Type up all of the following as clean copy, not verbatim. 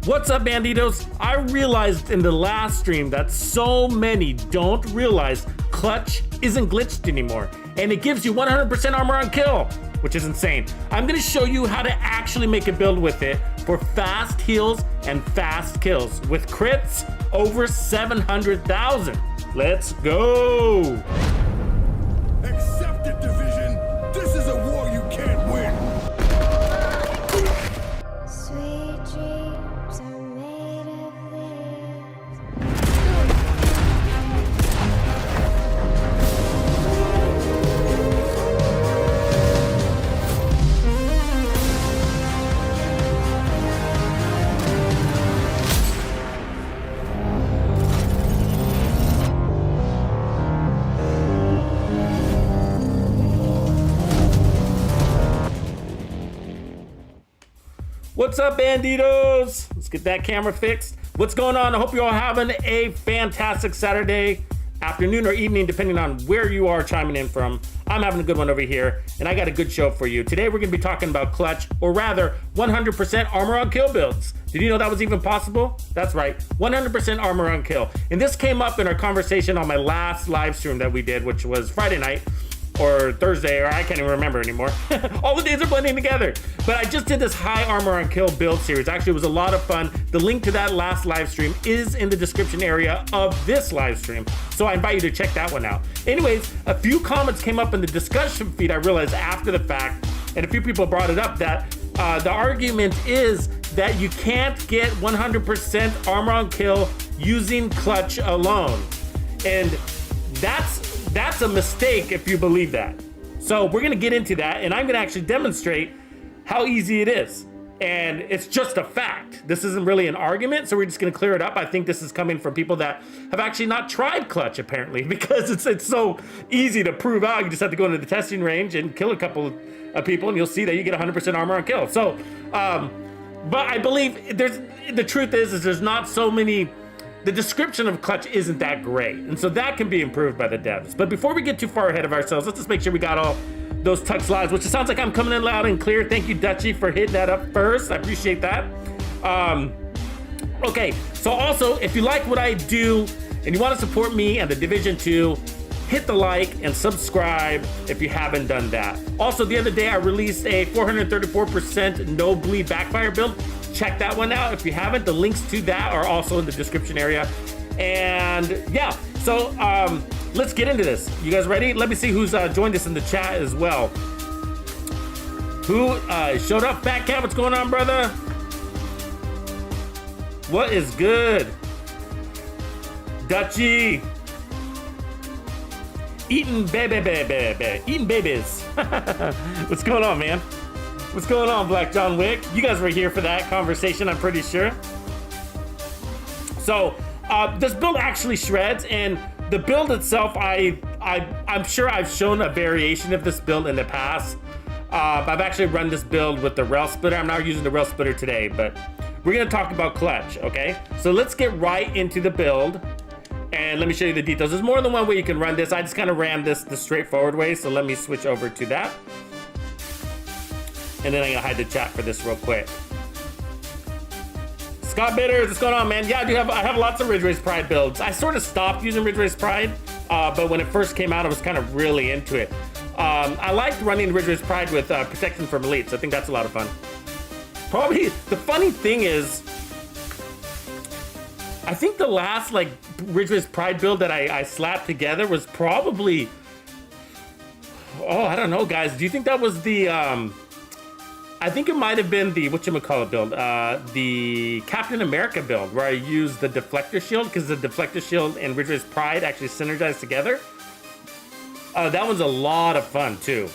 What's up, Bandidos? I realized in the last stream that so many don't realize clutch isn't glitched anymore, and it gives you 100% armor on kill, which is insane. I'm gonna show you how to actually make a build with it for fast heals and fast kills with crits over 700,000. Let's go. Accept it, Division. This is a war you can't win. Sweet dreams are made of this. What's up, Bandidos? Let's get that camera fixed. What's going on? I hope you're all having a fantastic Saturday afternoon or evening, depending on where you are chiming in from. I'm having a good one over here, and I got a good show for you. Today, we're gonna be talking about clutch, or rather, 100% armor on kill builds. Did you know that was even possible? That's right, 100% armor on kill. And this came up in our conversation on my last live stream that we did, which was Friday night, or Thursday, or I can't even remember anymore. All the days are blending together. But I just did this high armor on kill build series. Actually, it was a lot of fun. The link to that last live stream is in the description area of this live stream, so I invite you to check that one out. Anyways, a few comments came up in the discussion feed, I realized after the fact, and a few people brought it up, that the argument is that you can't get 100% armor on kill using clutch alone. And that's a mistake if you believe that. So we're gonna get into that, and I'm gonna actually demonstrate how easy it is. And it's just a fact. This isn't really an argument, so we're just gonna clear it up. I think this is coming from people that have actually not tried clutch, apparently, because it's so easy to prove out. You just have to go into the testing range and kill a couple of people, and you'll see that you get 100% armor on kill. So, but I believe the truth is there's not so many. The description of clutch isn't that great, and so that can be improved by the devs. But before we get too far ahead of ourselves, let's just make sure we got all those Tux lives, which it sounds like I'm coming in loud and clear. Thank you, Dutchy, for hitting that up first. I appreciate that. Okay, so also, if you like what I do and you want to support me and the Division 2, hit the like and subscribe if you haven't done that. Also, the other day I released a 434% no bleed backfire build. Check that one out if you haven't. The links to that are also in the description area. And yeah, so let's get into this. You guys ready? Let me see who's joined us in the chat as well. Who showed up? Fat Cat, what's going on, brother? What is good? Dutchy. Eating eating babies. What's going on, man? What's going on, Black John Wick? You guys were here for that conversation, I'm pretty sure. So, this build actually shreds, and the build itself, I'm sure I've shown a variation of this build in the past. I've actually run this build with the rail splitter. I'm not using the rail splitter today, but we're gonna talk about clutch, okay? So let's get right into the build, and let me show you the details. There's more than one way you can run this. I just kind of ran this the straightforward way, so let me switch over to that. And then I'm gonna hide the chat for this real quick. Scott Bitters, what's going on, man? Yeah, I have lots of Ridge Race Pride builds. I sort of stopped using Ridge Race Pride, but when it first came out, I was kind of really into it. I liked running Ridge Race Pride with protection from elites. I think that's a lot of fun. Probably the funny thing is, I think the last like Ridge Race Pride build that I slapped together was probably, oh, I don't know, guys. Do you think that was the I think it might have been the whatchamacallit build, the Captain America build, where I used the deflector shield, because the deflector shield and Ridge Race Pride actually synergize together. That one's a lot of fun too.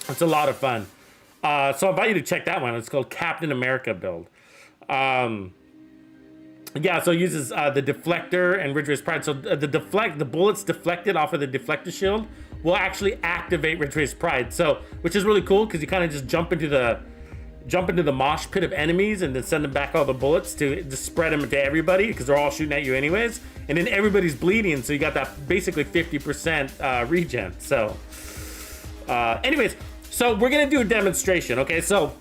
It's a lot of fun. So I invite you to check that one. It's called Captain America build. Yeah, so it uses the deflector and Ridge Race Pride. So the bullets deflected off of the deflector shield will actually activate Ridge Race Pride. So, which is really cool because you kind of just jump into the mosh pit of enemies and then send them back all the bullets to just spread them to everybody because they're all shooting at you anyways. And then everybody's bleeding, so you got that basically 50% regen. So, anyways, so we're gonna do a demonstration. Okay, so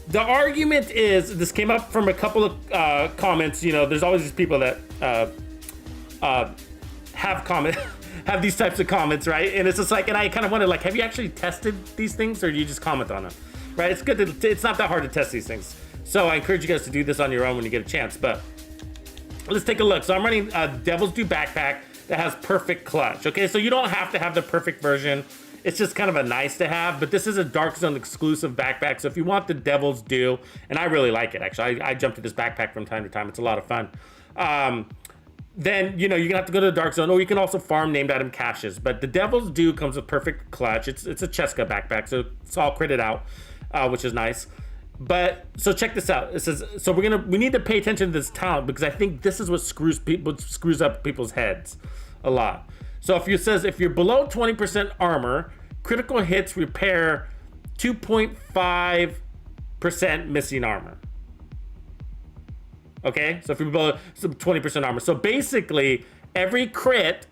The argument is, this came up from a couple of comments. You know, there's always these people that have these types of comments, right? And it's just like, and I kind of wonder, like, have you actually tested these things, or do you just comment on them, right? It's good it's not that hard to test these things. So I encourage you guys to do this on your own when you get a chance. But let's take a look. So I'm running Devil's Due backpack that has perfect clutch. Okay, so you don't have to have the perfect version. It's just kind of a nice to have, but this is a Dark Zone exclusive backpack. So if you want the Devil's Due, and I really like it, actually. I jump to this backpack from time to time. It's a lot of fun. Then, you know, you're gonna have to go to the Dark Zone, or you can also farm named item caches. But the Devil's Due comes with perfect clutch. It's a Cheska backpack, so it's all critted out, which is nice. But so check this out. It says, so we need to pay attention to this talent, because I think this is what screws up people's heads a lot. So if you're below 20% armor, critical hits repair 2.5% missing armor. Okay, so if you're below 20% armor, so basically every crit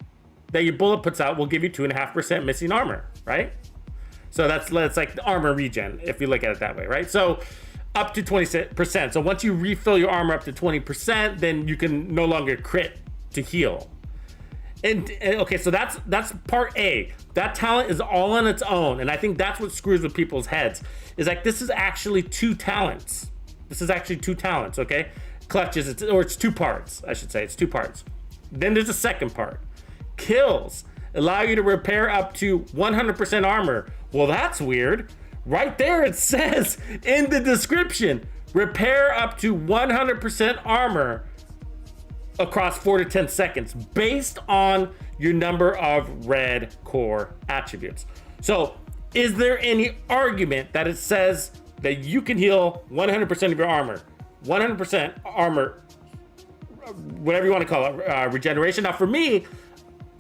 that your bullet puts out will give you 2.5% missing armor, right? So that's like the armor regen, if you look at it that way, right? So up to 20%. So once you refill your armor up to 20%, then you can no longer crit to heal. And okay, so that's part A. That talent is all on its own, and I think that's what screws with people's heads. Is like, this is actually two talents. Okay? Clutches, it's two parts, I should say. It's two parts. Then there's a second part. Kills allow you to repair up to 100% armor. Well, that's weird. Right there it says in the description, repair up to 100% armor across 4 to 10 seconds based on your number of red core attributes. So is there any argument that it says that you can heal 100% of your armor, 100% armor, whatever you want to call it, regeneration? Now for me,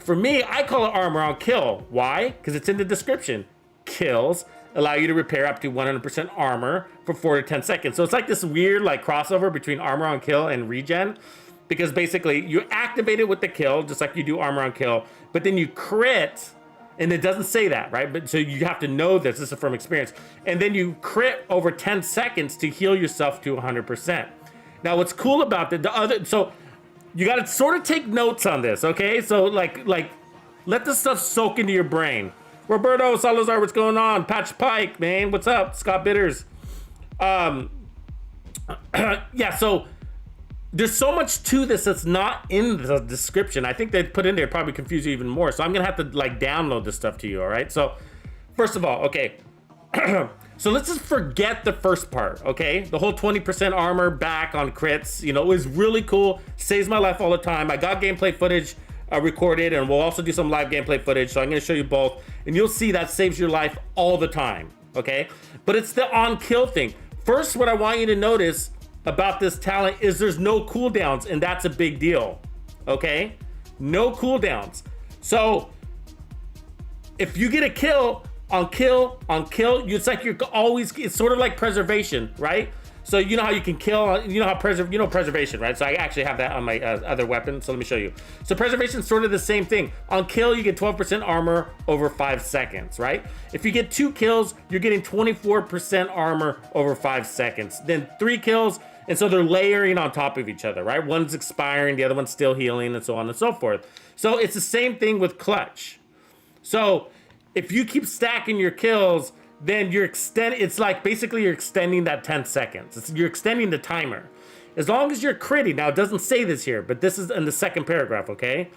I call it armor on kill. Why? Because it's in the description. Kills allow you to repair up to 100% armor for 4 to 10 seconds. So it's like this weird like crossover between armor on kill and regen, because basically you activate it with the kill, just like you do armor on kill, but then you crit, and it doesn't say that, right? But so you have to know this is from experience. And then you crit over 10 seconds to heal yourself to 100%. Now what's cool about so you got to sort of take notes on this, okay? So like let this stuff soak into your brain. Roberto Salazar, what's going on? Patch Pike, man, what's up? Scott Bitters. Yeah, so there's so much to this that's not in the description. I think they put in there probably confuse you even more. So I'm gonna have to like download this stuff to you, all right? So first of all, okay. So let's just forget the first part, okay? The whole 20% armor back on crits, you know, is really cool. Saves my life all the time. I got gameplay footage recorded, and we'll also do some live gameplay footage. So I'm gonna show you both, and you'll see that saves your life all the time, okay? But it's the on kill thing. First, what I want you to notice about this talent is there's no cooldowns, and that's a big deal, okay? No cooldowns. So if you get a kill, it's like it's sort of like preservation, right? So you know how you can kill, preservation, right? So I actually have that on my other weapon, so let me show you. So preservation is sort of the same thing. On kill, you get 12% armor over 5 seconds, right? If you get 2 kills, you're getting 24% armor over 5 seconds. Then 3 kills, and so they're layering on top of each other, right? One's expiring, the other one's still healing, and so on and so forth. So it's the same thing with clutch. So if you keep stacking your kills, then it's like basically you're extending that 10 seconds. You're extending the timer. As long as you're critting, now it doesn't say this here, but this is in the second paragraph, okay?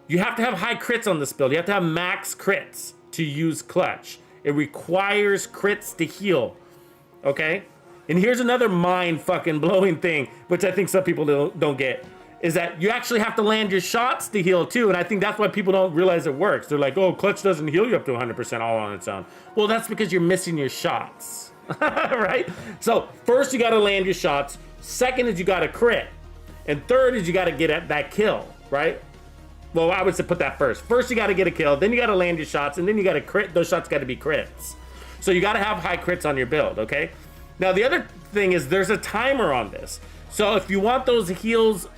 You have to have high crits on this build. You have to have max crits to use clutch. It requires crits to heal, okay? And here's another mind fucking blowing thing, which I think some people don't get, is that you actually have to land your shots to heal too. And I think that's why people don't realize it works. They're like, oh, clutch doesn't heal you up to 100% all on its own. Well, that's because you're missing your shots, right? So first you gotta land your shots. Second is you gotta crit. And third is you gotta get at that kill, right? Well, I would say put that first. First you gotta get a kill, then you gotta land your shots, and then you gotta crit. Those shots gotta be crits. So you gotta have high crits on your build, okay? Now the other thing is there's a timer on this. So if you want those heals,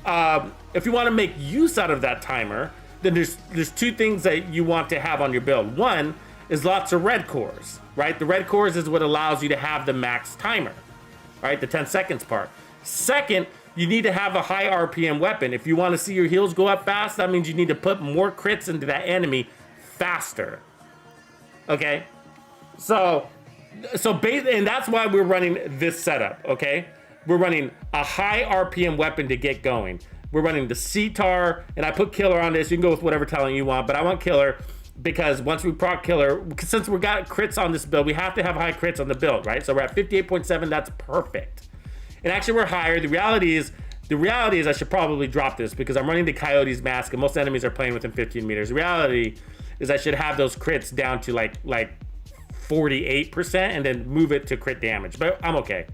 if you want to make use out of that timer, then there's 2 things that you want to have on your build. One is lots of red cores, right? The red cores is what allows you to have the max timer, right? The 10 seconds part. Second, you need to have a high RPM weapon. If you want to see your heals go up fast, that means you need to put more crits into that enemy faster. Okay? And that's why we're running this setup, okay? We're running a high RPM weapon to get going. We're running the CTAR, and I put Killer on this. You can go with whatever talent you want, but I want Killer because once we proc Killer, since we got crits on this build, we have to have high crits on the build, right? So we're at 58.7, that's perfect. And actually we're higher. The reality is I should probably drop this because I'm running the Coyote's mask and most enemies are playing within 15 meters. The reality is I should have those crits down to like 48% and then move it to crit damage, but I'm okay.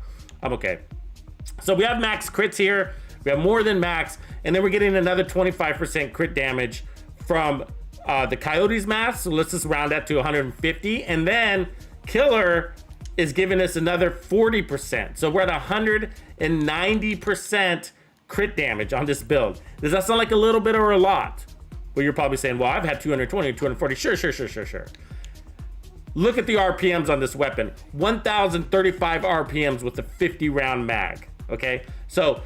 So we have max crits here. We have more than max, and then we're getting another 25% crit damage from the Coyote's mask. So let's just round that to 150, and then Killer is giving us another 40%. So we're at 190% crit damage on this build. Does that sound like a little bit or a lot? Well, you're probably saying, well, I've had 220, 240. Sure. Look at the RPMs on this weapon. 1,035 RPMs with a 50 round mag, okay? So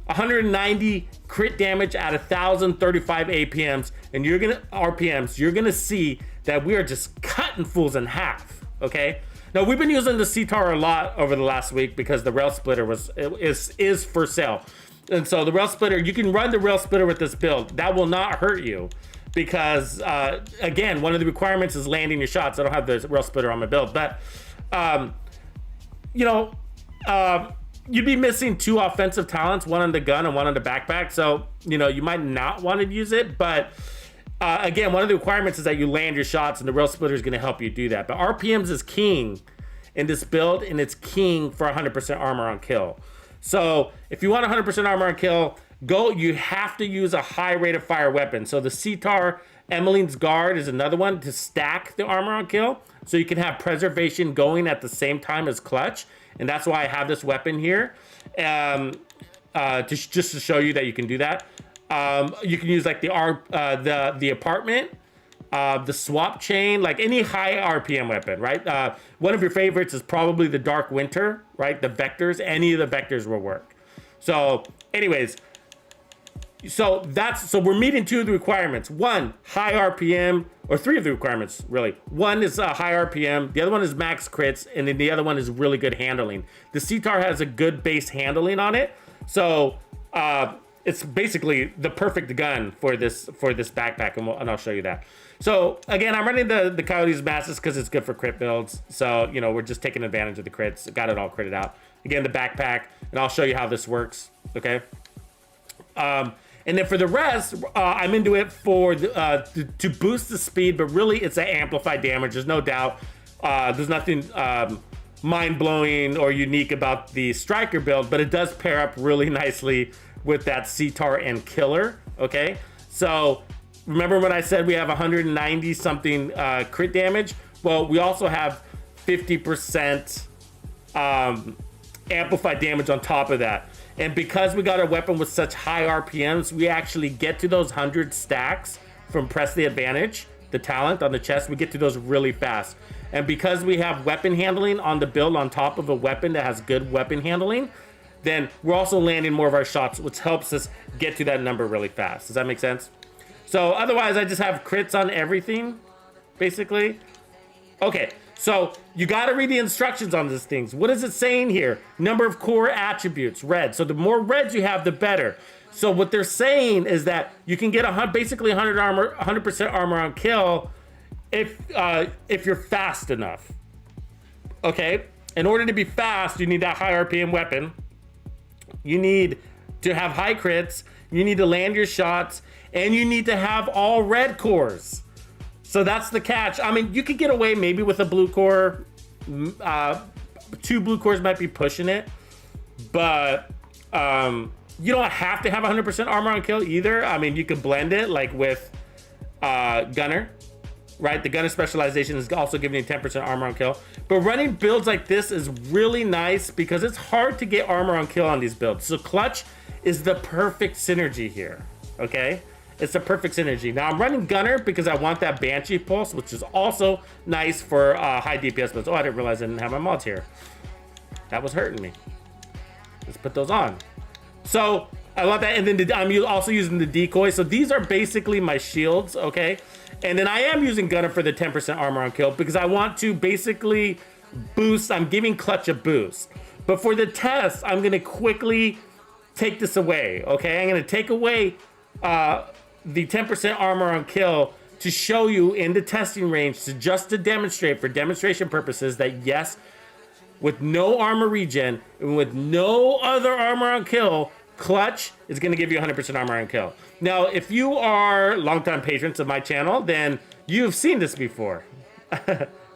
190 crit damage at 1,035 APMs, and you're gonna see that we are just cutting fools in half, okay? Now we've been using the CTAR a lot over the last week because the rail splitter is for sale. And so the rail splitter, you can run the rail splitter with this build. That will not hurt you because again, one of the requirements is landing your shots. I don't have the rail splitter on my build, but you'd be missing 2 offensive talents, one on the gun and one on the backpack. So, you might not want to use it, but again, one of the requirements is that you land your shots, and the rail splitter is going to help you do that. But RPMs is king in this build, and it's king for 100% armor on kill. So if you want 100% armor on kill, you have to use a high rate of fire weapon. So the CTAR Emmeline's Guard is another one to stack the armor on kill, so you can have preservation going at the same time as clutch. And that's why I have this weapon here, just to show you that you can do that. You can use like the apartment, the swap chain, like any high RPM weapon, right? One of your favorites is probably the Dark Winter, right? The vectors, any of the vectors will work. So anyways, so we're meeting 2 of the requirements. 1, high RPM, or 3 of the requirements, really. 1 is high RPM, the other one is max crits, and then the other one is really good handling. The CTAR has a good base handling on it, so it's basically the perfect gun for this backpack, and I'll show you that. So again, I'm running the Coyote's Masses because it's good for crit builds. So we're just taking advantage of the crits. Got it all critted out. Again, the backpack, and I'll show you how this works. Okay. And then for the rest, I'm into it to boost the speed, but really it's an amplified damage. There's no doubt. There's nothing mind-blowing or unique about the Striker build, but it does pair up really nicely with that CTAR and Killer, okay? So remember when I said we have 190 something crit damage? Well, we also have 50% amplified damage on top of that. And because we got a weapon with such high RPMs, we actually get to those 100 stacks from Press the Advantage, the talent on the chest. We get to those really fast. And because we have weapon handling on the build on top of a weapon that has good weapon handling, then we're also landing more of our shots, which helps us get to that number really fast. Does that make sense? So otherwise, I just have crits on everything, basically. Okay, so you got to read the instructions on these things. What is it saying here? Number of core attributes, red. So the more reds you have, the better. So what they're saying is that you can get basically 100% armor on kill if you're fast enough. Okay, in order to be fast, you need that high RPM weapon. You need to have high crits. You need to land your shots, and you need to have all red cores. So that's the catch. I mean, you could get away maybe with a blue core. 2 blue cores might be pushing it, but you don't have to have 100% armor on kill either. I mean, you could blend it like with Gunner, right? The Gunner specialization is also giving you 10% armor on kill. But running builds like this is really nice because it's hard to get armor on kill on these builds. So clutch is the perfect synergy here, okay? It's the perfect synergy. Now I'm running Gunner because I want that Banshee pulse, which is also nice for high DPS builds. Oh, I didn't realize I didn't have my mods here. That was hurting me. Let's put those on. So I want that, and then I'm also using the decoy. So these are basically my shields, okay? And then I am using Gunner for the 10% armor on kill because I want to basically boost. I'm giving Clutch a boost. But for the test, I'm gonna quickly take this away, okay? I'm gonna take away the 10% armor on kill to show you in the testing range, just to demonstrate, for demonstration purposes, that yes, with no armor regen and with no other armor on kill, Clutch is going to give you 100% armor on kill. Now, if you are longtime patrons of my channel, then you've seen this before,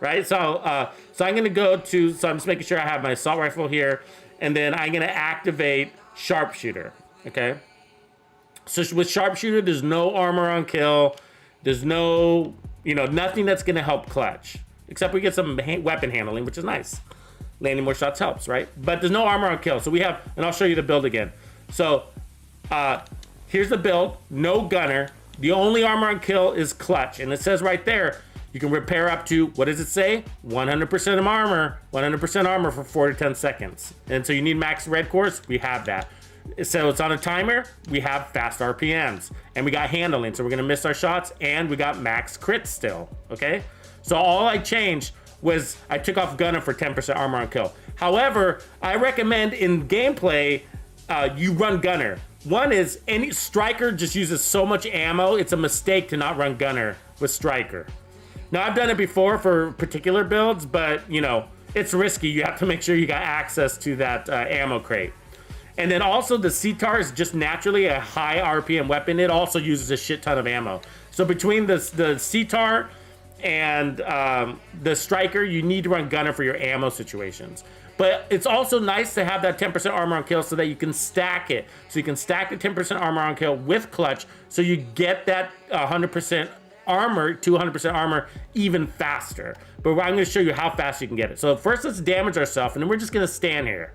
right? So I'm going to go to, so I'm just making sure I have my assault rifle here, and then I'm going to activate Sharpshooter, okay? So with Sharpshooter, there's no armor on kill. There's no, nothing that's going to help Clutch, except we get some weapon handling, which is nice. Landing more shots helps, right? But there's no armor on kill. So we have, and I'll show you the build again. So here's the build, no Gunner. The only armor on kill is Clutch. And it says right there, you can repair up to, what does it say? 100% of armor, 100% armor for 4 to 10 seconds. And so you need max red cores, we have that. So it's on a timer, we have fast RPMs. And we got handling, so we're gonna miss our shots, and we got max crits still, okay? So all I changed was I took off Gunner for 10% armor on kill. However, I recommend in gameplay, you run Gunner. One is, any Striker just uses so much ammo, it's a mistake to not run Gunner with Striker. Now, I've done it before for particular builds, but it's risky. You have to make sure you got access to that ammo crate. And then also the CTAR is just naturally a high RPM weapon. It also uses a shit ton of ammo. So between the CTAR and the Striker, you need to run Gunner for your ammo situations. But it's also nice to have that 10% armor on kill so that you can stack it. So you can stack the 10% armor on kill with Clutch, so you get that 100% armor to 100% armor even faster. But I'm gonna show you how fast you can get it. So first, let's damage ourselves, and then we're just gonna stand here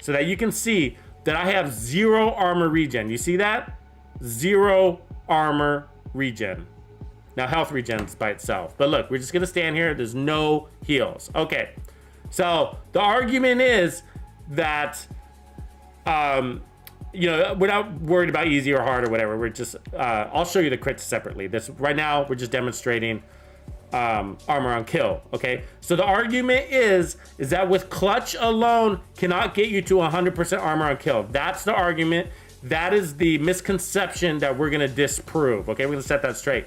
so that you can see that I have 0 armor regen. You see that? 0 armor regen. Now health regens by itself. But look, we're just gonna stand here. There's no heals. Okay. So the argument is that, we're not worried about easy or hard or whatever. We're just, I'll show you the crits separately. Right now, we're just demonstrating armor on kill, okay? So the argument is that with Clutch alone cannot get you to 100% armor on kill. That's the argument. That is the misconception that we're gonna disprove, okay? We're gonna set that straight.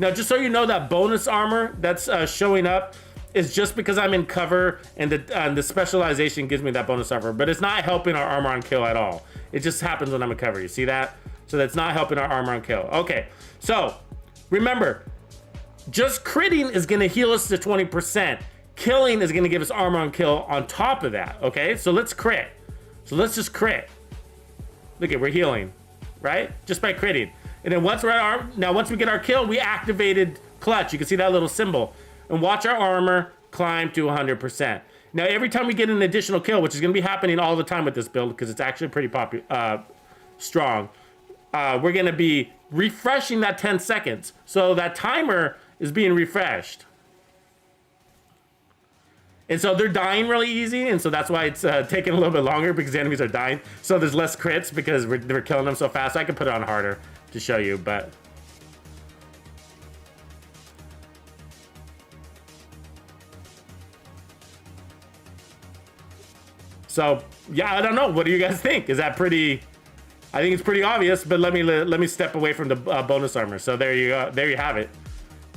Now, just so you know, that bonus armor that's showing up is just because I'm in cover, and the specialization gives me that bonus armor, but it's not helping our armor on kill at all. It just happens when I'm in cover. You see that? So that's not helping our armor on kill. Okay, so remember, just critting is gonna heal us to 20%. Killing is gonna give us armor on kill on top of that, okay? So let's crit. So let's just crit. Look at, we're healing, right? Just by critting. And then once once we get our kill, we activated Clutch. You can see that little symbol. And watch our armor climb to 100%. Now, every time we get an additional kill, which is going to be happening all the time with this build because it's actually pretty strong, we're going to be refreshing that 10 seconds. So that timer is being refreshed. And so they're dying really easy, and so that's why it's taking a little bit longer, because the enemies are dying. So there's less crits because we're killing them so fast. I can put it on harder to show you, but... So, yeah, I don't know. What do you guys think? Is that pretty... I think it's pretty obvious, but let me step away from the bonus armor. So there you go. There you have it,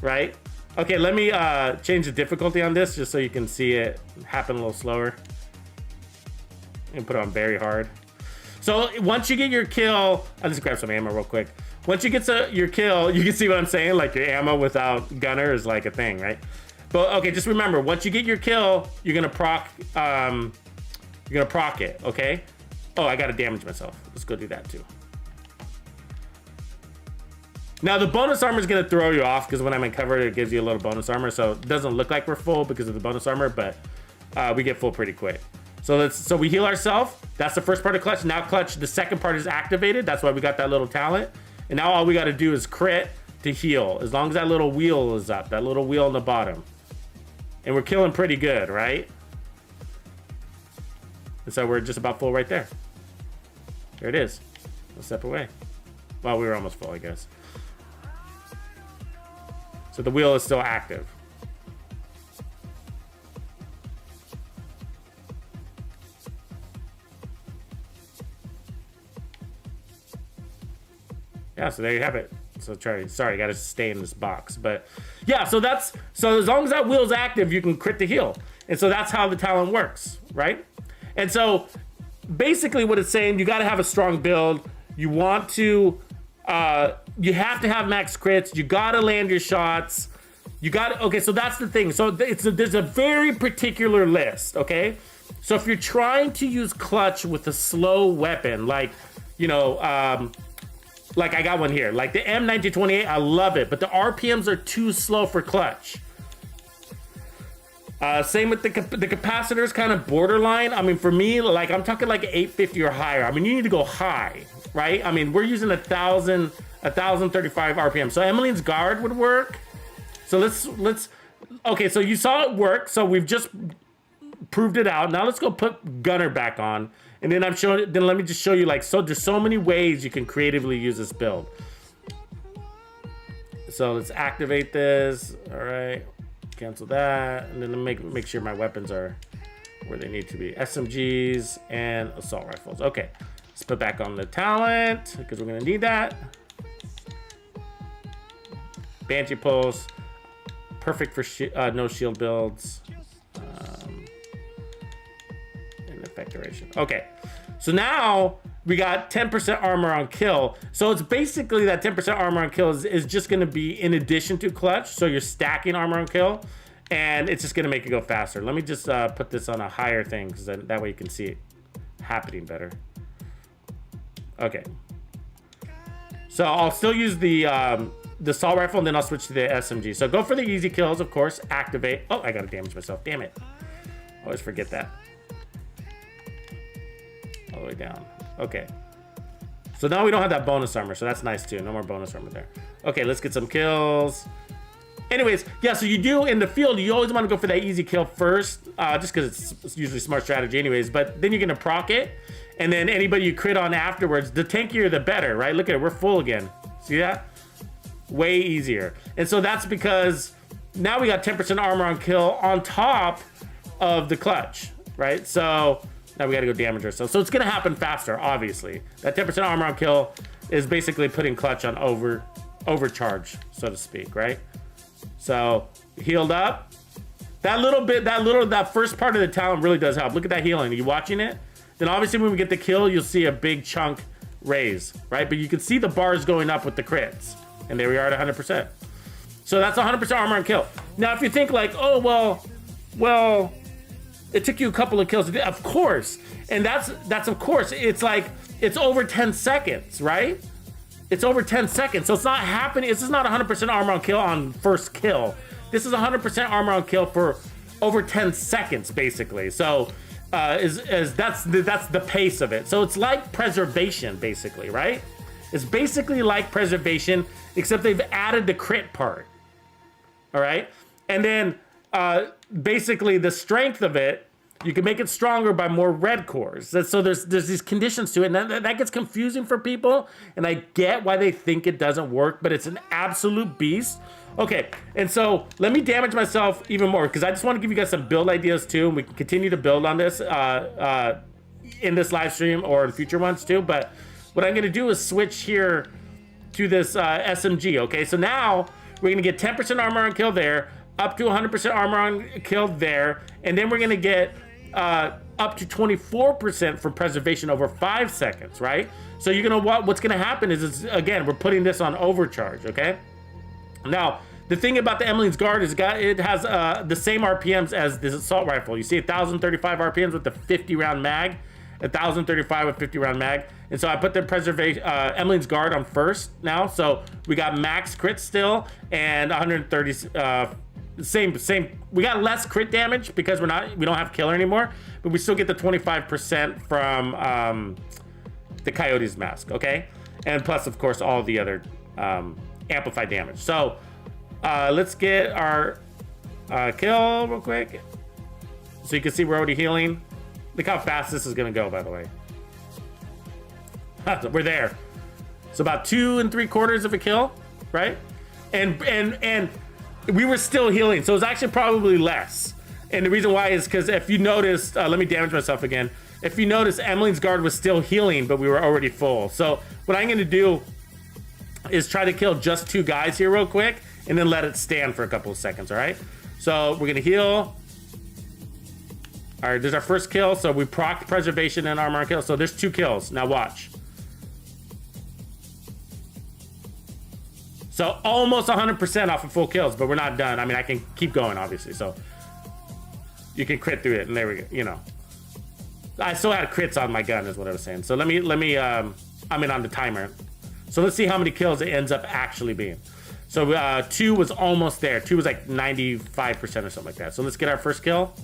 right? Okay, let me change the difficulty on this just so you can see it happen a little slower. And put it on very hard. So once you get your kill... I'll just grab some ammo real quick. Once you get your kill, you can see what I'm saying? Like, your ammo without Gunner is like a thing, right? But, okay, just remember, once you get your kill, you're going to proc... You're gonna proc it, okay? Oh, I gotta damage myself. Let's go do that too. Now the bonus armor is gonna throw you off because when I'm in cover, it gives you a little bonus armor. So it doesn't look like we're full because of the bonus armor, but we get full pretty quick. So we heal ourselves. That's the first part of Clutch. Now Clutch, the second part is activated. That's why we got that little talent. And now all we got to do is crit to heal, as long as that little wheel is up, that little wheel on the bottom. And we're killing pretty good, right? And so we're just about full right there. There it is. One step away. Well, we were almost full, I guess. So the wheel is still active. Yeah, so there you have it. So sorry, got to stay in this box. But yeah, so as long as that wheel's active, you can crit to heal. And so that's how the talent works, right? And so basically what it's saying, you got to have a strong build. You want to, you have to have max crits. You got to land your shots. You got to, okay, so that's the thing. So there's a very particular list, okay? So if you're trying to use clutch with a slow weapon, like, you know, like I got one here, like the M1928, I love it, but the RPMs are too slow for clutch. Same with the capacitors, kind of borderline. I mean, for me, like I'm talking like 850 or higher. I mean, you need to go high, right? I mean, we're using 1035 RPM. So Emmeline's guard would work. So let's, okay, so you saw it work. So we've just proved it out. Now let's go put Gunner back on. And then let me just show you, like, so there's so many ways you can creatively use this build. So let's activate this. All right, cancel that. And then make sure my weapons are where they need to be. SMGs and assault rifles. Okay, let's put back on the talent because we're gonna need that. Banshee pulse, perfect for no shield builds. Effect duration. Okay, so now we got 10% armor on kill. So it's basically that 10% armor on kill is just going to be in addition to clutch. So you're stacking armor on kill, and it's just going to make it go faster. Let me just put this on a higher thing, because that way you can see it happening better. Okay. So I'll still use the assault rifle, and then I'll switch to the SMG. So go for the easy kills, of course. Activate. Oh, I gotta damage myself. Damn it. Always forget that. All the way down. Okay. So now we don't have that bonus armor, so that's nice too. No more bonus armor there. Okay, let's get some kills. Anyways, yeah, so you do in the field, you always want to go for that easy kill first, just because it's usually smart strategy anyways, but then you're going to proc it, and then anybody you crit on afterwards, the tankier the better, right? Look at it, we're full again. See that? Way easier. And so that's because now we got 10% armor on kill on top of the clutch, right? So now we got to go damage ourselves. So it's going to happen faster, obviously. That 10% armor on kill is basically putting clutch on overcharge, so to speak, right? So healed up. That first part of the talent really does help. Look at that healing. Are you watching it? Then obviously when we get the kill, you'll see a big chunk raise, right? But you can see the bars going up with the crits. And there we are at 100%. So that's 100% armor on kill. Now, if you think like, oh, well, it took you a couple of kills. Of course. And that's of course. It's like, it's over 10 seconds, right? It's over 10 seconds. So it's not happening. This is not 100% armor on kill on first kill. This is 100% armor on kill for over 10 seconds, basically. So that's the pace of it. So it's like preservation, basically, right? It's basically like preservation, except they've added the crit part. All right. And then basically the strength of it, you can make it stronger by more red cores. So there's these conditions to it, and that gets confusing for people. And I get why they think it doesn't work, but it's an absolute beast. Okay, and so let me damage myself even more, because I just want to give you guys some build ideas too, and we can continue to build on this in this live stream or in future ones too. But what I'm going to do is switch here to this SMG. Okay, so now we're going to get 10% armor on kill there, up to 100% armor on kill there, and then we're going to get up to 24% from preservation over 5 seconds, right? So you're gonna what's gonna happen is again, we're putting this on overcharge, okay? Now, the thing about the Emmeline's Guard is it has the same RPMs as this assault rifle. You see 1,035 RPMs with the 50 round mag, 1,035 with 50 round mag. And so I put the preservation Emmeline's Guard on first now. So we got max crit still and 130 same. We got less crit damage because we don't have killer anymore, but we still get the 25% from the Coyote's mask, okay? and plus, of course, all the other amplified damage. So let's get our kill real quick, so you can see we're already healing. Look how fast this is gonna go, by the way. We're there. So about 2 3/4 of a kill, right? And we were still healing, so it's actually probably less. And the reason why is because if you noticed, let me damage myself again. If you notice, Emmeline's guard was still healing, but we were already full. So what I'm gonna do is try to kill just 2 guys here real quick, and then let it stand for a couple of seconds, all right? So we're gonna heal. All right, there's our first kill. So we procced preservation and armor on kill. So there's 2 kills. Now watch. So almost 100% off of full kills, but we're not done. I mean, I can keep going, obviously. So you can crit through it, and there we go. You know, I still had crits on my gun, is what I was saying. So let me I'm in on the timer. So let's see how many kills it ends up actually being. So 2 was almost there. 2 was like 95% or something like that. So let's get our first kill.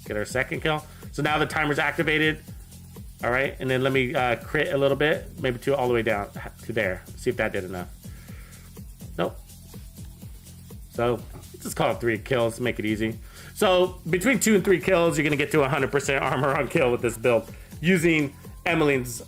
Get our second kill. So now the timer's activated. All right, and then let me crit a little bit, maybe to all the way down to there. See if that did enough. Nope. So just call it 3 kills to make it easy. So between 2 and 3 kills, you're gonna get to 100% armor on kill with this build using Emmeline's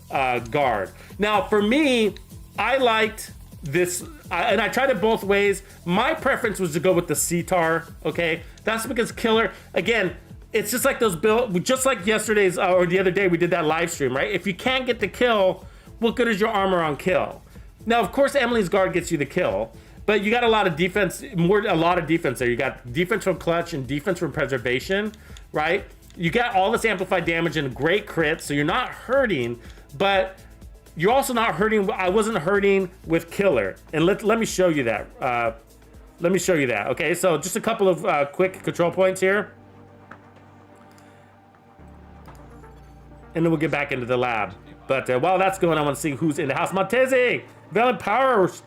guard. Now for me, I liked this, and I tried it both ways. My preference was to go with the Sitar, okay? That's because Killer, again, it's just like those builds, just like yesterday's or the other day we did that live stream, right? If you can't get the kill, what good is your armor on kill? Now, of course, Emmeline's guard gets you the kill, but you got a lot of defense, a lot of defense there. You got defense from clutch and defense from preservation, right? You got all this amplified damage and great crit, so you're not hurting, but you're also not hurting. I wasn't hurting with killer, and let me show you that. Let me show you that. Okay, so just a couple of quick control points here. And then we'll get back into the lab. But while that's going on, I want to see who's in the house. Montezi! Valiant Powers!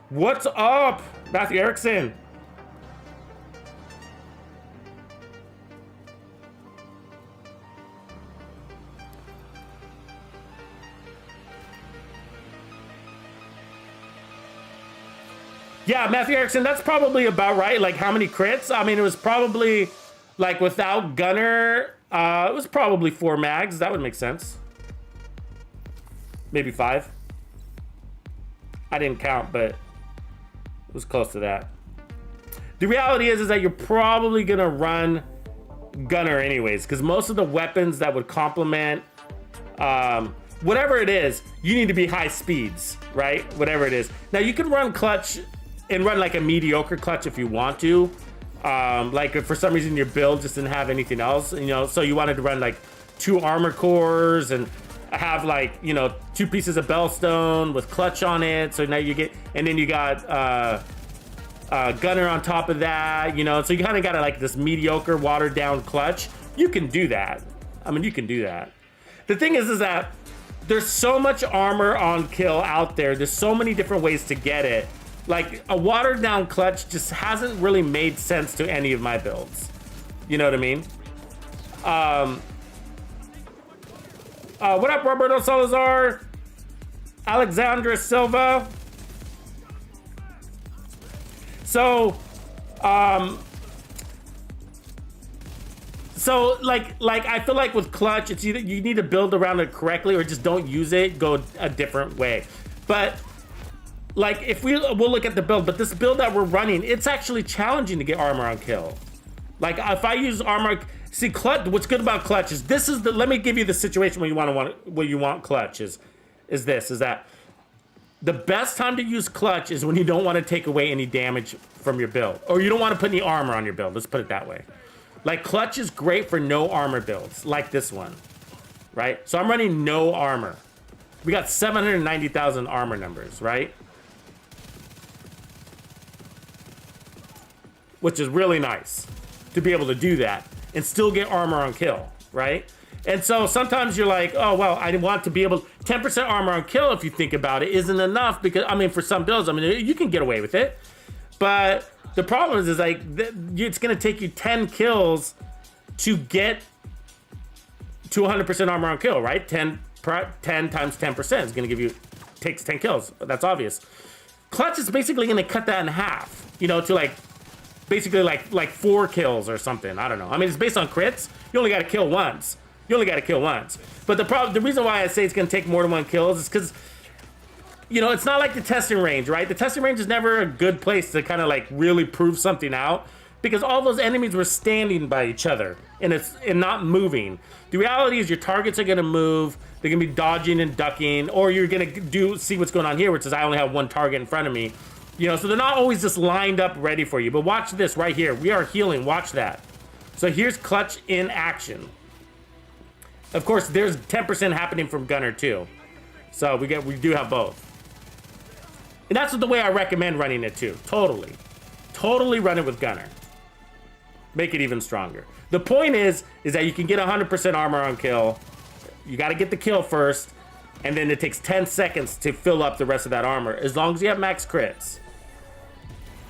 What's up? Matthew Erickson. Yeah, Matthew Erickson, that's probably about right. Like, how many crits? I mean, it was probably, like, without Gunner... it was probably 4 mags. That would make sense. Maybe 5. I didn't count, but it was close to that. The reality is that you're probably gonna run Gunner anyways, because most of the weapons that would complement whatever it is, you need to be high speeds, right? Whatever it is. Now you can run clutch and run like a mediocre clutch if you want to. Like if for some reason your build just didn't have anything else, you know, so you wanted to run like 2 armor cores and have like, you know, 2 pieces of bellstone with clutch on it. So now you get, and then you got Gunner on top of that, you know, so you kind of got like this mediocre watered down clutch. You can do that. I mean, you can do that. The thing is that there's so much armor on kill out there. There's so many different ways to get it. Like a watered down clutch just hasn't really made sense to any of my builds. You know what I mean? What up, Roberto Salazar? Alexandra Silva. So like I feel like with clutch, it's either you need to build around it correctly or just don't use it, go a different way. But like if we'll look at the build, but this build that we're running, it's actually challenging to get armor on kill. Like if I use armor, see clutch. What's good about clutch is this is the. Let me give you the situation where you want clutch is that the best time to use clutch is when you don't want to take away any damage from your build, or you don't want to put any armor on your build. Let's put it that way. Like clutch is great for no armor builds, like this one, right? So I'm running no armor. We got 790,000 armor numbers, right? Which is really nice to be able to do that and still get armor on kill, right? And so sometimes you're like, oh, well, I want to be able 10% armor on kill, if you think about it, isn't enough because, I mean, for some builds, I mean, you can get away with it. But the problem is like, it's going to take you 10 kills to get to 100% armor on kill, right? 10 10 times 10% is going to give you, takes 10 kills. That's obvious. Clutch is basically going to cut that in half, you know, to like, basically like 4 kills or something. I don't know. I mean, it's based on crits. You only got to kill once. But the reason why I say it's going to take more than 1 kill is because, you know, it's not like the testing range, right? The testing range is never a good place to kind of like really prove something out, because all those enemies were standing by each other and not moving. The reality is your targets are going to move. They're going to be dodging and ducking, or you're going to see what's going on here, which is I only have 1 target in front of me. You know, so they're not always just lined up ready for you. But watch this right here. We are healing. Watch that. So here's Clutch in action. Of course, there's 10% happening from Gunner too. So we do have both. And that's the way I recommend running it too. Totally run it with Gunner. Make it even stronger. The point is that you can get 100% armor on kill. You got to get the kill first, and then it takes 10 seconds to fill up the rest of that armor, as long as you have max crits.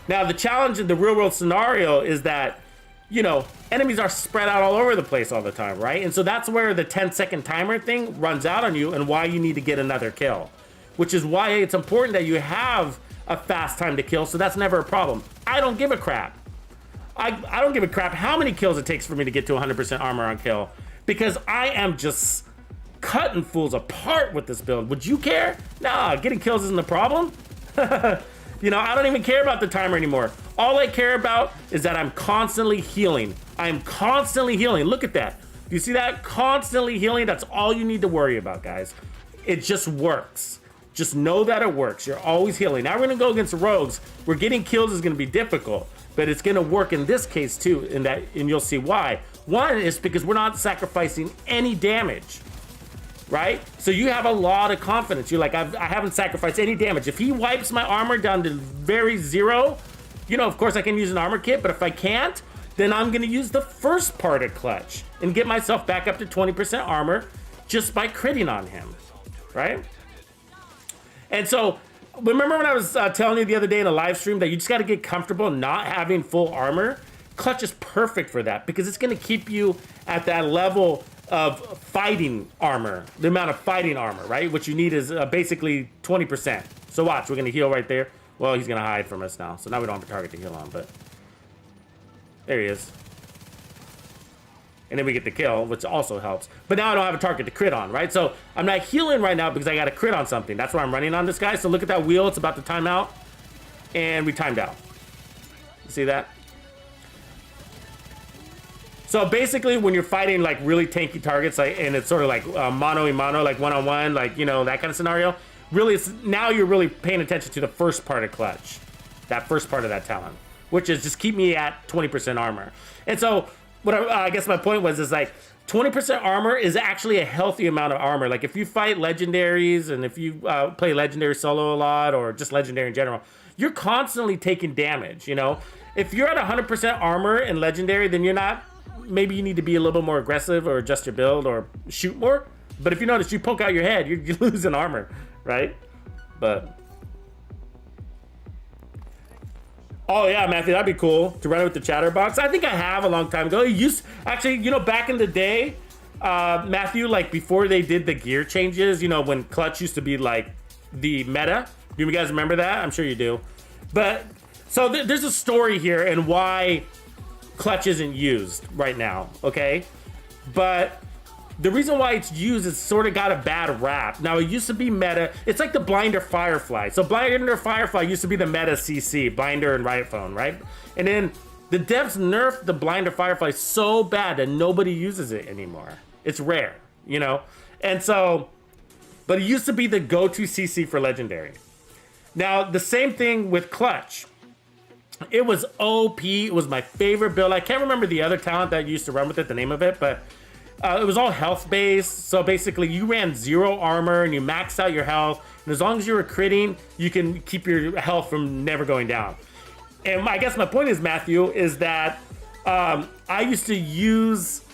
Now, the challenge in the real world scenario is that, you know, enemies are spread out all over the place all the time, right? And so that's where the 10-second timer thing runs out on you, and why you need to get another kill, which is why it's important that you have a fast time to kill, so that's never a problem. I don't give a crap. I don't give a crap how many kills it takes for me to get to 100% armor on kill, because I am just cutting fools apart with this build. Would you care? Nah, getting kills isn't the problem. You know, I don't even care about the timer anymore. All I care about is that I'm constantly healing. I'm constantly healing. Look at that. You see that? Constantly healing. That's all you need to worry about, guys. It just works. Just know that it works. You're always healing. Now we're gonna go against rogues, where getting kills is gonna be difficult, but it's gonna work in this case too, and you'll see why. One is because we're not sacrificing any damage, right? So you have a lot of confidence. You're like, I haven't sacrificed any damage. If he wipes my armor down to very 0, you know, of course I can use an armor kit, but if I can't, then I'm gonna use the first part of Clutch and get myself back up to 20% armor just by critting on him, right? And so, remember when I was telling you the other day in a live stream that you just got to get comfortable not having full armor? Clutch is perfect for that, because it's going to keep you at that level of fighting armor, the amount of fighting armor, right? What you need is basically 20%. So watch, we're going to heal right there. Well, he's going to hide from us now, so now we don't have a target to heal on, but there he is. And then we get the kill, which also helps. But now I don't have a target to crit on, right? So I'm not healing right now because I got to crit on something. That's why I'm running on this guy. So look at that wheel. It's about to time out. And we timed out. You see that? So basically, when you're fighting like really tanky targets, like, and it's sort of like mano-a-mano, like one-on-one, like, you know, that kind of scenario, really, now you're really paying attention to the first part of Clutch. That first part of that talent, which is just keep me at 20% armor. And so what I guess my point was is like 20% armor is actually a healthy amount of armor. Like if you fight legendaries and if you play legendary solo a lot, or just legendary in general, you're constantly taking damage, you know? If you're at 100% armor in legendary, then you're not, maybe you need to be a little bit more aggressive or adjust your build or shoot more. But if you notice, you poke out your head, you're losing armor, right? But oh yeah, Matthew, that'd be cool to run it with the chatterbox. I think I have a long time ago. Actually, you know, back in the day, Matthew, like before they did the gear changes, you know, when Clutch used to be like the meta. Do you guys remember that? I'm sure you do. But so there's a story here and why Clutch isn't used right now, okay? But the reason why it's used is sort of got a bad rap. Now, it used to be meta. It's like the Blinder Firefly. So Blinder Firefly used to be the meta CC, Blinder and Riot Phone, right? And then the devs nerfed the Blinder Firefly so bad that nobody uses it anymore. It's rare, you know? And so, but it used to be the go-to CC for Legendary. Now, the same thing with Clutch. It was OP. It was my favorite build. I can't remember the other talent that used to run with it, the name of it, but it was all health based. So basically you ran 0 armor and you maxed out your health. And as long as you were critting, you can keep your health from never going down. And I guess my point is, Matthew, is that I used to use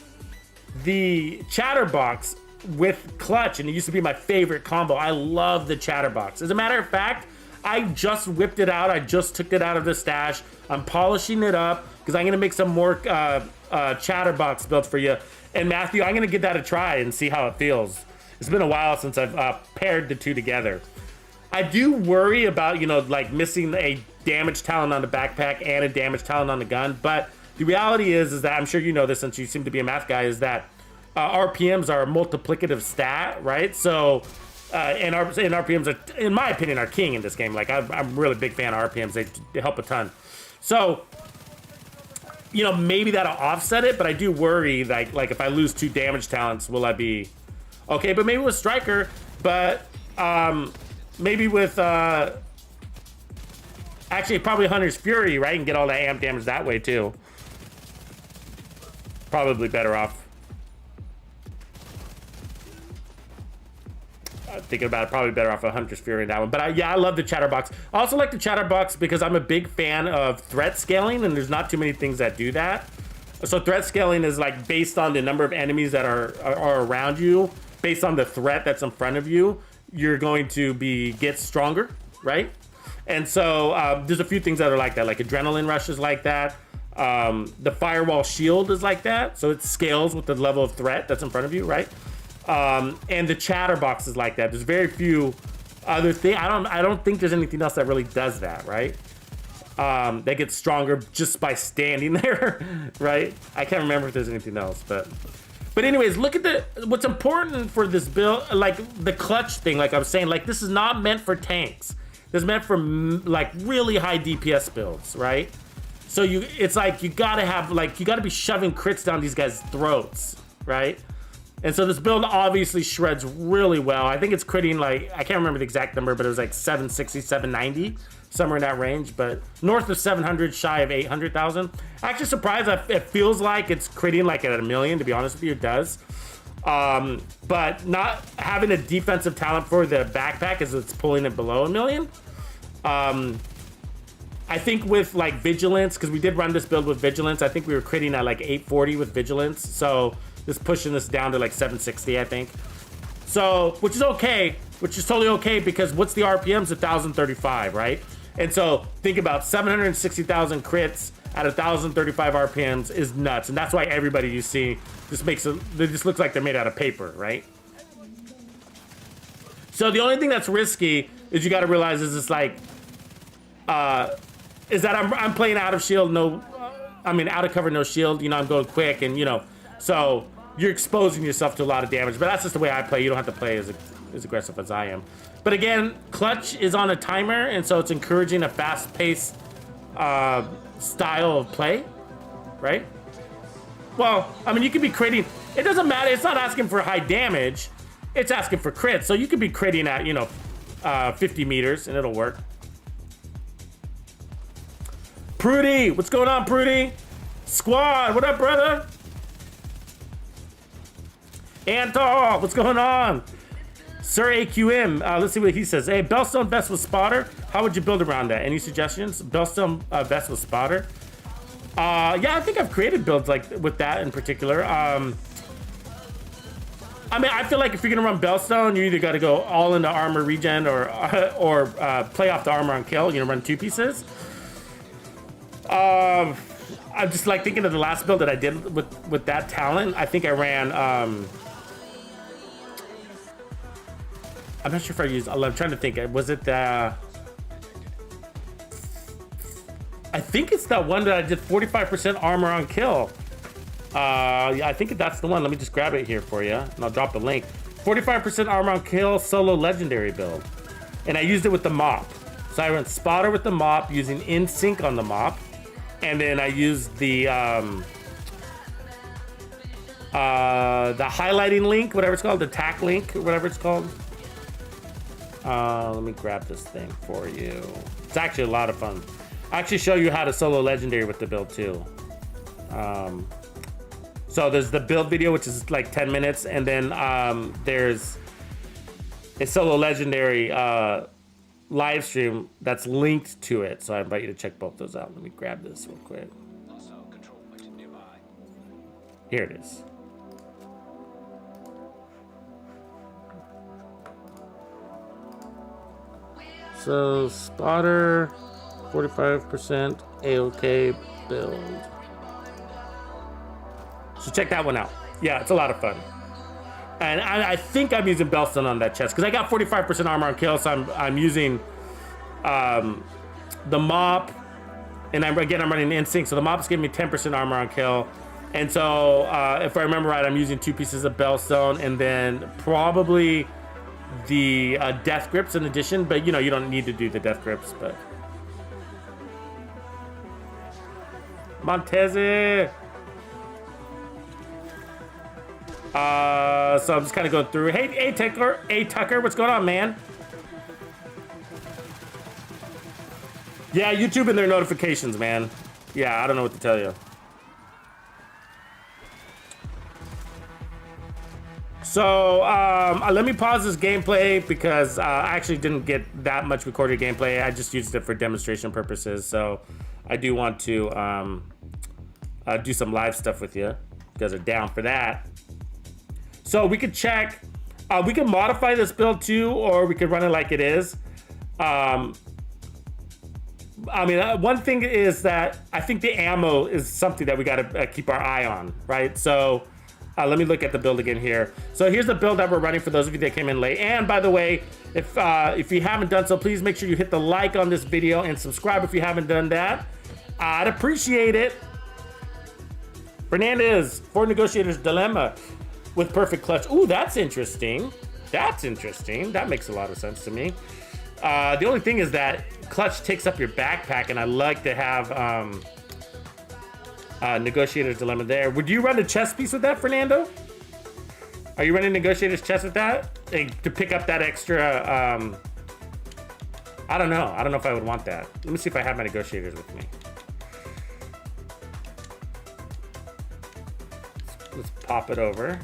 the chatterbox with Clutch, and it used to be my favorite combo. I love the chatterbox. As a matter of fact, I just whipped it out. I just took it out of the stash. I'm polishing it up because I'm going to make some more chatterbox builds for you. And Matthew, I'm going to give that a try and see how it feels. It's been a while since I've paired the two together. I do worry about, you know, like missing a damage talent on the backpack and a damage talent on the gun, but the reality is that, I'm sure you know this since you seem to be a math guy, is that RPMs are a multiplicative stat, right? So, and RPMs are, in my opinion, are king in this game. Like, I'm a really big fan of RPMs. They help a ton. So, you know, maybe that'll offset it, but I do worry, like if I lose 2 damage talents, will I be okay? But maybe with Striker, but maybe with actually probably Hunter's Fury, right? And get all that amp damage that way too. Probably better off. Thinking about it, probably better off a Hunter's Fury in that one. But yeah, I love the Chatterbox. I also like the Chatterbox because I'm a big fan of threat scaling, and there's not too many things that do that. So threat scaling is like based on the number of enemies that are around you, based on the threat that's in front of you, you're going to get stronger, right? And so there's a few things that are like that, like Adrenaline Rush is like that. The Firewall Shield is like that, so it scales with the level of threat that's in front of you, right? And the Chatterbox is like that. There's very few other things. I don't think there's anything else that really does that, right? That gets stronger just by standing there, right? I can't remember if there's anything else, but anyways, look at what's important for this build, like the clutch thing. Like I was saying, like this is not meant for tanks. This is meant for like really high DPS builds, right? So it's like you gotta be shoving crits down these guys' throats, right? And so this build obviously shreds really well. I think it's critting like, I can't remember the exact number, but it was like 760, 790, somewhere in that range, but north of 700, shy of 800,000. Actually surprised that it feels like it's critting like at 1 million, to be honest with you, it does. But not having a defensive talent for the backpack is it's pulling it below 1 million. I think with like Vigilance, because we did run this build with Vigilance, I think we were critting at like 840 with Vigilance. So just pushing this down to like 760, I think. So, which is okay, which is totally okay because what's the RPMs? 1,035, right? And so think about 760,000 crits at 1,035 RPMs is nuts. And that's why everybody you see just they just looks like they're made out of paper, right? So the only thing that's risky is you got to realize is it's like, is that I'm playing out of shield, out of cover, no shield. You know, I'm going quick and, you know, so you're exposing yourself to a lot of damage, but that's just the way I play. You don't have to play as aggressive as I am. But again, clutch is on a timer, and so it's encouraging a fast-paced style of play, right? Well, I mean, you could be critting. It doesn't matter. It's not asking for high damage. It's asking for crits. So you could be critting at, you know, 50 meters, and it'll work. Prudy, what's going on, Prudy? Squad, what up, brother? Antal, what's going on? Sir AQM, let's see what he says. Hey, Bellstone vest with spotter. How would you build around that? Any suggestions? Bellstone vest with spotter. Yeah, I think I've created builds like with that in particular. I mean, I feel like if you're gonna run Bellstone, you either got to go all into armor regen or play off the armor on kill. You know, run 2 pieces. I'm just like thinking of the last build that I did with that talent. I think I ran. I'm not sure if I used. I'm trying to think. Was it the? I think it's that one that I did 45% armor on kill. Yeah, I think that's the one. Let me just grab it here for you, and I'll drop the link. 45% armor on kill solo legendary build, and I used it with the mop. So I went spotter with the mop using in sync on the mop, and then I used the highlighting link, whatever it's called, the tack link, or whatever it's called. Let me grab this thing for you. It's actually a lot of fun. I actually show you how to solo legendary with the build too. So there's the build video, which is like 10 minutes, and then there's a solo legendary live stream that's linked to it. So I invite you to check both those out. Let me grab this real quick. Here it is. So spotter, 45% AOK build. So check that one out. Yeah, it's a lot of fun. And I think I'm using Bellstone on that chest because I got 45% armor on kill, so I'm using the mop, and I'm running instinct, so the mop's giving me 10% armor on kill. And so if I remember right, I'm using 2 pieces of Bellstone and then probably the death grips in addition, but you know, you don't need to do the death grips. But Monteze. So I'm just kind of going through. Hey, Tucker, what's going on, man? Yeah, YouTube and their notifications, man. Yeah, I don't know what to tell you. So let me pause this gameplay because I actually didn't get that much recorded gameplay. I just used it for demonstration purposes. So I do want to do some live stuff with you. You guys are down for that. So we could check. We can modify this build too, or we could run it like it is. I mean, one thing is that I think the ammo is something that we got to keep our eye on, right? So let me look at the build again here. So here's the build that we're running for those of you that came in late. And by the way, if you haven't done so, please make sure you hit the like on this video and subscribe if you haven't done that. I'd appreciate it. Fernandez, Ford Negotiator's Dilemma with perfect clutch. Ooh, that's interesting. That's interesting. That makes a lot of sense to me. The only thing is that clutch takes up your backpack, and I like to have Negotiator's Dilemma there. Would you run a chest piece with that, Fernando? Are you running Negotiator's chest with that? To pick up that extra, I don't know. I don't know if I would want that. Let me see if I have my Negotiators with me. Let's pop it over.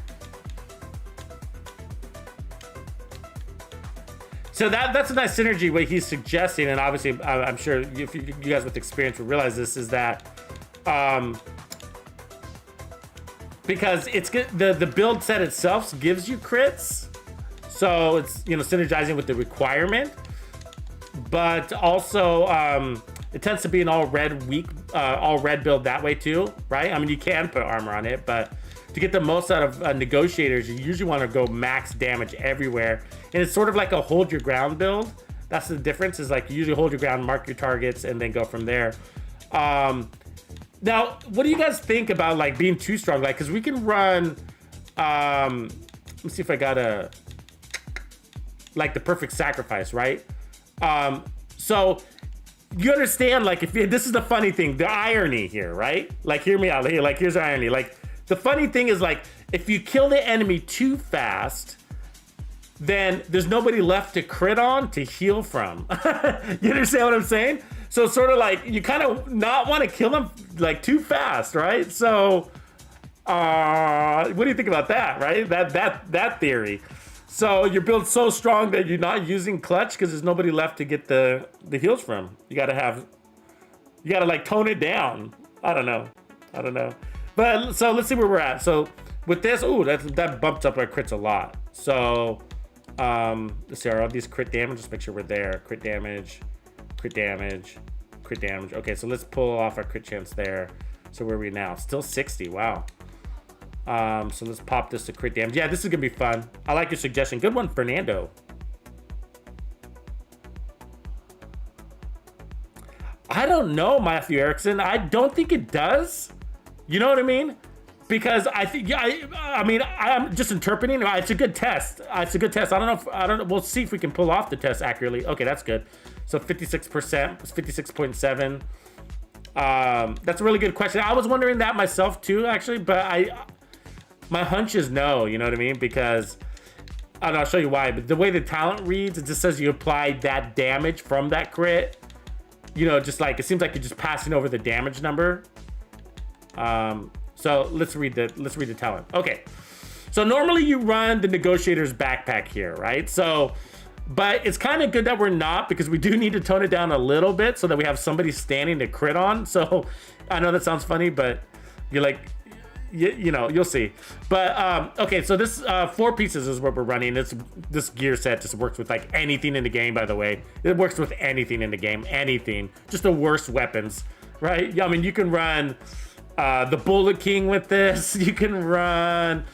So that's a nice synergy what he's suggesting, and obviously I'm sure if you guys with experience will realize this is that because it's good, the build set itself gives you crits, so it's, you know, synergizing with the requirement, but also it tends to be an all red build that way too, right? I mean, you can put armor on it, but to get the most out of Negotiators, you usually want to go max damage everywhere. And it's sort of like a hold your ground build. That's the difference, is like you usually hold your ground, mark your targets, and then go from there. Now, what do you guys think about like being too strong? Like, because we can run, let me see if I got like the perfect sacrifice, right? So you understand, like, if this is the funny thing, the irony here, right? Like, hear me out here. Like, here's the irony. Like, the funny thing is, like, if you kill the enemy too fast, then there's nobody left to crit on to heal from. You understand what I'm saying? So it's sort of like you kind of not want to kill them like too fast, right? So what do you think about that, right? That theory. So your build's so strong that you're not using clutch because there's nobody left to get the heals from. You gotta like tone it down. I don't know. But so let's see where we're at. So with this, ooh, that bumps up our crits a lot. So let's see, are all these crit damage? Just make sure we're there. Crit damage. Okay, so let's pull off our crit chance there. So where are we now? Still 60. Wow. So let's pop this to crit damage. Yeah, this is gonna be fun. I like your suggestion. Good one, Fernando. I don't know, Matthew Erickson. I don't think it does. You know what I mean? Because I think, yeah, I mean, I'm just interpreting. It's a good test. I don't know. We'll see if we can pull off the test accurately. Okay, that's good. So 56%, 56.7. That's a really good question. I was wondering that myself too, actually, but my hunch is no. You know what I mean? Because I'll show you why. But the way the talent reads, it just says you applied that damage from that crit. You know, just like it seems like you're just passing over the damage number. So let's read the talent. Okay. So normally you run the Negotiator's backpack here, right? So, but it's kind of good that we're not, because we do need to tone it down a little bit so that we have somebody standing to crit on. So I know that sounds funny, but you're like, you know, you'll see. But okay, so this 4 pieces is what we're running. This gear set just works with like anything in the game, by the way. It works with anything in the game, anything. Just the worst weapons, right? I mean, you can run the Bullet King with this. You can run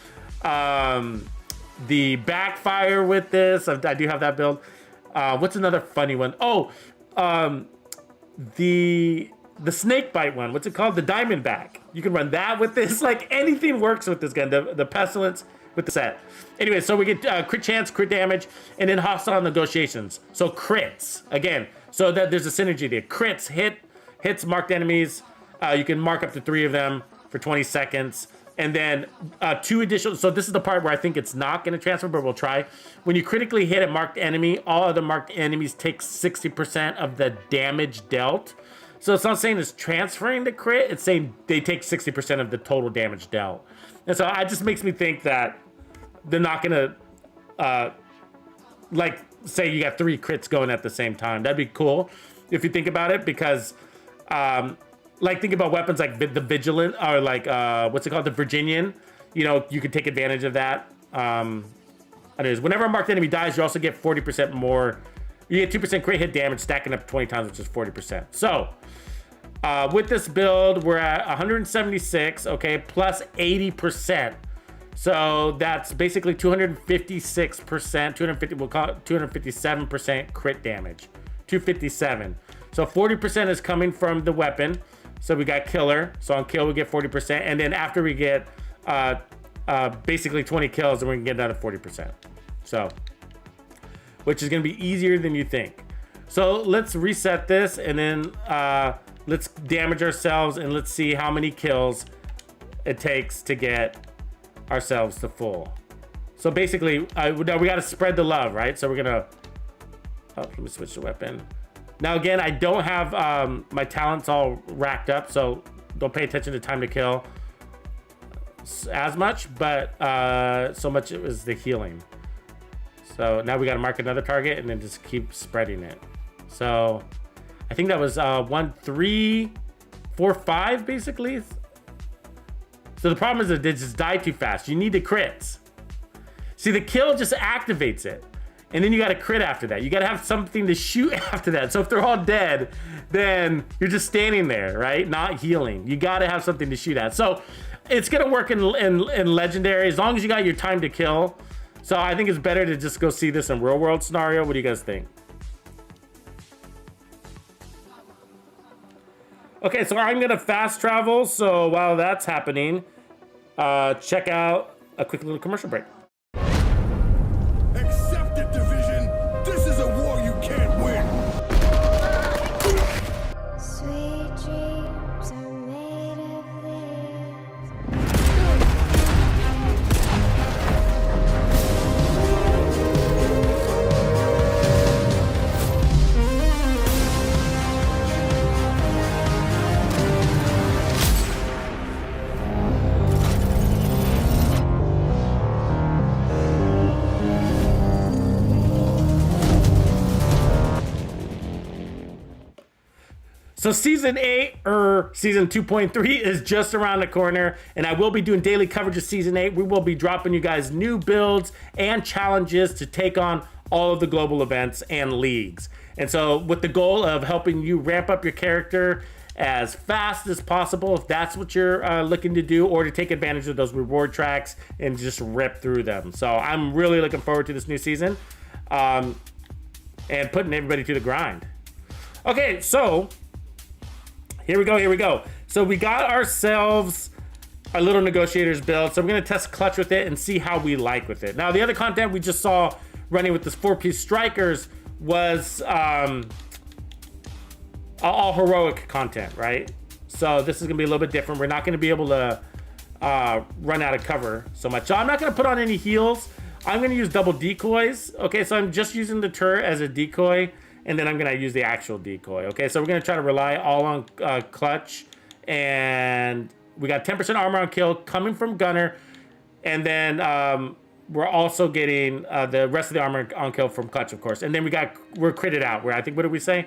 the backfire with this. I do have that build. What's another funny one? Oh, the snake bite one. What's it called? The Diamondback. You can run that with this. Like anything works with this gun. The Pestilence with the set. Anyway, so we get crit chance, crit damage, and then hostile negotiations. So crits again. So that there's a synergy there. Crits hits marked enemies. You can mark up to 3 of them for 20 seconds. And then 2 additional. So this is the part where I think it's not going to transfer, but we'll try. When you critically hit a marked enemy, all other marked enemies take 60% of the damage dealt. So it's not saying it's transferring the crit. It's saying they take 60% of the total damage dealt. And so it just makes me think that they're not going to, like, say you got 3 crits going at the same time. That'd be cool if you think about it, because like think about weapons like the Vigilant, or like what's it called, the Virginian. You know, you could take advantage of that. Anyways, whenever a marked enemy dies, you also get 40% more. You get 2% crit hit damage, stacking up 20 times, which is 40%. So with this build, we're at 176, okay, plus 80%. So that's basically 256%, 250, we'll call it 257% crit damage. 257. So 40% is coming from the weapon. So we got killer. So on kill we get 40%, and then after we get basically 20 kills, then we can get another 40%. So, which is gonna be easier than you think. So let's reset this, and then let's damage ourselves, and let's see how many kills it takes to get ourselves to full. So basically, we gotta spread the love, right? So we're gonna, let me switch the weapon. Now again, I don't have my talents all racked up, so don't pay attention to time to kill as much, but so much it was the healing. So now we gotta mark another target and then just keep spreading it. So I think that was 1, 3, 4, 5 basically. So the problem is that they just die too fast. You need the crits. See, the kill just activates it. And then you got to crit after that. You got to have something to shoot after that. So if they're all dead, then you're just standing there, right? Not healing. You got to have something to shoot at. So it's going to work in Legendary as long as you got your time to kill. So I think it's better to just go see this in real world scenario. What do you guys think? Okay, so I'm going to fast travel. So while that's happening, check out a quick little commercial break. Accept it, Division. This is a war you can't win. Sweet dreams are made of this. So season 8 or season 2.3 is just around the corner, and I will be doing daily coverage of season 8. We will be dropping you guys new builds and challenges to take on all of the global events and leagues. And so with the goal of helping you ramp up your character as fast as possible, if that's what you're looking to do, or to take advantage of those reward tracks and just rip through them. So I'm really looking forward to this new season and putting everybody to the grind. Okay, so here we go. So we got ourselves a little negotiators build. So we're gonna test clutch with it and see how we like with it. Now the other content we just saw running with this 4-piece strikers was all heroic content, right? So this is gonna be a little bit different. We're not gonna be able to run out of cover so much. So I'm not gonna put on any heals. I'm gonna use double decoys. Okay, so I'm just using the turret as a decoy, and then I'm gonna use the actual decoy. Okay, so we're gonna try to rely all on clutch, and we got 10% armor on kill coming from gunner, and then we're also getting the rest of the armor on kill from clutch, of course. And then we're critted out. Where I think, what did we say?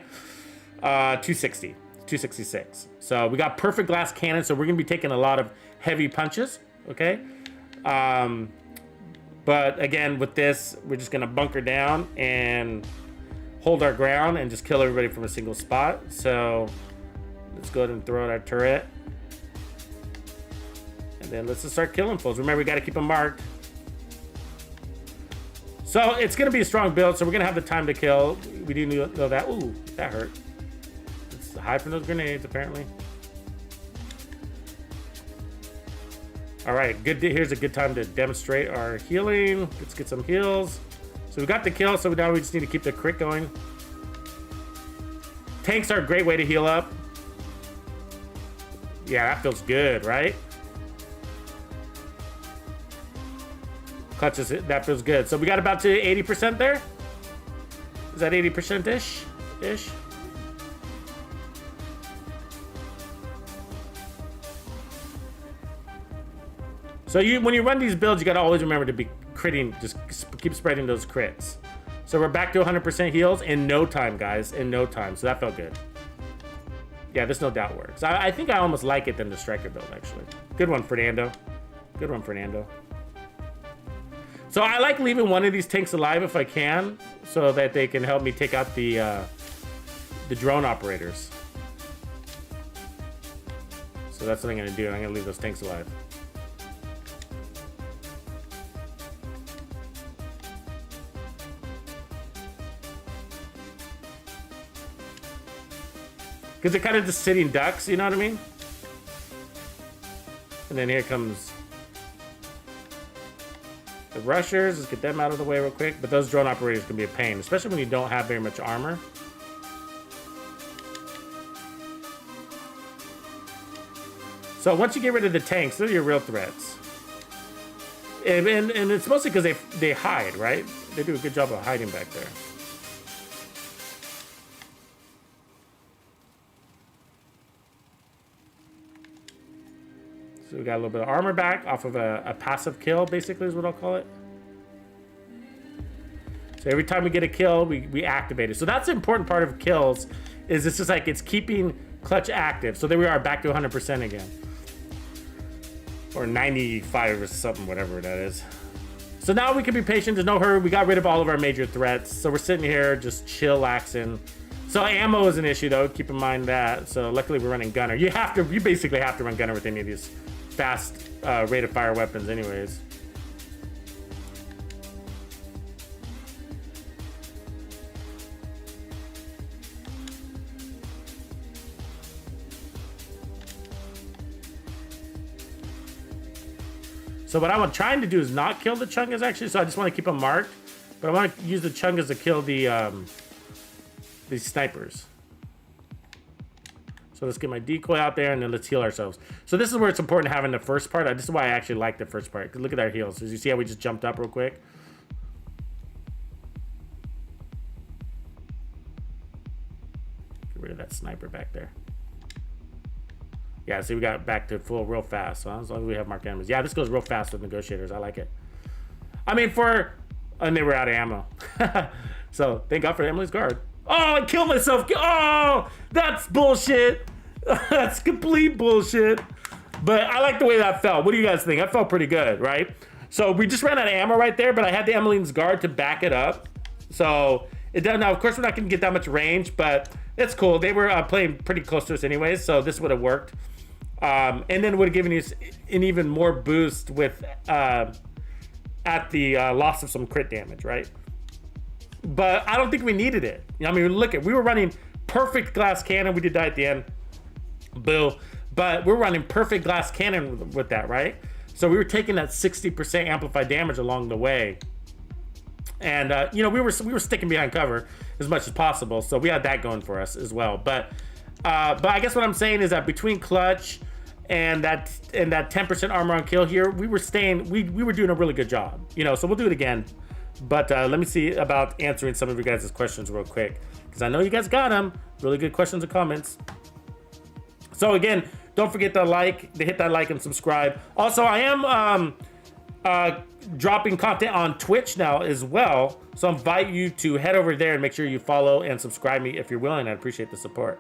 260, 266. So we got perfect glass cannon, so we're gonna be taking a lot of heavy punches. Okay, but again with this, we're just gonna bunker down and hold our ground and just kill everybody from a single spot. So let's go ahead and throw out our turret, and then let's just start killing fools. Remember, we got to keep them marked. So it's going to be a strong build, so we're going to have the time to kill. We do know that. Ooh, that hurt. It's high from those grenades, apparently. All right, good. Here's a good time to demonstrate our healing. Let's get some heals. So we got the kill, so now we just need to keep the crit going. Tanks are a great way to heal up. Yeah, that feels good, right? Clutches it. That feels good. So we got about to 80% there. Is that 80%-ish? Ish? So when you run these builds, you got to always remember to be critting. Just keep spreading those crits. So we're back to 100% heals in no time, guys. In no time. So that felt good. Yeah, this no doubt works. I think I almost like it than the striker build, actually. Good one, Fernando. Good one, Fernando. So I like leaving one of these tanks alive if I can, so that they can help me take out the drone operators. So that's what I'm gonna do. I'm gonna leave those tanks alive. Because they're kind of just sitting ducks, you know what I mean? And then here comes the rushers. Let's get them out of the way real quick. But those drone operators can be a pain, especially when you don't have very much armor. So once you get rid of the tanks, those are your real threats. And it's mostly because they hide, right? They do a good job of hiding back there. So we got a little bit of armor back off of a passive kill, basically is what I'll call it. So every time we get a kill, we activate it. So that's the important part of kills, is it's just like it's keeping clutch active. So there we are, back to 100% again. Or 95 or something, whatever that is. So now we can be patient, there's no hurry. We got rid of all of our major threats. So we're sitting here just chillaxing. So ammo is an issue though, keep in mind that. So luckily we're running gunner. You basically have to run gunner with any of these fast rate of fire weapons anyways. So what I'm trying to do is not kill the chungas actually, so I just want to keep them marked. But I want to use the chungas to kill the these snipers. So let's get my decoy out there and then let's heal ourselves. So this is where it's important having the first part. This is why I actually like the first part. Look at our heals. As you see how we just jumped up real quick. Get rid of that sniper back there. Yeah, see, we got back to full real fast. So as long as we have marked enemies. Yeah, this goes real fast with negotiators. I like it. I mean, and they were out of ammo. So thank God for Emily's guard. Oh, I killed myself. Oh, that's bullshit. That's complete bullshit. But I like the way that felt. What do you guys think? That felt pretty good, right? So we just ran out of ammo right there, but I had the Emmeline's guard to back it up. So it does. Now, of course, we're not going to get that much range, but it's cool. They were playing pretty close to us anyways, so this would have worked. And then it would have given you an even more boost with at the loss of some crit damage, right? But I don't think we needed it. I mean, look we were running perfect glass cannon. We did die at the end. Boo. But we're running perfect glass cannon with that, right? So we were taking that 60% amplified damage along the way. And, you know, we were sticking behind cover as much as possible. So we had that going for us as well. But I guess what I'm saying is that between clutch and that 10% armor on kill here, we were doing a really good job. You know, so we'll do it again. But let me see about answering some of you guys' questions real quick, because I know you guys got them. Really good questions and comments. So again, don't forget to hit that like and subscribe. Also, I am dropping content on Twitch now as well. So I invite you to head over there and make sure you follow and subscribe me if you're willing. I appreciate the support.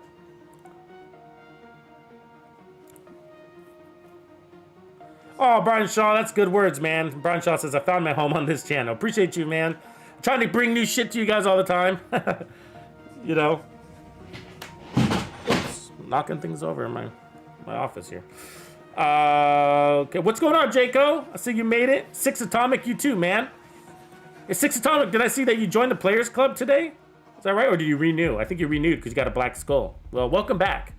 Oh, Brian Shaw, that's good words, man. Brian Shaw says, I found my home on this channel. Appreciate you, man. I'm trying to bring new shit to you guys all the time. You know. Oops, knocking things over in my office here. Okay, what's going on, Jaco? I see you made it. 6 Atomic, you too, man. It's 6 Atomic. Did I see that you joined the Players Club today? Is that right? Or did you renew? I think you renewed because you got a black skull. Well, welcome back.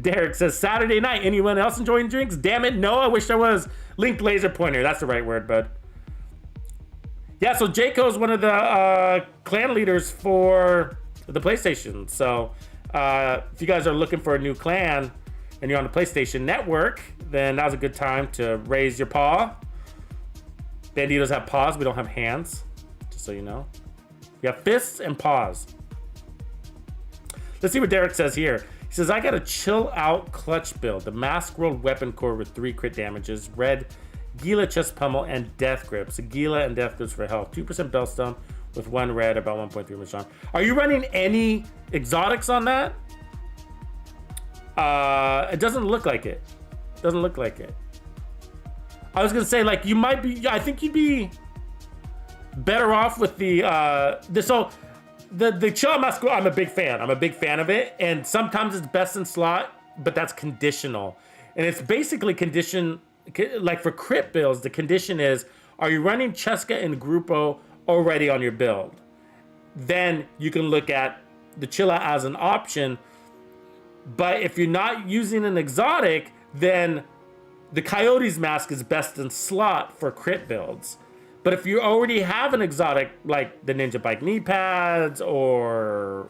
Derek says, Saturday night. Anyone else enjoying drinks? Damn it, no. I wish there was. Linked laser pointer. That's the right word, bud. Yeah, so Jayco's one of the clan leaders for the PlayStation. So if you guys are looking for a new clan and you're on the PlayStation Network, then now's a good time to raise your paw. Banditos have paws. We don't have hands, just so you know. We have fists and paws. Let's see what Derek says here. He says, I got a chill out clutch build. The Mask World weapon core with 3 crit damages, red Gila chest pummel, and death grips. So Gila and death grips for health. 2% bellstone with 1 red, about 1.3 much on. Are you running any exotics on that? It doesn't look like it. Doesn't look like it. I was gonna say, like, you might be. I think you'd be better off with the chill out mask. I'm a big fan. I'm a big fan of it, and sometimes it's best in slot, but that's conditional, and it's basically condition. Like for crit builds, the condition is: are you running Cheska and Grupo already on your build? Then you can look at the chill out as an option. But if you're not using an exotic, then the Coyote's mask is best in slot for crit builds. But if you already have an exotic, like the Ninja Bike knee pads or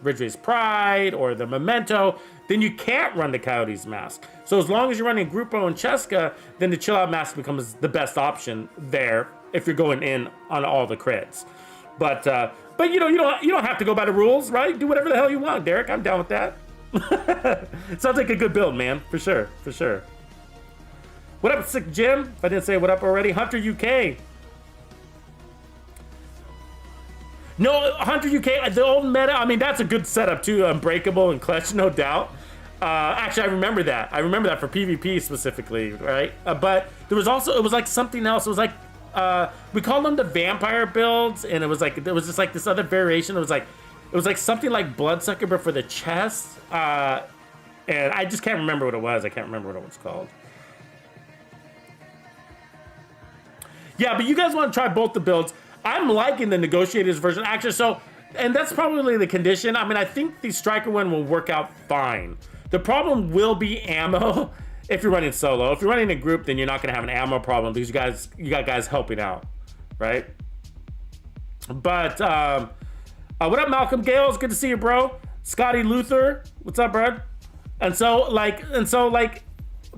Ridge Race Pride or the Memento, then you can't run the Coyote's mask. So as long as you're running Grupo and Cheska, then the Chill Out mask becomes the best option there if you're going in on all the crits. But you know, you don't have to go by the rules, right? Do whatever the hell you want, Derek. I'm down with that. Sounds like a good build, man. For sure, for sure. What up, Sick Jim? If I didn't say what up already. Hunter UK. No, Hunter UK, the old meta, I mean, that's a good setup too. Unbreakable and Clutch, no doubt. Actually, I remember that. I remember that for PvP specifically, right? But there was also, it was like something else. It was like, we called them the vampire builds, and it was like, there was just like this other variation. It was like something like Bloodsucker, but for the chest. And I just can't remember what it was. I can't remember what it was called. Yeah, but you guys want to try both the builds. I'm liking the Negotiators version. Actually, so, and that's probably the condition. I mean, I think the Striker one will work out fine. The problem will be ammo if you're running solo. If you're running a group, then you're not going to have an ammo problem because you got guys helping out, right? But, what up, Malcolm Gales? Good to see you, bro. Scotty Luther, what's up, bro?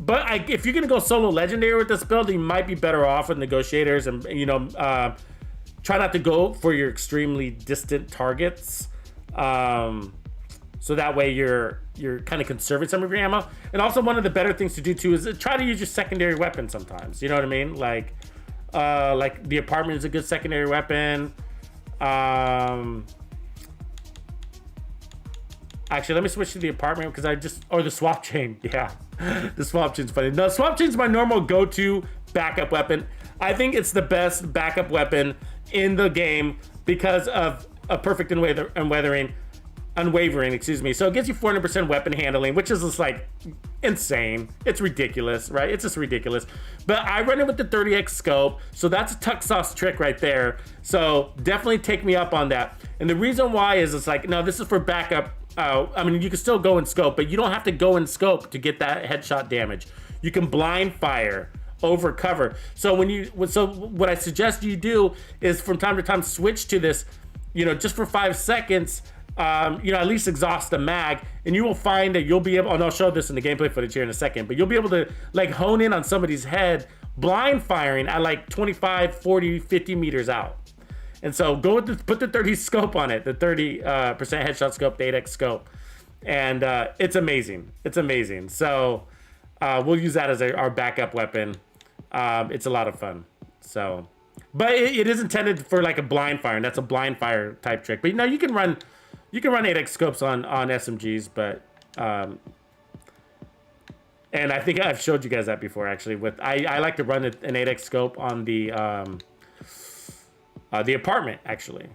But if you're gonna go solo legendary with this build, you might be better off with Negotiators, and try not to go for your extremely distant targets, so that way you're kind of conserving some of your ammo. And also, one of the better things to do too is try to use your secondary weapon sometimes. You know what I mean? Like the apartment is a good secondary weapon. Actually, let me switch to the apartment because or the swap chain. Yeah, the swap chain's funny. No, swap chain's my normal go-to backup weapon. I think it's the best backup weapon in the game because of a perfect unwavering, excuse me. So it gives you 400% weapon handling, which is just like insane. It's ridiculous, right? It's just ridiculous. But I run it with the 30x scope, so that's a Tuxedo's trick right there. So definitely take me up on that. And the reason why is it's like, no, this is for backup. I mean, you can still go in scope, but you don't have to go in scope to get that headshot damage. You can blind fire over cover. So what I suggest you do is from time to time switch to this, just for 5 seconds, at least exhaust the mag, and you will find that you'll be able, and I'll show this in the gameplay footage here in a second, but you'll be able to like hone in on somebody's head, blind firing at like 25, 40, 50 meters out. And so put the 30 scope on it, the 30% headshot scope, the 8x scope. And it's amazing. It's amazing. So we'll use that as our backup weapon. It's a lot of fun. So, but it is intended for like a blind fire, and that's a blind fire type trick. But you can run 8x scopes on SMGs, but and I think I've showed you guys that before actually. I like to run an 8x scope on the apartment actually.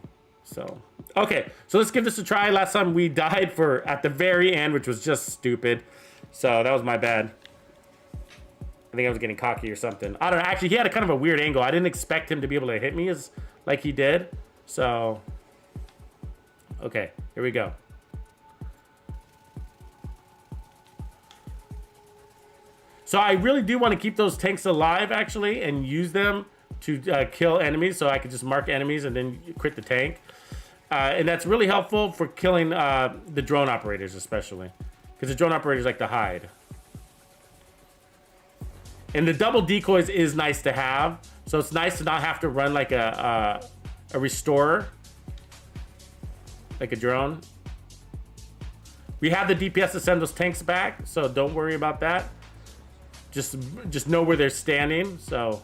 So okay, so let's give this a try. Last time we died at the very end, which was just stupid. So that was my bad. I think I was getting cocky or something. I don't know. Actually, he had a kind of a weird angle. I didn't expect him to be able to hit me as like he did. So, okay, here we go. So I really do want to keep those tanks alive, actually, and use them to kill enemies. So I could just mark enemies and then crit the tank. And that's really helpful for killing the drone operators, especially. Because the drone operators like to hide. And the double decoys is nice to have. So it's nice to not have to run like a restorer. Like a drone. We have the DPS to send those tanks back, so don't worry about that. Just know where they're standing, so.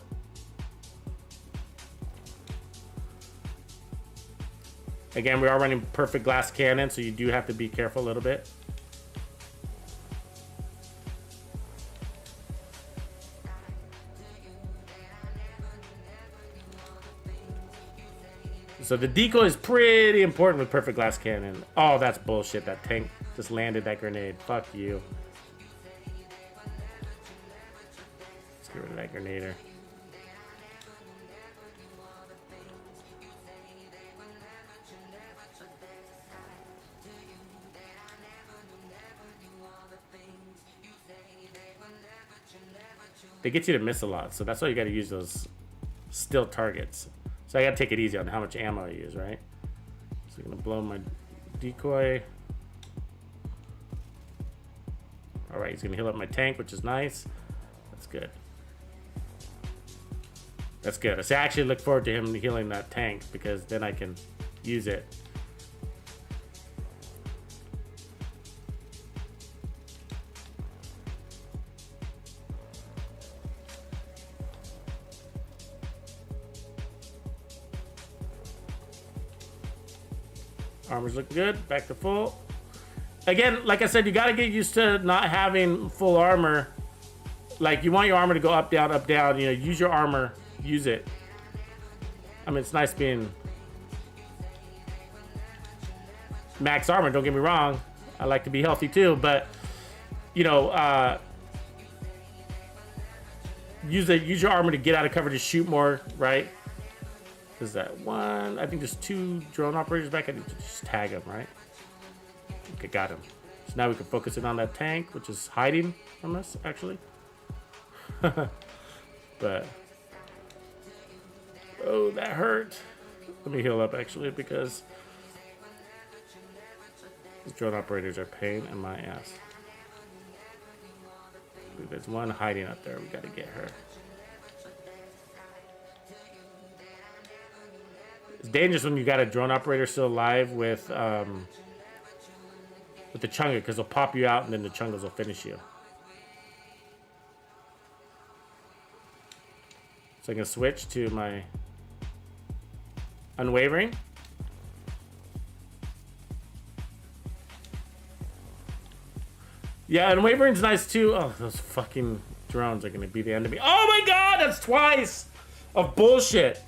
Again, we are running perfect glass cannon, so you do have to be careful a little bit. So the decoy is pretty important with perfect glass cannon. Oh, that's bullshit. That tank just landed that grenade. Fuck you. Let's get rid of that grenader. They get you to miss a lot, so that's why you got to use those still targets. So I got to take it easy on how much ammo I use, right? So I'm going to blow my decoy. All right, he's going to heal up my tank, which is nice. That's good. That's good. So I actually look forward to him healing that tank because then I can use it. Armor's looking good. Back to full. Again, like I said, you got to get used to not having full armor. Like, you want your armor to go up, down, up, down. You know, use your armor. Use it. I mean, it's nice being max armor. Don't get me wrong. I like to be healthy too. But, you know, use your armor to get out of cover to shoot more, right? Is that one? I think there's 2 drone operators back. I need to just tag them, right? Okay, got him. So now we can focus in on that tank, which is hiding from us, actually. But oh, that hurt. Let me heal up, actually, because these drone operators are a pain in my ass. There's one hiding up there. We got to get her. It's dangerous when you got a drone operator still alive with the chunga, because they'll pop you out and then the chungas will finish you. So I'm gonna switch to my unwavering. Yeah, unwavering's nice too. Oh, those fucking drones are gonna be the enemy. Oh my god, that's twice of bullshit.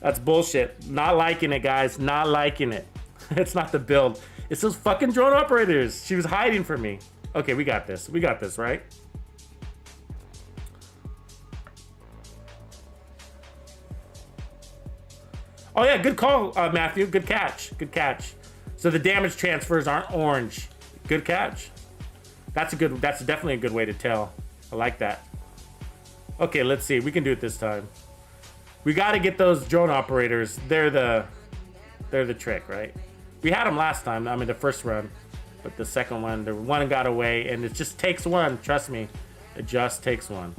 That's bullshit. Not liking it, guys. Not liking it. It's not the build. It's those fucking drone operators. She was hiding from me. Okay, we got this. We got this, right? Oh, yeah. Good call, Matthew. Good catch. Good catch. So the damage transfers aren't orange. Good catch. That's definitely a good way to tell. I like that. Okay, let's see. We can do it this time. We got to get those drone operators. They're the trick, right? We had them last time. I mean, the first run, but the second one, the one got away, and it just takes one. Trust me, it just takes one.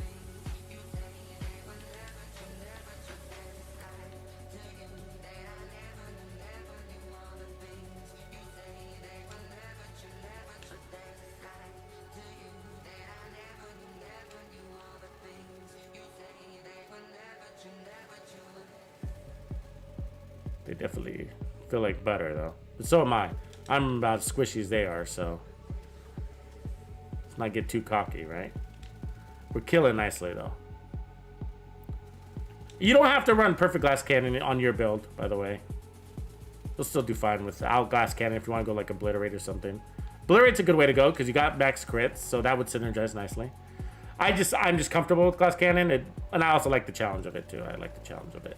They definitely feel like butter, though. But so am I. I'm about as squishy as they are, so let's not get too cocky, right? We're killing nicely, though. You don't have to run perfect glass cannon on your build, by the way. You'll still do fine with out glass cannon if you want to go like obliterate or something. Obliterate's a good way to go because you got max crits, so that would synergize nicely. I'm just comfortable with glass cannon, and I also like the challenge of it too. I like the challenge of it.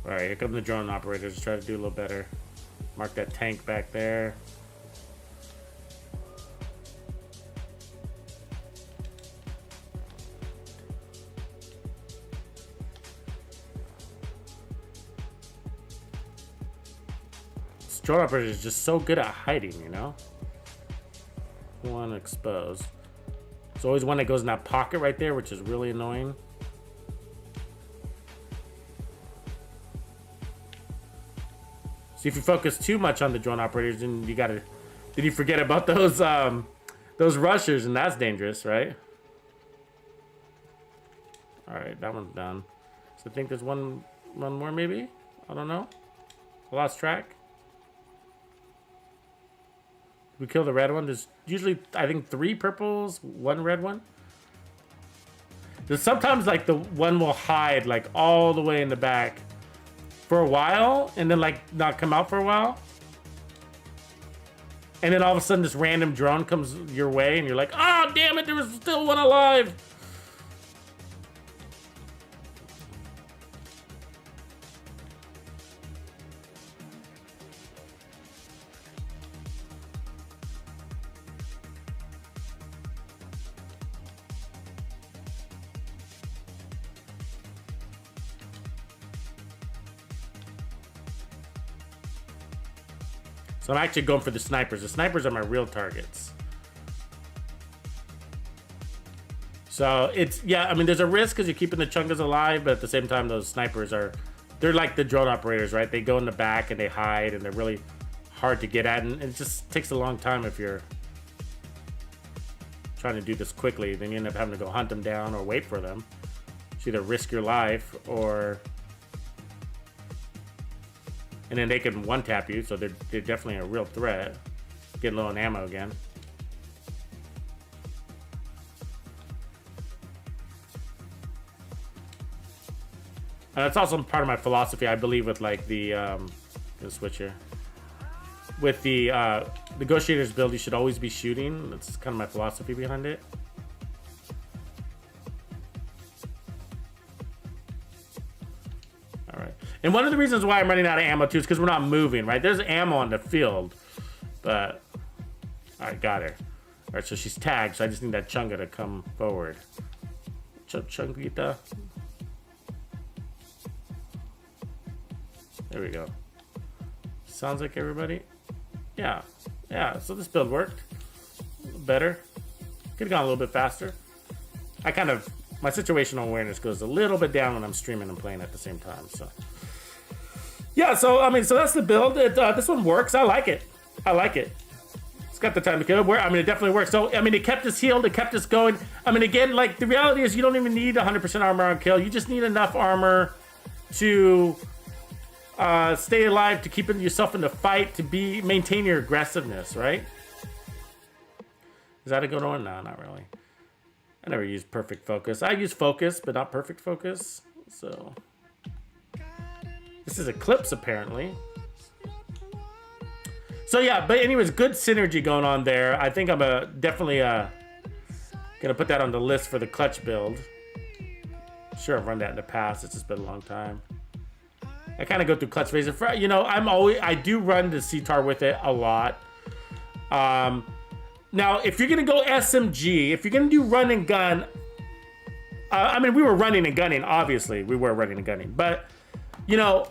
All right, here come the drone operators. Let's try to do a little better. Mark that tank back there. This drone operator is just so good at hiding, you know? One exposed. There's always one that goes in that pocket right there, which is really annoying. See, if you focus too much on the drone operators, then then you forget about those rushers, and that's dangerous, right? All right, that one's done. So I think there's one more maybe. I don't know. I lost track. Did we kill the red one? There's usually, I think, 3 purples, 1 red one. There's sometimes like the one will hide like all the way in the back for a while, and then like not come out for a while, and then all of a sudden this random drone comes your way and you're like, oh damn it, there was still one alive. So I'm actually going for the snipers. The snipers are my real targets. So it's, yeah, I mean, there's a risk because you're keeping the chunkas alive, but at the same time, those snipers they're like the drone operators, right? They go in the back and they hide, and they're really hard to get at, and it just takes a long time if you're trying to do this quickly. Then you end up having to go hunt them down or wait for them. So either risk your life or... And then they can one-tap you, so they're definitely a real threat. Getting low on ammo again. That's also part of my philosophy, I believe, with like the... gonna switch here. With the Negotiator's build, you should always be shooting. That's kind of my philosophy behind it. And one of the reasons why I'm running out of ammo too is because we're not moving, right? There's ammo on the field, but all right, got her. All right, so she's tagged, so I just need that chunga to come forward. Chunguita. There we go. Sounds like everybody. Yeah, so this build worked. A little better. Could have gone a little bit faster. My situational awareness goes a little bit down when I'm streaming and playing at the same time, so. Yeah, so I mean, so that's the build. This one works. I like it. It's got the time to kill. I mean, it definitely works. So I mean, it kept us healed. It kept us going. I mean, again, like the reality is, you don't even need 100% armor on kill. You just need enough armor to stay alive, to keep yourself in the fight, to maintain your aggressiveness, right? Is that a good one? No, not really. I never use perfect focus. I use focus, but not perfect focus. So. This is Eclipse, apparently. So yeah, but anyways, good synergy going on there. I think I'm definitely gonna put that on the list for the clutch build. Sure, I've run that in the past. It's just been a long time. I kind of go through clutch phases. You know, I do run the CTAR with it a lot. Now, if you're gonna go SMG, if you're gonna do run and gun, I mean, we were running and gunning. Obviously, we were running and gunning, but. You know,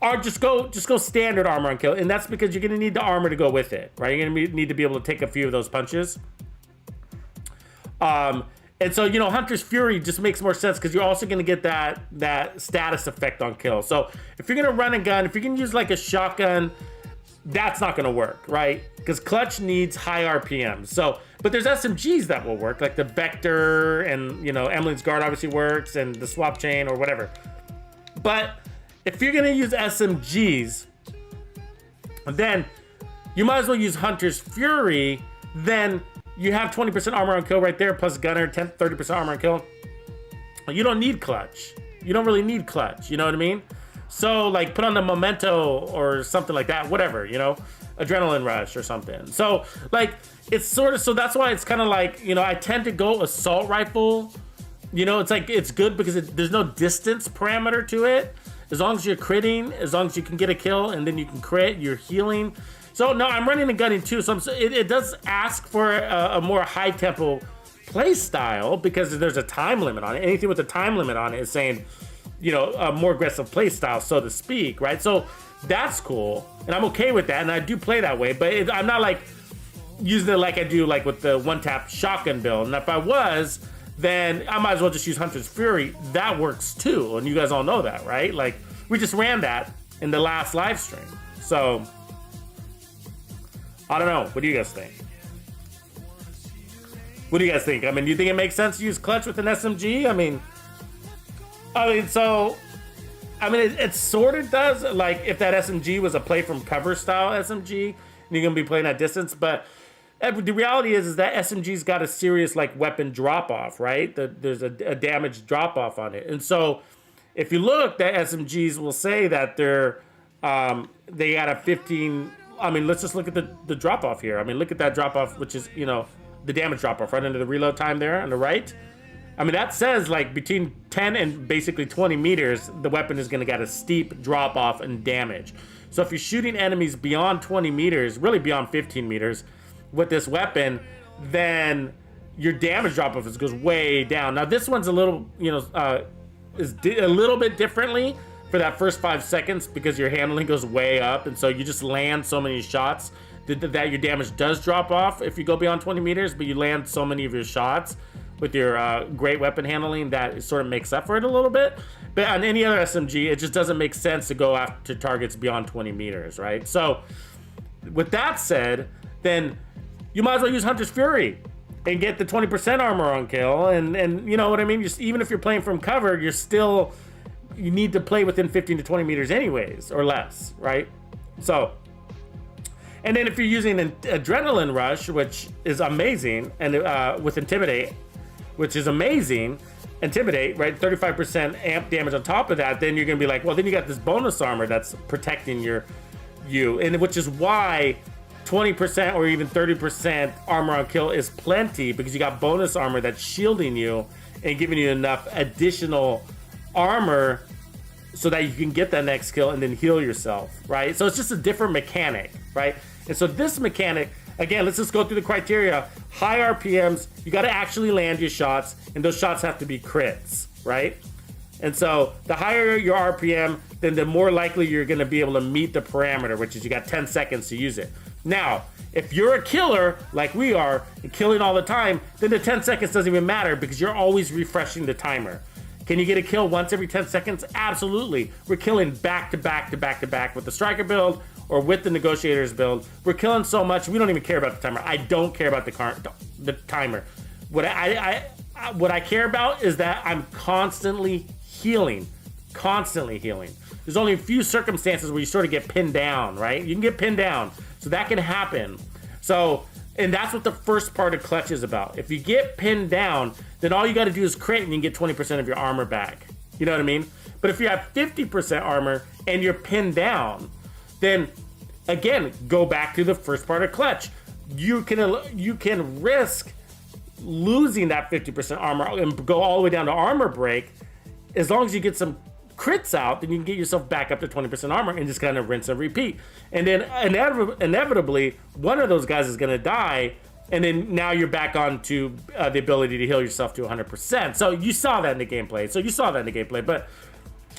or just go standard armor and kill, and that's because you're gonna need the armor to go with it, right? You're gonna need to be able to take a few of those punches. And so, you know, Hunter's Fury just makes more sense because you're also gonna get that status effect on kill. So if you're gonna run and gun, if you're gonna use like a shotgun, that's not gonna work, right? Because clutch needs high RPM. So, but there's SMGs that will work, like the Vector, and you know, Emmeline's Guard obviously works, and the Swap Chain or whatever. But if you're gonna use SMGs, then you might as well use Hunter's Fury. Then you have 20% armor on kill right there, plus Gunner, 30% armor on kill. You don't need clutch. You don't really need clutch. You know what I mean? So like put on the Memento or something like that, whatever, you know, Adrenaline Rush or something. So like it's sort of, so that's why it's kind of like, you know, I tend to go assault rifle. You know, it's like, it's good because there's no distance parameter to it. As long as you're critting, as long as you can get a kill and then you can crit, you're healing. So no, I'm running and gunning too. So it does ask for a more high tempo play style because there's a time limit on it. Anything with a time limit on it is saying, you know, a more aggressive play style, so to speak, right? So that's cool, and I'm okay with that, and I do play that way, but I'm not like using it like I do like with the one-tap shotgun build. And if I was, then I might as well just use Hunter's Fury. That works too, and you guys all know that, right? Like, we just ran that in the last live stream. So, I don't know. What do you guys think? What do you guys think? I mean, do you think it makes sense to use clutch with an SMG? I mean, so, it sort of does. Like, if that SMG was a play from cover style SMG, and you're going to be playing at distance. But the reality is that SMG's got a serious, like, weapon drop-off, right? There's a damage drop-off on it. And so, if you look, that SMGs will say that they got a 15... I mean, let's just look at the drop-off here. I mean, look at that drop-off, which is, you know, the damage drop-off right under the reload time there on the right. I mean, that says, like, between 10 and basically 20 meters, the weapon is going to get a steep drop-off in damage. So if you're shooting enemies beyond 20 meters, really beyond 15 meters, with this weapon, then your damage drop-off goes way down. Now, this one's a little, you know, a little bit differently for that first 5 seconds because your handling goes way up, and so you just land so many shots that your damage does drop off if you go beyond 20 meters, but you land so many of your shots with your great weapon handling that it sort of makes up for it a little bit. But on any other SMG, it just doesn't make sense to go after targets beyond 20 meters, right? So with that said, then you might as well use Hunter's Fury and get the 20% armor on kill, and you know what I mean? Just even if you're playing from cover, you need to play within 15 to 20 meters anyways, or less, right? So, and then if you're using an Adrenaline Rush, which is amazing, and with Intimidate, which is amazing, Intimidate, right? 35% amp damage on top of that, then you're gonna be like, well, then you got this bonus armor that's protecting you, and which is why 20% or even 30% armor on kill is plenty, because you got bonus armor that's shielding you and giving you enough additional armor so that you can get that next kill and then heal yourself, right? So it's just a different mechanic, right? And so this mechanic, again, let's just go through the criteria. High RPMs, you got to actually land your shots, and those shots have to be crits, right? And so the higher your RPM, then the more likely you're going to be able to meet the parameter, which is you got 10 seconds to use it. Now, if you're a killer like we are and killing all the time, then the 10 seconds doesn't even matter because you're always refreshing the timer. Can you get a kill once every 10 seconds? Absolutely. We're killing back to back to back to back with the Striker build or with the Negotiators build. We're killing so much, we don't even care about the timer. I don't care about the timer. What I care about is that I'm constantly healing. There's only a few circumstances where you sort of get pinned down, right? You can get pinned down, so that can happen. So, and that's what the first part of clutch is about. If you get pinned down, then all you got to do is crit and you can get 20% of your armor back. You know what I mean? But if you have 50% armor and you're pinned down, then again, go back to the first part of clutch. You can risk losing that 50% armor and go all the way down to armor break. As long as you get some crits out, then you can get yourself back up to 20% armor and just kind of rinse and repeat. And then inevitably, one of those guys is going to die, and then now you're back on to the ability to heal yourself to 100%. So you saw that in the gameplay. But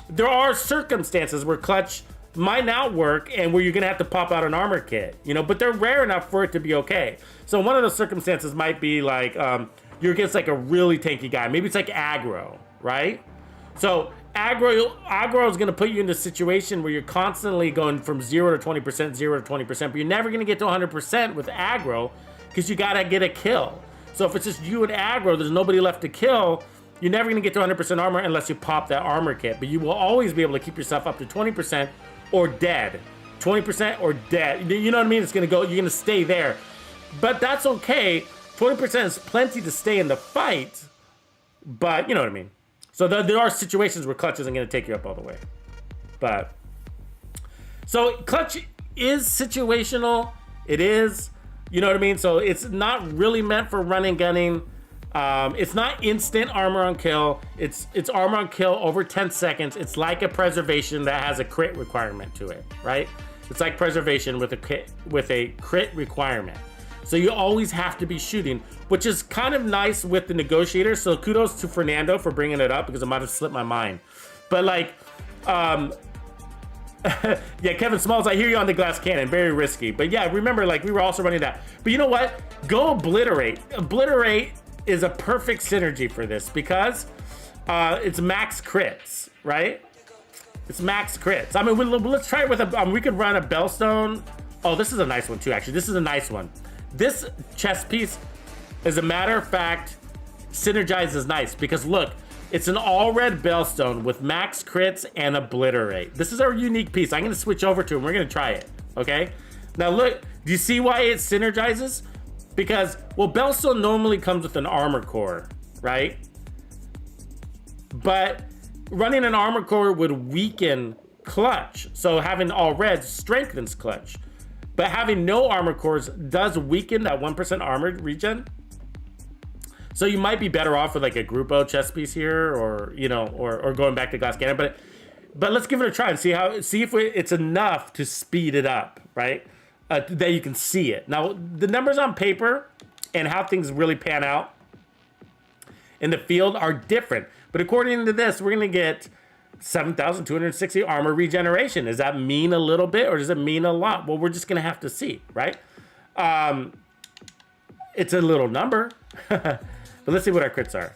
there are circumstances where clutch might not work and where you're going to have to pop out an armor kit, you know, but they're rare enough for it to be okay. So one of those circumstances might be like you're against like a really tanky guy. Maybe it's like aggro, right? So aggro is going to put you in a situation where you're constantly going from 0 to 20%, 0 to 20%, but you're never going to get to 100% with aggro because you got to get a kill. So if it's just you and aggro, there's nobody left to kill, you're never going to get to 100% armor unless you pop that armor kit. But you will always be able to keep yourself up to 20% or dead. 20% or dead. You know what I mean? It's going to go, you're going to stay there. But that's okay. 20% is plenty to stay in the fight, but you know what I mean. So there are situations where clutch isn't going to take you up all the way. But so clutch is situational. It is, you know what I mean? So it's not really meant for running, gunning. It's not instant armor on kill. It's armor on kill over 10 seconds. It's like a preservation that has a crit requirement to it, right? It's like preservation with a crit requirement. So you always have to be shooting, which is kind of nice with the negotiator. So kudos to Fernando for bringing it up because it might have slipped my mind. But like, yeah, Kevin Smalls, I hear you on the glass cannon. Very risky. But yeah, remember, like, we were also running that. But you know what? Go Obliterate. Obliterate is a perfect synergy for this because it's max crits, right? It's max crits. I mean, let's try it with we could run a Bellstone. Oh, this is a nice one too, actually. This is a nice one. This chess piece, as a matter of fact, synergizes nice because look, it's an all red Bellstone with max crits and Obliterate. This is our unique piece. I'm going to switch over to it and we're going to try it, okay? Now look, do you see why it synergizes? Because, well, Bellstone normally comes with an armor core, right? But running an armor core would weaken clutch. So having all reds strengthens clutch. But having no armor cores does weaken that 1% armor regen. So you might be better off with like a Grupo chess piece here, or you know, or going back to glass cannon. But let's give it a try and see if it's enough to speed it up, right? That you can see it. Now the numbers on paper and how things really pan out in the field are different. But according to this, we're gonna get 7,260 armor regeneration. Does that mean a little bit or does it mean a lot? Well, we're just gonna have to see, right? It's a little number, but let's see what our crits are.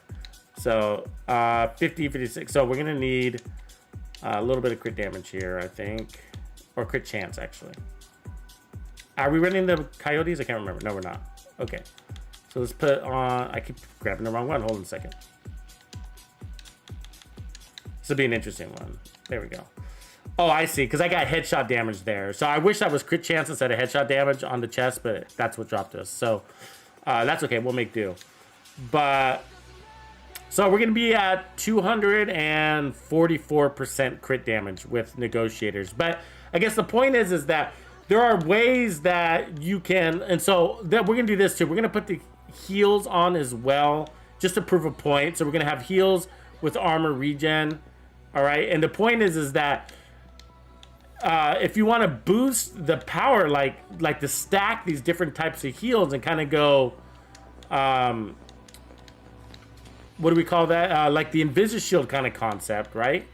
So 50, 56. So we're gonna need a little bit of crit damage here, I think, or crit chance actually. Are we running the coyotes? I can't remember. No, we're not. Okay. So let's put on, I keep grabbing the wrong one. Hold on a second. This will be an interesting one. There we go. Oh, I see, because I got headshot damage there. So I wish that was crit chance instead of headshot damage on the chest, but that's what dropped us. So that's okay. We'll make do. But, so we're going to be at 244% crit damage with negotiators. But I guess the point is that there are ways that you can, and so that we're going to do this too. We're going to put the heals on as well, just to prove a point. So we're going to have heals with armor regen. All right, and the point is that if you want to boost the power, like to stack these different types of heals and kind of go, what do we call that? Like the Invisishield kind of concept, right?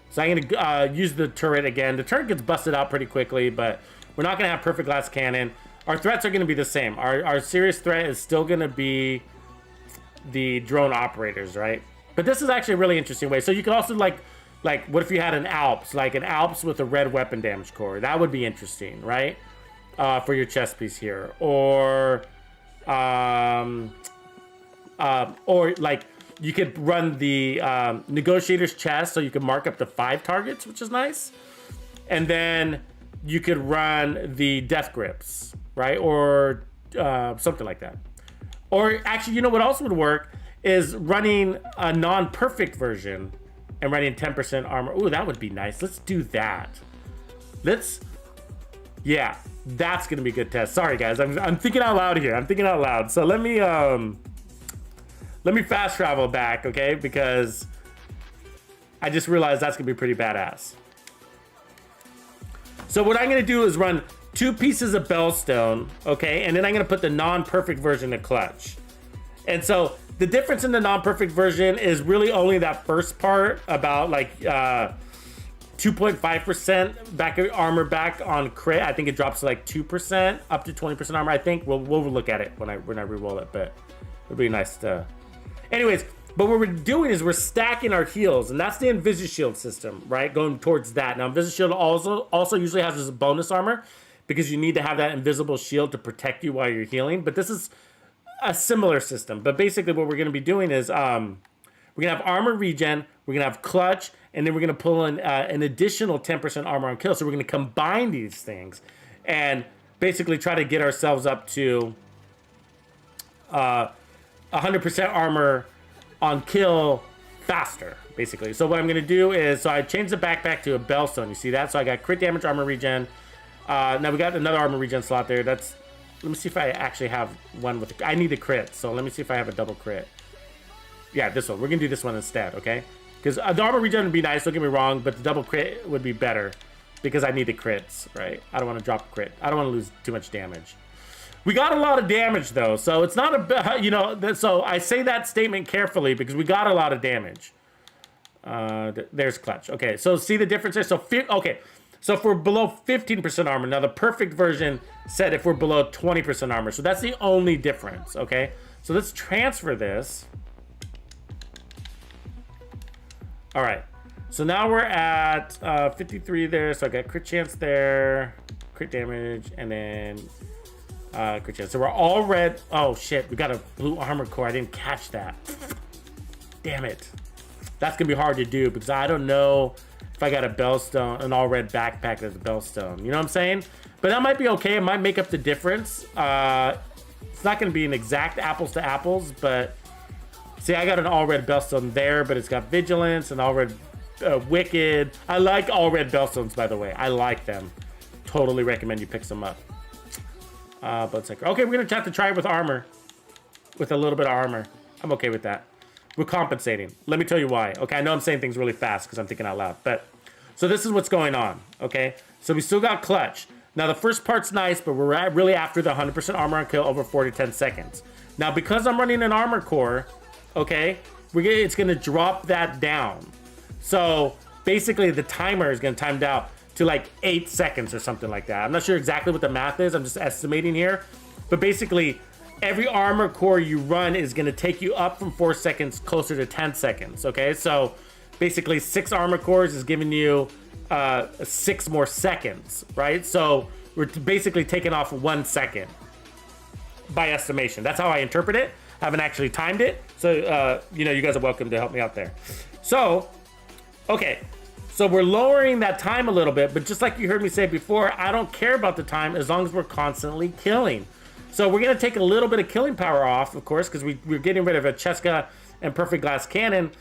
So I'm gonna use the turret again. The turret gets busted out pretty quickly, but we're not gonna have perfect glass cannon. Our threats are gonna be the same. Our serious threat is still gonna be the drone operators, right? But this is actually a really interesting way. So you can also like what if you had an Alps, like an Alps with a red weapon damage core? That would be interesting, right? For your chess piece here, or like you could run the negotiator's chest, so you could mark up to 5 targets, which is nice, and then you could run the death grips, right? Or something like that. Or actually, you know what else would work is running a non-perfect version and running 10% armor. Ooh, that would be nice. Let's do that. Yeah, that's gonna be a good test. Sorry guys, I'm thinking out loud here. I'm thinking out loud. So let me fast travel back, okay? Because I just realized that's gonna be pretty badass. So what I'm gonna do is run 2 pieces of Bellstone, okay? And then I'm gonna put the non-perfect version of clutch. And so the difference in the non-perfect version is really only that first part about like 2.5% back armor back on crit. I think it drops to like 2%, up to 20% armor. I think we'll look at it when I re-roll it, but it'll be nice to. Anyways, but what we're doing is we're stacking our heals, and that's the Invisishield system, right? Going towards that. Now Invisishield also usually has this bonus armor, because you need to have that invisible shield to protect you while you're healing. But this is a similar system. But basically what we're going to be doing is we're going to have armor regen, we're going to have clutch, and then we're going to pull in an additional 10% armor on kill. So we're going to combine these things and basically try to get ourselves up to 100% armor on kill faster, basically. So what I'm gonna do is, so I changed the backpack to a Bellstone. You see that? So I got crit damage, armor regen. Now we got another armor regen slot there. That's, let me see if I actually have one with, I need a crit. So let me see if I have a double crit. Yeah, this one. We're gonna do this one instead, okay? Because the armor regen would be nice, don't get me wrong, but the double crit would be better because I need the crits, right? I don't want to drop crit. I don't want to lose too much damage. We got a lot of damage though, so it's not a, you know, so I say that statement carefully because we got a lot of damage. There's clutch. Okay, so see the difference there? So, okay, so if we're below 15% armor, now the perfect version said if we're below 20% armor, so that's the only difference, okay? So let's transfer this. All right, so now we're at 53 there, so I got crit chance there, crit damage, and then crit chance. So we're all red. Oh shit, we got a blue armor core. I didn't catch that. Damn it. That's gonna be hard to do because I don't know if I got a Bellstone, an all red backpack as a Bellstone. You know what I'm saying? But that might be okay. It might make up the difference. It's not gonna be an exact apples to apples, but see, I got an all red Bellstone there, but it's got vigilance and all red wicked. I like all red Bellstones, by the way. I like them. Totally recommend you pick some up. But it's like, okay, we're gonna have to try it with armor, with a little bit of armor. I'm okay with that. We're compensating. Let me tell you why. Okay, I know I'm saying things really fast because I'm thinking out loud, but so this is what's going on. Okay, so we still got clutch. Now the first part's nice, but we're really after the 100% armor on kill over 4 to 10 seconds. Now because I'm running an armor core, okay, it's gonna drop that down. So basically the timer is gonna time out to like 8 seconds or something like that. I'm not sure exactly what the math is. I'm just estimating here, but basically every armor core you run is gonna take you up from 4 seconds closer to 10 seconds, okay? So basically 6 armor cores is giving you 6 more seconds, right? So we're basically taking off 1 second by estimation. That's how I interpret it. I haven't actually timed it. So, you know, you guys are welcome to help me out there. So, okay. So we're lowering that time a little bit, but just like you heard me say before, I don't care about the time as long as we're constantly killing. So we're gonna take a little bit of killing power off, of course, because we're getting rid of a Cheska and Perfect Glass Cannon.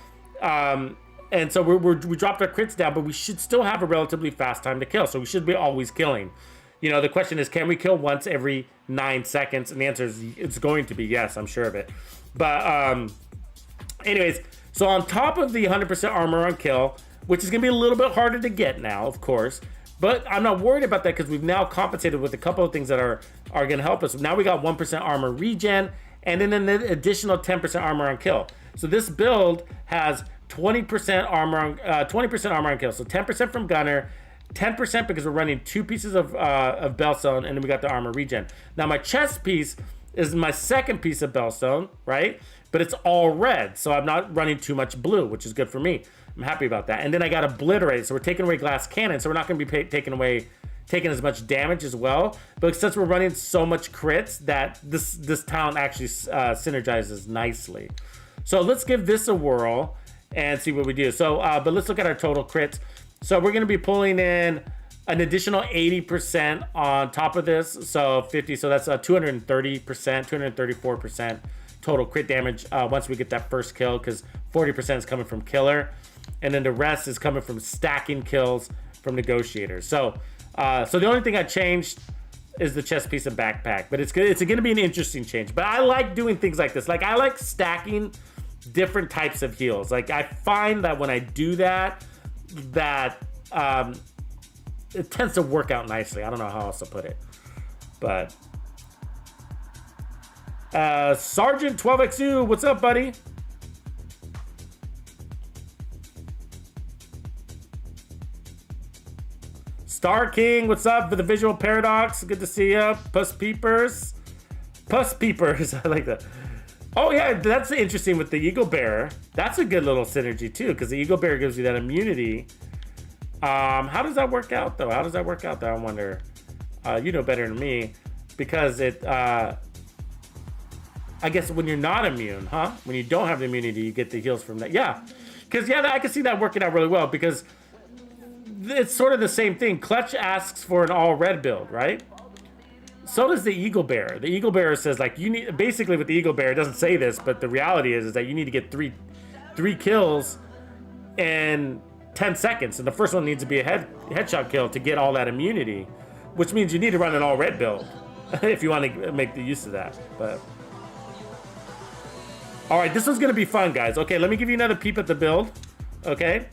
And so we dropped our crits down, but we should still have a relatively fast time to kill. So we should be always killing. You know, the question is, can we kill once every 9 seconds? And the answer is, it's going to be yes, I'm sure of it. But anyways, so on top of the 100% armor on kill, which is gonna be a little bit harder to get now, of course, but I'm not worried about that because we've now compensated with a couple of things that are gonna help us. Now we got 1% armor regen and then an additional 10% armor on kill. So this build has 20% armor on 20% armor on kill. So 10% from Gunner, 10% because we're running 2 pieces of Bellstone, and then we got the armor regen. Now my chest piece is my second piece of Bellstone, right? But it's all red, so I'm not running too much blue, which is good for me. I'm happy about that. And then I got Obliterate, so we're taking away Glass Cannon, so we're not going to be taking as much damage as well. But since we're running so much crits, that this talent actually synergizes nicely. So let's give this a whirl and see what we do. So, but let's look at our total crits. So we're going to be pulling in an additional 80% on top of this. So 50, so that's 230%, 234% total crit damage once we get that first kill, because 40% is coming from killer. And then the rest is coming from stacking kills from negotiators. So so the only thing I changed is the chest piece and backpack, but it's going to be an interesting change. But I like doing things like this. Like I like stacking different types of heals. Like I find that when I do that, it tends to work out nicely. I don't know how else to put it, but Sergeant 12XU, what's up, buddy? Star King, what's up? For the Visual Paradox, good to see ya. Puss Peepers, I like that. Oh yeah, that's interesting with the Eagle Bearer. That's a good little synergy too, because the Eagle Bearer gives you that immunity. How does that work out though? I wonder. You know better than me, because it. I guess when you're not immune, huh? When you don't have the immunity, you get the heals from that. Yeah, because I can see that working out really well, because it's sort of the same thing. Clutch asks for an all red build, right? So does the Eagle Bearer. The Eagle Bearer says, like, you need, basically with the Eagle Bearer, it doesn't say this, but the reality is that you need to get 3 kills in 10 seconds, and the first one needs to be a headshot kill to get all that immunity, which means you need to run an all red build if you want to make the use of that. But all right, this one's gonna be fun, guys. Okay, let me give you another peep at the build. Okay,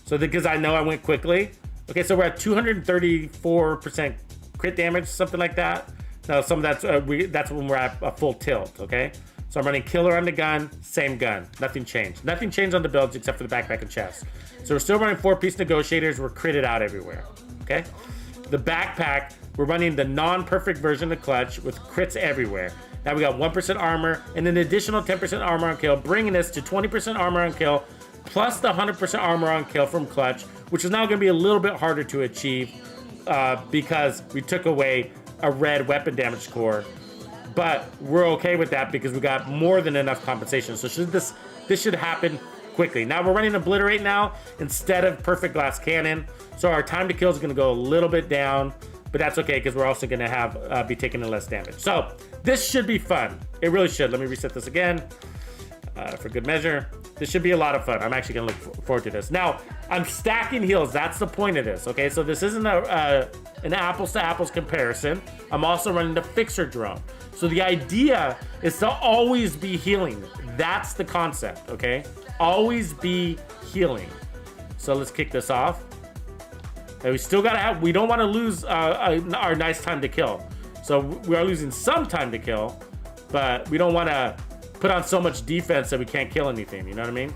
so because I know I went quickly. Okay, so we're at 234% crit damage, something like that. Now, some of that's that's when we're at a full tilt. Okay, so I'm running killer on the gun, same gun, nothing changed. Nothing changed on the builds except for the backpack and chest. So we're still running 4-piece negotiators. We're critted out everywhere. Okay, the backpack, we're running the non-perfect version of clutch with crits everywhere. Now we got 1% armor and an additional 10% armor on kill, bringing us to 20% armor on kill, plus the 100% armor on kill from clutch, which is now going to be a little bit harder to achieve because we took away a red weapon damage score. But we're okay with that because we got more than enough compensation. So this should happen quickly. Now we're running Obliterate now instead of Perfect Glass Cannon. So our time to kill is going to go a little bit down, but that's okay because we're also going to have be taking less damage. So this should be fun. It really should. Let me reset this again for good measure. This should be a lot of fun. I'm actually going to look forward to this. Now, I'm stacking heals. That's the point of this, okay? So this isn't an apples-to-apples comparison. I'm also running the Fixer drone. So the idea is to always be healing. That's the concept, okay? Always be healing. So let's kick this off. And we still gotta have, we don't want to lose our nice time to kill. So we are losing some time to kill, but we don't want to put on so much defense that we can't kill anything, you know what I mean?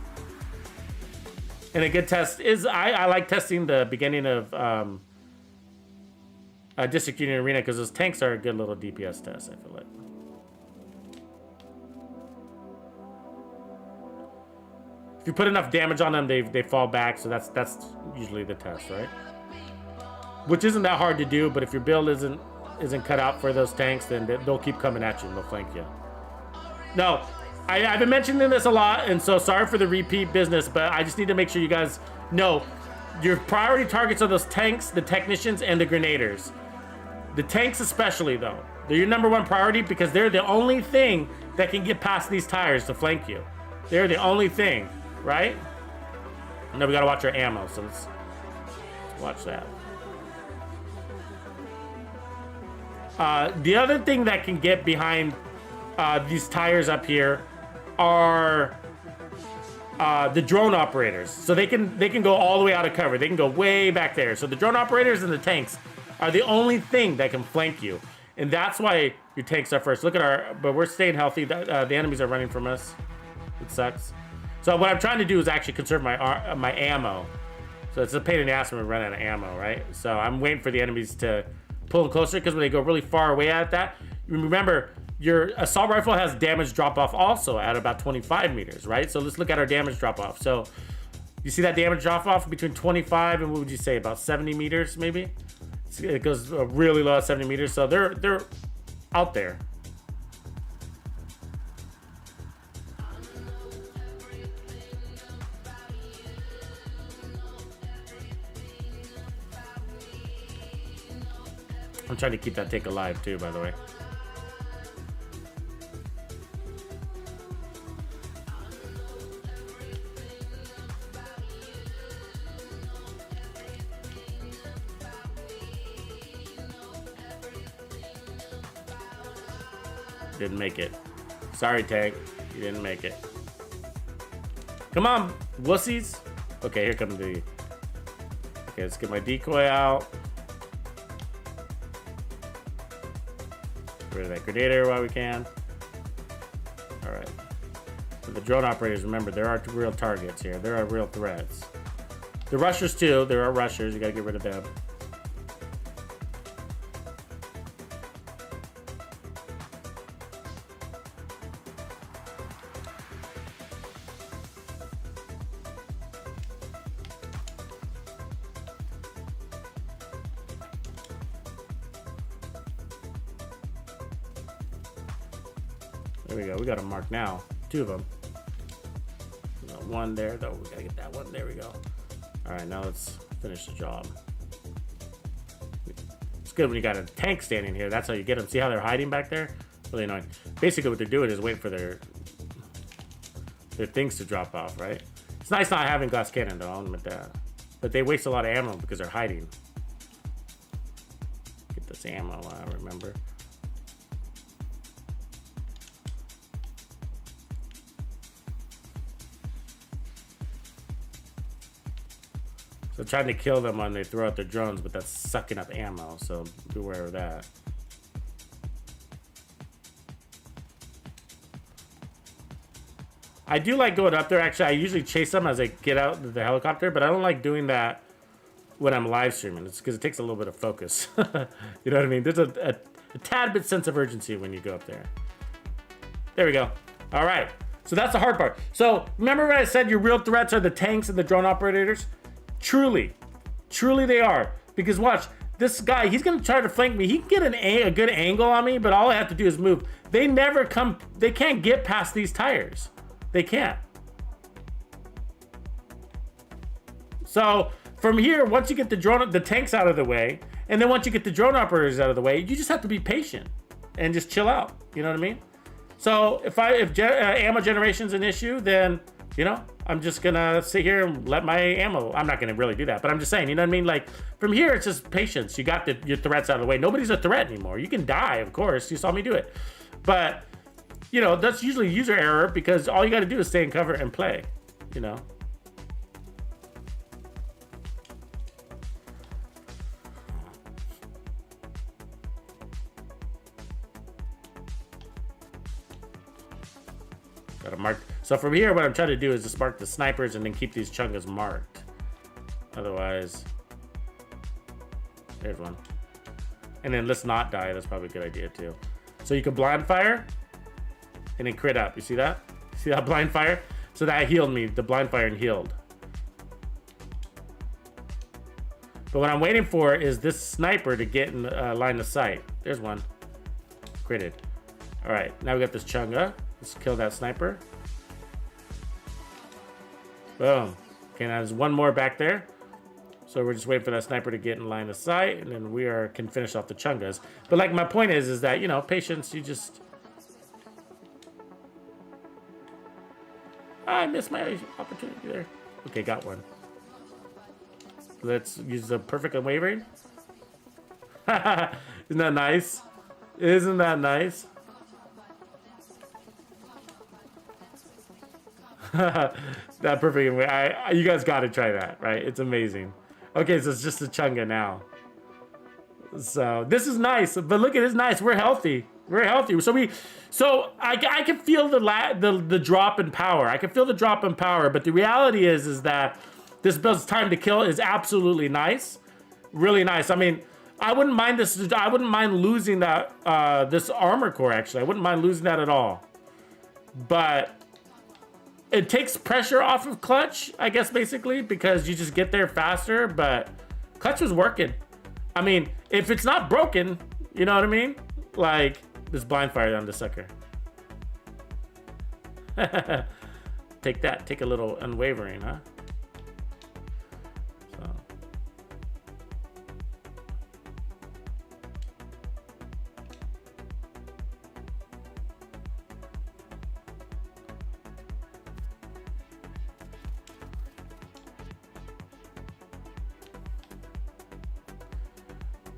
And a good test is, I like testing the beginning of District Union Arena because those tanks are a good little DPS test, I feel like. If you put enough damage on them, they fall back, so that's usually the test, right? Which isn't that hard to do, but if your build isn't cut out for those tanks, then they'll keep coming at you and they'll flank you. No, I've been mentioning this a lot, and so sorry for the repeat business, but I just need to make sure you guys know your priority targets are those tanks, the technicians, and the grenadiers. The tanks especially, though. They're your #1 priority because they're the only thing that can get past these tires to flank you. They're the only thing, right? And then we gotta watch our ammo, so let's watch that. The other thing that can get behind these tires up here are the drone operators. So they can go all the way out of cover. They can go way back there. So the drone operators and the tanks are the only thing that can flank you. And that's why your tanks are first. Look at but we're staying healthy. The enemies are running from us. It sucks. So what I'm trying to do is actually conserve my ammo. So it's a pain in the ass when we run out of ammo, right? So I'm waiting for the enemies to pull in closer because when they go really far away at that, remember, your assault rifle has damage drop off also at about 25 meters, right? So let's look at our damage drop off. So you see that damage drop off between 25 and what would you say, about 70 meters maybe? It goes really low at 70 meters. So they're out there. I'm trying to keep that tank alive too, by the way. Didn't make it. Sorry, tank. You didn't make it. Come on, wussies. Okay, here comes the... Okay, let's get my decoy out. Get rid of that grenadier while we can. Alright. For the drone operators, remember, there are real targets here. There are real threats. The rushers, too. There are rushers. You gotta get rid of them. There we go. We got them marked now. 2 of them. We got 1 there, though. We gotta get that 1. There we go. All right, now let's finish the job. It's good when you got a tank standing here. That's how you get them. See how they're hiding back there? Really annoying. Basically, what they're doing is waiting for their their things to drop off, right? It's nice not having glass cannon though, I'll admit that. But they waste a lot of ammo because they're hiding. Get this ammo, I remember. So trying to kill them when they throw out their drones, but that's sucking up ammo, so beware of that. I do like going up there. Actually, I usually chase them as I get out of the helicopter, but I don't like doing that when I'm live streaming. It's because it takes a little bit of focus. You know what I mean? There's a tad bit sense of urgency when you go up there. There we go. All right. So that's the hard part. So remember when I said your real threats are the tanks and the drone operators? Truly they are. Because watch, this guy, he's going to try to flank me. He can get a good angle on me, but all I have to do is move. They never come, they can't get past these tires. They can't. So from here, once you get the tanks out of the way, and then once you get the drone operators out of the way, you just have to be patient and just chill out. You know what I mean? So if ammo generation's an issue, then, you know, I'm just gonna sit here and let my ammo. I'm not gonna really do that, but I'm just saying, you know what I mean? Like from here, it's just patience. You got your threats out of the way. Nobody's a threat anymore. You can die, of course. You saw me do it, but you know, that's usually user error because all you got to do is stay in cover and play, you know. Got to mark. So from here, what I'm trying to do is just mark the snipers and then keep these chungas marked. Otherwise, there's one. And then let's not die. That's probably a good idea too. So you can blind fire. And then crit up. You see that? See that blind fire? So that healed me. The blind fire and healed. But what I'm waiting for is this sniper to get in line of sight. There's one. Critted. All right. Now we got this chunga. Let's kill that sniper. Boom. Okay, now there's one more back there. So we're just waiting for that sniper to get in line of sight. And then we can finish off the chungas. But like my point is that, you know, patience, you just... I missed my opportunity there. Okay, got one. Let's use the perfect unwavering. Isn't that nice? Isn't that nice? That perfect unwavering. You guys got to try that, right? It's amazing. Okay, so it's just a chunga now. So this is nice, but look at this, nice. We're healthy. We're healthy. So I can feel the drop in power. I can feel the drop in power, but the reality is that this build's time to kill is absolutely nice, really nice. I mean, I wouldn't mind this. I wouldn't mind losing that this armor core. Actually, I wouldn't mind losing that at all. But it takes pressure off of Clutch, I guess, basically, because you just get there faster. But Clutch was working. I mean, if it's not broken, you know what I mean? Like. This blind fire on the sucker. Take that. Take a little unwavering, huh?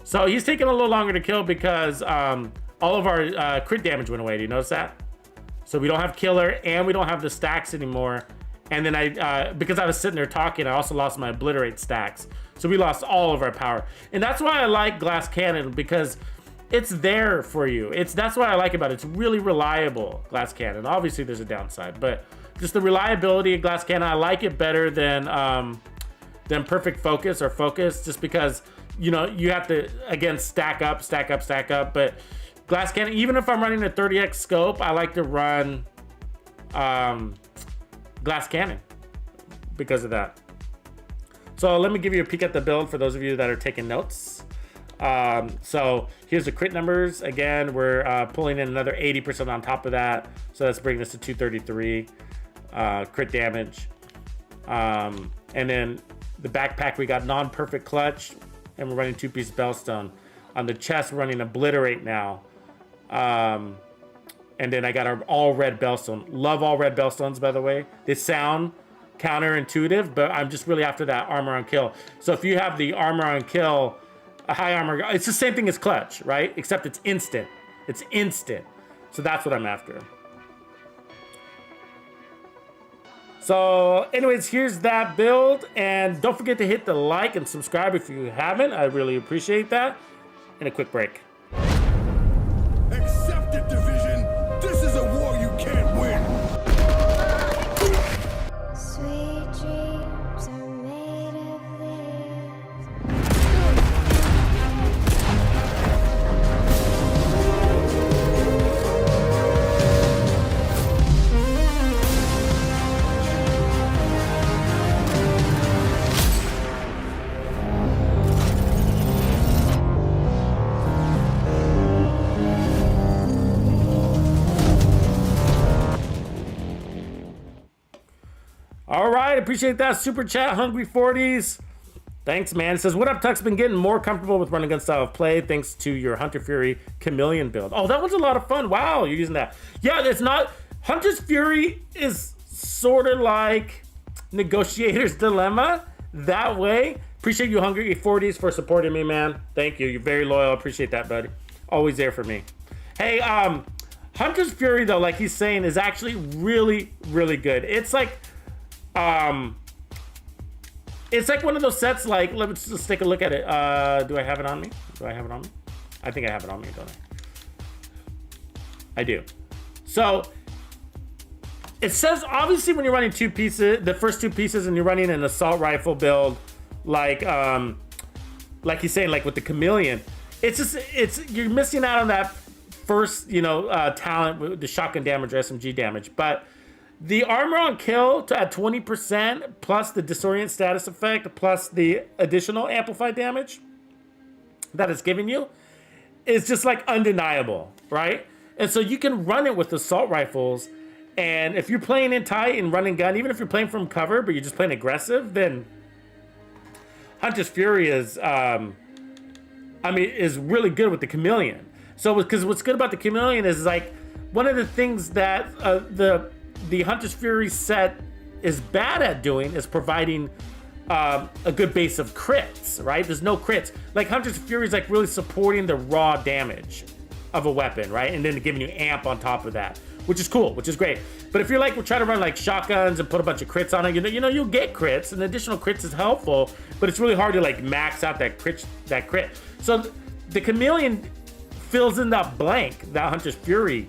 So he's taking a little longer to kill because all of our crit damage went away. Do you notice that? So we don't have killer and we don't have the stacks anymore. And then because I was sitting there talking, I also lost my obliterate stacks. So we lost all of our power. And that's why I like glass cannon, because it's there for you. That's what I like about it. It's really reliable, glass cannon. Obviously there's a downside, but just the reliability of glass cannon, I like it better than perfect focus or focus, just because, you know, you have to, again, stack up. But glass cannon, even if I'm running a 30x scope, I like to run glass cannon because of that. So let me give you a peek at the build for those of you that are taking notes. So here's the crit numbers. Again, we're pulling in another 80% on top of that. So that's bringing us to 233 crit damage. And then the backpack, we got non-perfect clutch, and we're running 2-piece bellstone. On the chest, we're running obliterate now. And then I got an all red Bellstone. Love all red Bellstones, by the way. They sound counterintuitive, but I'm just really after that armor on kill. So if you have the armor on kill, a high armor, it's the same thing as clutch, right? Except it's instant. It's instant. So that's what I'm after. So anyways, here's that build. And don't forget to hit the like and subscribe if you haven't. I really appreciate that. And a quick break. Accept it, Division. This is a war you can't win. Sweet dreams are made of this. All right, appreciate that super chat, Hungry 40s. Thanks, man. It says, what up, Tux? Been getting more comfortable with running gun style of play thanks to your Hunter Fury Chameleon build. Oh, that was a lot of fun. Wow, you're using that. Yeah, it's not... Hunter's Fury is sort of like Negotiator's Dilemma that way. Appreciate you, Hungry 40s, for supporting me, man. Thank you. You're very loyal. Appreciate that, buddy. Always there for me. Hey, Hunter's Fury, though, like he's saying, is actually really, really good. It's like... it's like one of those sets, like, let's just take a look at it. Do I have it on me? Do I have it on me? I think I have it on me, don't I? I do. So, it says, obviously, when you're running two pieces, the first two pieces, and you're running an assault rifle build, like he's saying, like with the Chameleon, it's just, you're missing out on that first, talent with the shotgun damage or SMG damage, but the armor on kill to add 20% plus the disorient status effect plus the additional amplified damage that it's giving you is just like undeniable, right? And so you can run it with assault rifles, and if you're playing in tight and running gun, even if you're playing from cover but you're just playing aggressive, then Hunter's Fury is is really good with the Chameleon. So because what's good about the Chameleon is like one of the things that the Hunter's Fury set is bad at doing is providing a good base of crits, right? There's no crits. Like Hunter's Fury is like really supporting the raw damage of a weapon, right? And then giving you amp on top of that, which is cool, which is great. But if you're like, we're trying to run like shotguns and put a bunch of crits on it, you'll get crits, and additional crits is helpful, but it's really hard to like max out that crit. So the Chameleon fills in that blank that Hunter's Fury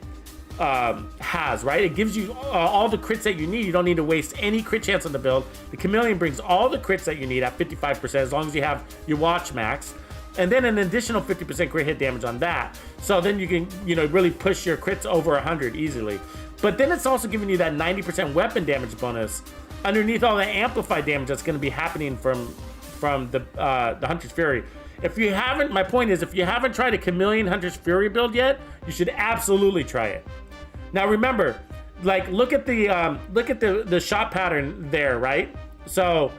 has, right? It gives you all the crits that you need. You don't need to waste any crit chance on the build. The Chameleon brings all the crits that you need at 55%, as long as you have your watch max, and then an additional 50% crit hit damage on that. So then you can, really push your crits over 100 easily. But then it's also giving you that 90% weapon damage bonus underneath all the amplified damage that's going to be happening from the Hunter's Fury. My point is, if you haven't tried a Chameleon Hunter's Fury build yet, you should absolutely try it. Now remember, like look at the shot pattern there, right? So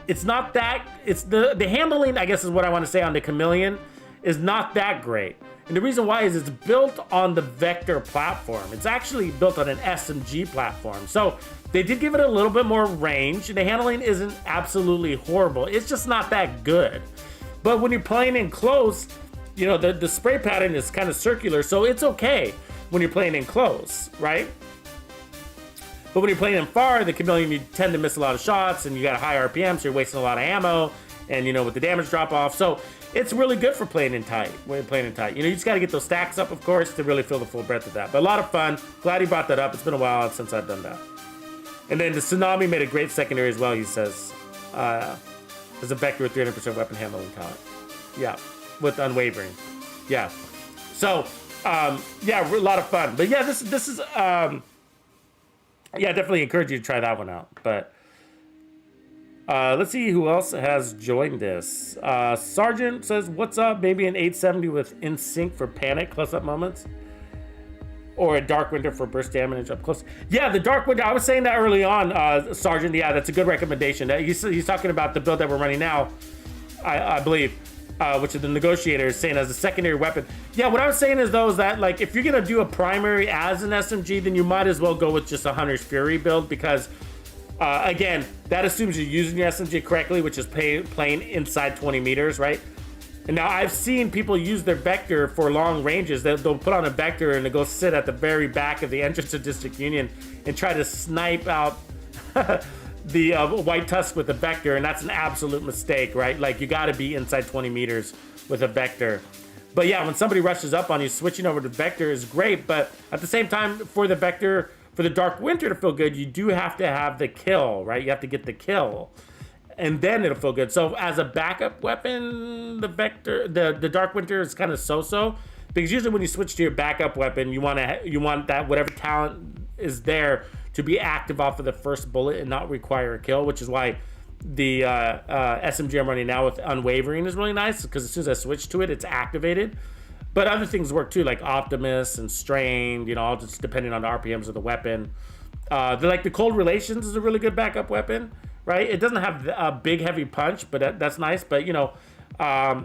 it's not that, it's the handling, I guess is what I want to say, on the Chameleon is not that great. And the reason why is it's built on the Vector platform. It's actually built on an SMG platform. So they did give it a little bit more range. The handling isn't absolutely horrible. It's just not that good. But when you're playing in close, the spray pattern is kind of circular, so it's okay when you're playing in close, right? But when you're playing in far, the Chameleon, you tend to miss a lot of shots, and you got a high RPM, so you're wasting a lot of ammo, and with the damage drop off. So it's really good for playing in tight. When you're playing in tight, you just got to get those stacks up, of course, to really feel the full breadth of that. But a lot of fun. Glad he brought that up. It's been a while since I've done that. And then the Tsunami made a great secondary as well, he says. There's a Vector with 300% weapon handling talent. Yeah, with Unwavering. Yeah. So, a lot of fun. But yeah, this is, definitely encourage you to try that one out. But let's see who else has joined this. Sergeant says, what's up? Maybe an 870 with In Sync for panic close-up moments. Or a Dark Winter for burst damage up close. Yeah, the Dark Winter, I was saying that early on, Sergeant. Yeah, that's a good recommendation. He's talking about the build that we're running now, I believe. which is the negotiator, is saying as a secondary weapon. Yeah, what I was saying is though is that like if you're gonna do a primary as an SMG, then you might as well go with just a Hunter's Fury build because again, that assumes you're using your SMG correctly, which is playing inside 20 meters, right? And now I've seen people use their Vector for long ranges. They'll put on a Vector and they go sit at the very back of the entrance of District Union and try to snipe out the White Tusk with a Vector, and that's an absolute mistake, right? Like, you gotta be inside 20 meters with a Vector. But yeah, when somebody rushes up on you, switching over to Vector is great, but at the same time, for the Vector, for the Dark Winter to feel good, you do have to have the kill, right? You have to get the kill, and then it'll feel good. So as a backup weapon, the Vector, the Dark Winter is kind of so-so, because usually when you switch to your backup weapon, you want that whatever talent is there to be active off of the first bullet and not require a kill, which is why the SMG I'm running now with Unwavering is really nice, because as soon as I switch to it, it's activated. But other things work too, like Optimus and Strained, you know, all just depending on the RPMs of the weapon. The Cold Relations is a really good backup weapon, right? It doesn't have a big, heavy punch, but that's nice. But, you know, try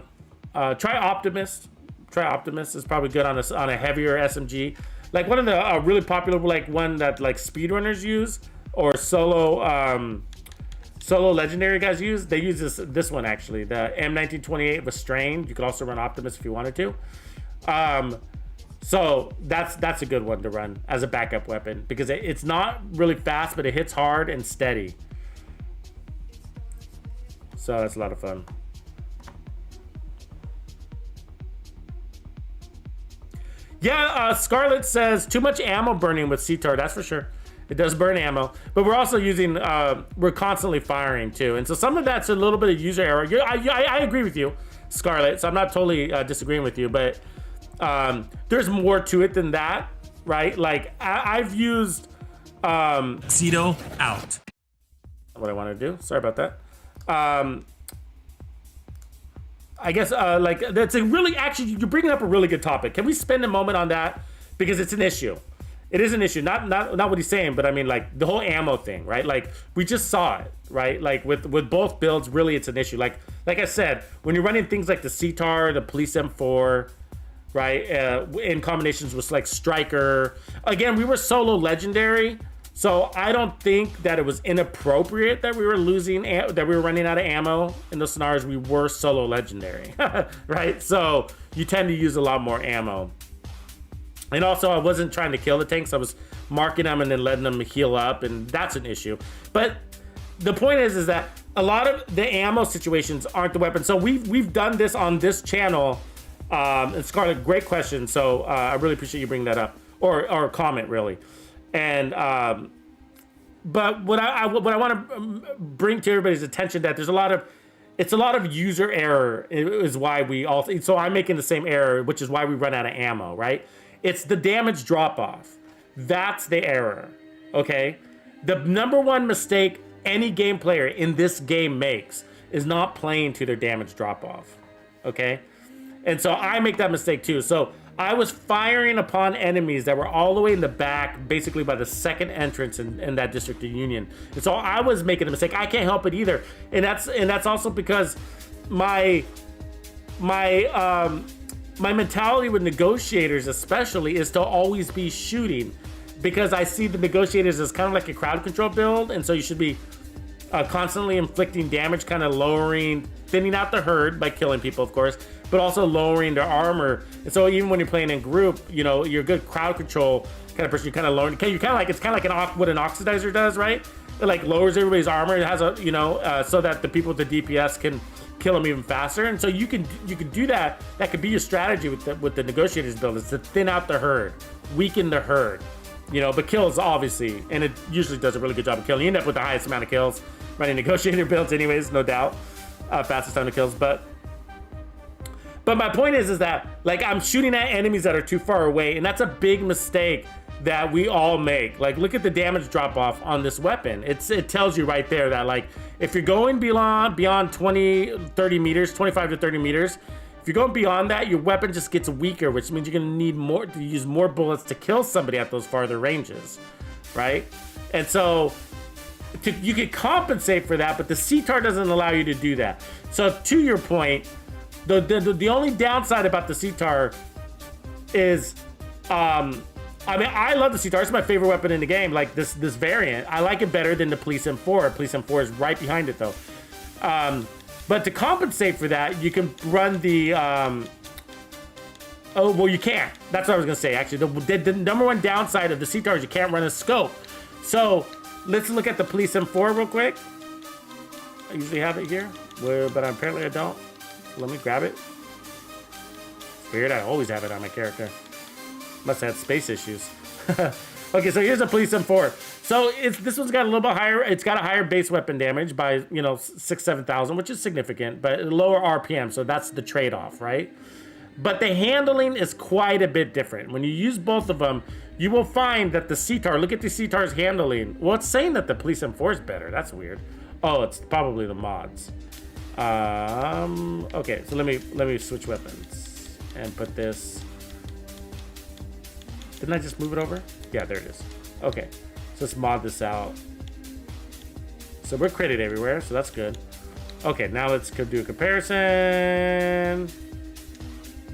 Optimus. Try Optimus is probably good on a heavier SMG. Like one of the really popular, like one that like speedrunners use or solo legendary guys use. They use this one actually, the M1928 Restrained. You could also run Optimus if you wanted to. So that's a good one to run as a backup weapon because it's not really fast, but it hits hard and steady. So that's a lot of fun. Yeah, Scarlett says too much ammo burning with CTAR. That's for sure. It does burn ammo, but we're also using, we're constantly firing too. And so some of that's a little bit of user error. I agree with you, Scarlett. So I'm not totally disagreeing with you, but there's more to it than that, right? Like I've used Tuxedo out. What I want to do. Sorry about that. I guess like that's a really, actually, you're bringing up a really good topic. Can we spend a moment on that? Because it's an issue. It is an issue. Not what he's saying, but I mean like the whole ammo thing, right? Like we just saw it, right? Like with both builds, really it's an issue. Like I said, when you're running things like the CTAR, the Police M4, right? In combinations with like Striker. Again, we were solo legendary. So I don't think that it was inappropriate that we were that we were running out of ammo in those scenarios. We were solo legendary, right? So you tend to use a lot more ammo. And also I wasn't trying to kill the tanks. I was marking them and then letting them heal up, and that's an issue. But the point is that a lot of the ammo situations aren't the weapon. So we've done this on this channel. And Scarlett, great question. So I really appreciate you bringing that up, or comment really. And but what I want to bring to everybody's attention, that there's a lot of user error is why we all, so I'm making the same error, which is why we run out of ammo, right? It's the damage drop off. That's the error. Okay, the number one mistake any game player in this game makes is not playing to their damage drop off. Okay, and so I make that mistake too. So I was firing upon enemies that were all the way in the back, basically by the second entrance in that District of Union. And so I was making a mistake. I can't help it either. And that's also because my mentality with negotiators especially is to always be shooting, because I see the negotiators as kind of like a crowd control build. And so you should be constantly inflicting damage, kind of thinning out the herd by killing people, of course, but also lowering their armor. And so even when you're playing in group, you know, you're a good crowd control kind of person. You kind of lower, you kind of like, it's kind of like what an oxidizer does, right? It like lowers everybody's armor. It has a, you know, so that the people with the DPS can kill them even faster. And so you can do that. That could be your strategy with the negotiators build, is to thin out the herd, weaken the herd, you know, but kills obviously, and it usually does a really good job of killing. You end up with the highest amount of kills running negotiator builds anyways, no doubt. Fastest time to kills, but my point is that like I'm shooting at enemies that are too far away, and that's a big mistake that we all make. Like look at the damage drop off on this weapon. It tells you right there that like if you're going beyond 30 meters, 25 to 30 meters, if you're going beyond that, your weapon just gets weaker, which means you're gonna need to use more bullets to kill somebody at those farther ranges, right? And so you could compensate for that, but the CTAR doesn't allow you to do that. So to your point, The only downside about the CTAR is, I mean, I love the CTAR. It's my favorite weapon in the game. Like this variant, I like it better than the Police M4. Police M4 is right behind it though. But to compensate for that, you can run the. Oh well, you can't. That's what I was gonna say. Actually, the number one downside of the CTAR is you can't run a scope. So let's look at the Police M4 real quick. I usually have it here, but apparently I don't. Let me grab it. Weird, I always have it on my character. Must have had space issues. Okay, so here's a Police M4. So this one's got a little bit higher. It's got a higher base weapon damage by 6,000-7,000, which is significant, but lower RPM. So that's the trade-off, right? But the handling is quite a bit different. When you use both of them, you will find that the CTAR. Look at the CTAR's handling. Well, it's saying that the Police M4 is better. That's weird. Oh, it's probably the mods. Okay, so let me switch weapons and put this. Didn't I just move it over? Yeah, there it is. Okay, so let's mod this out. So we're critted everywhere, so that's good. Okay, now let's do a comparison.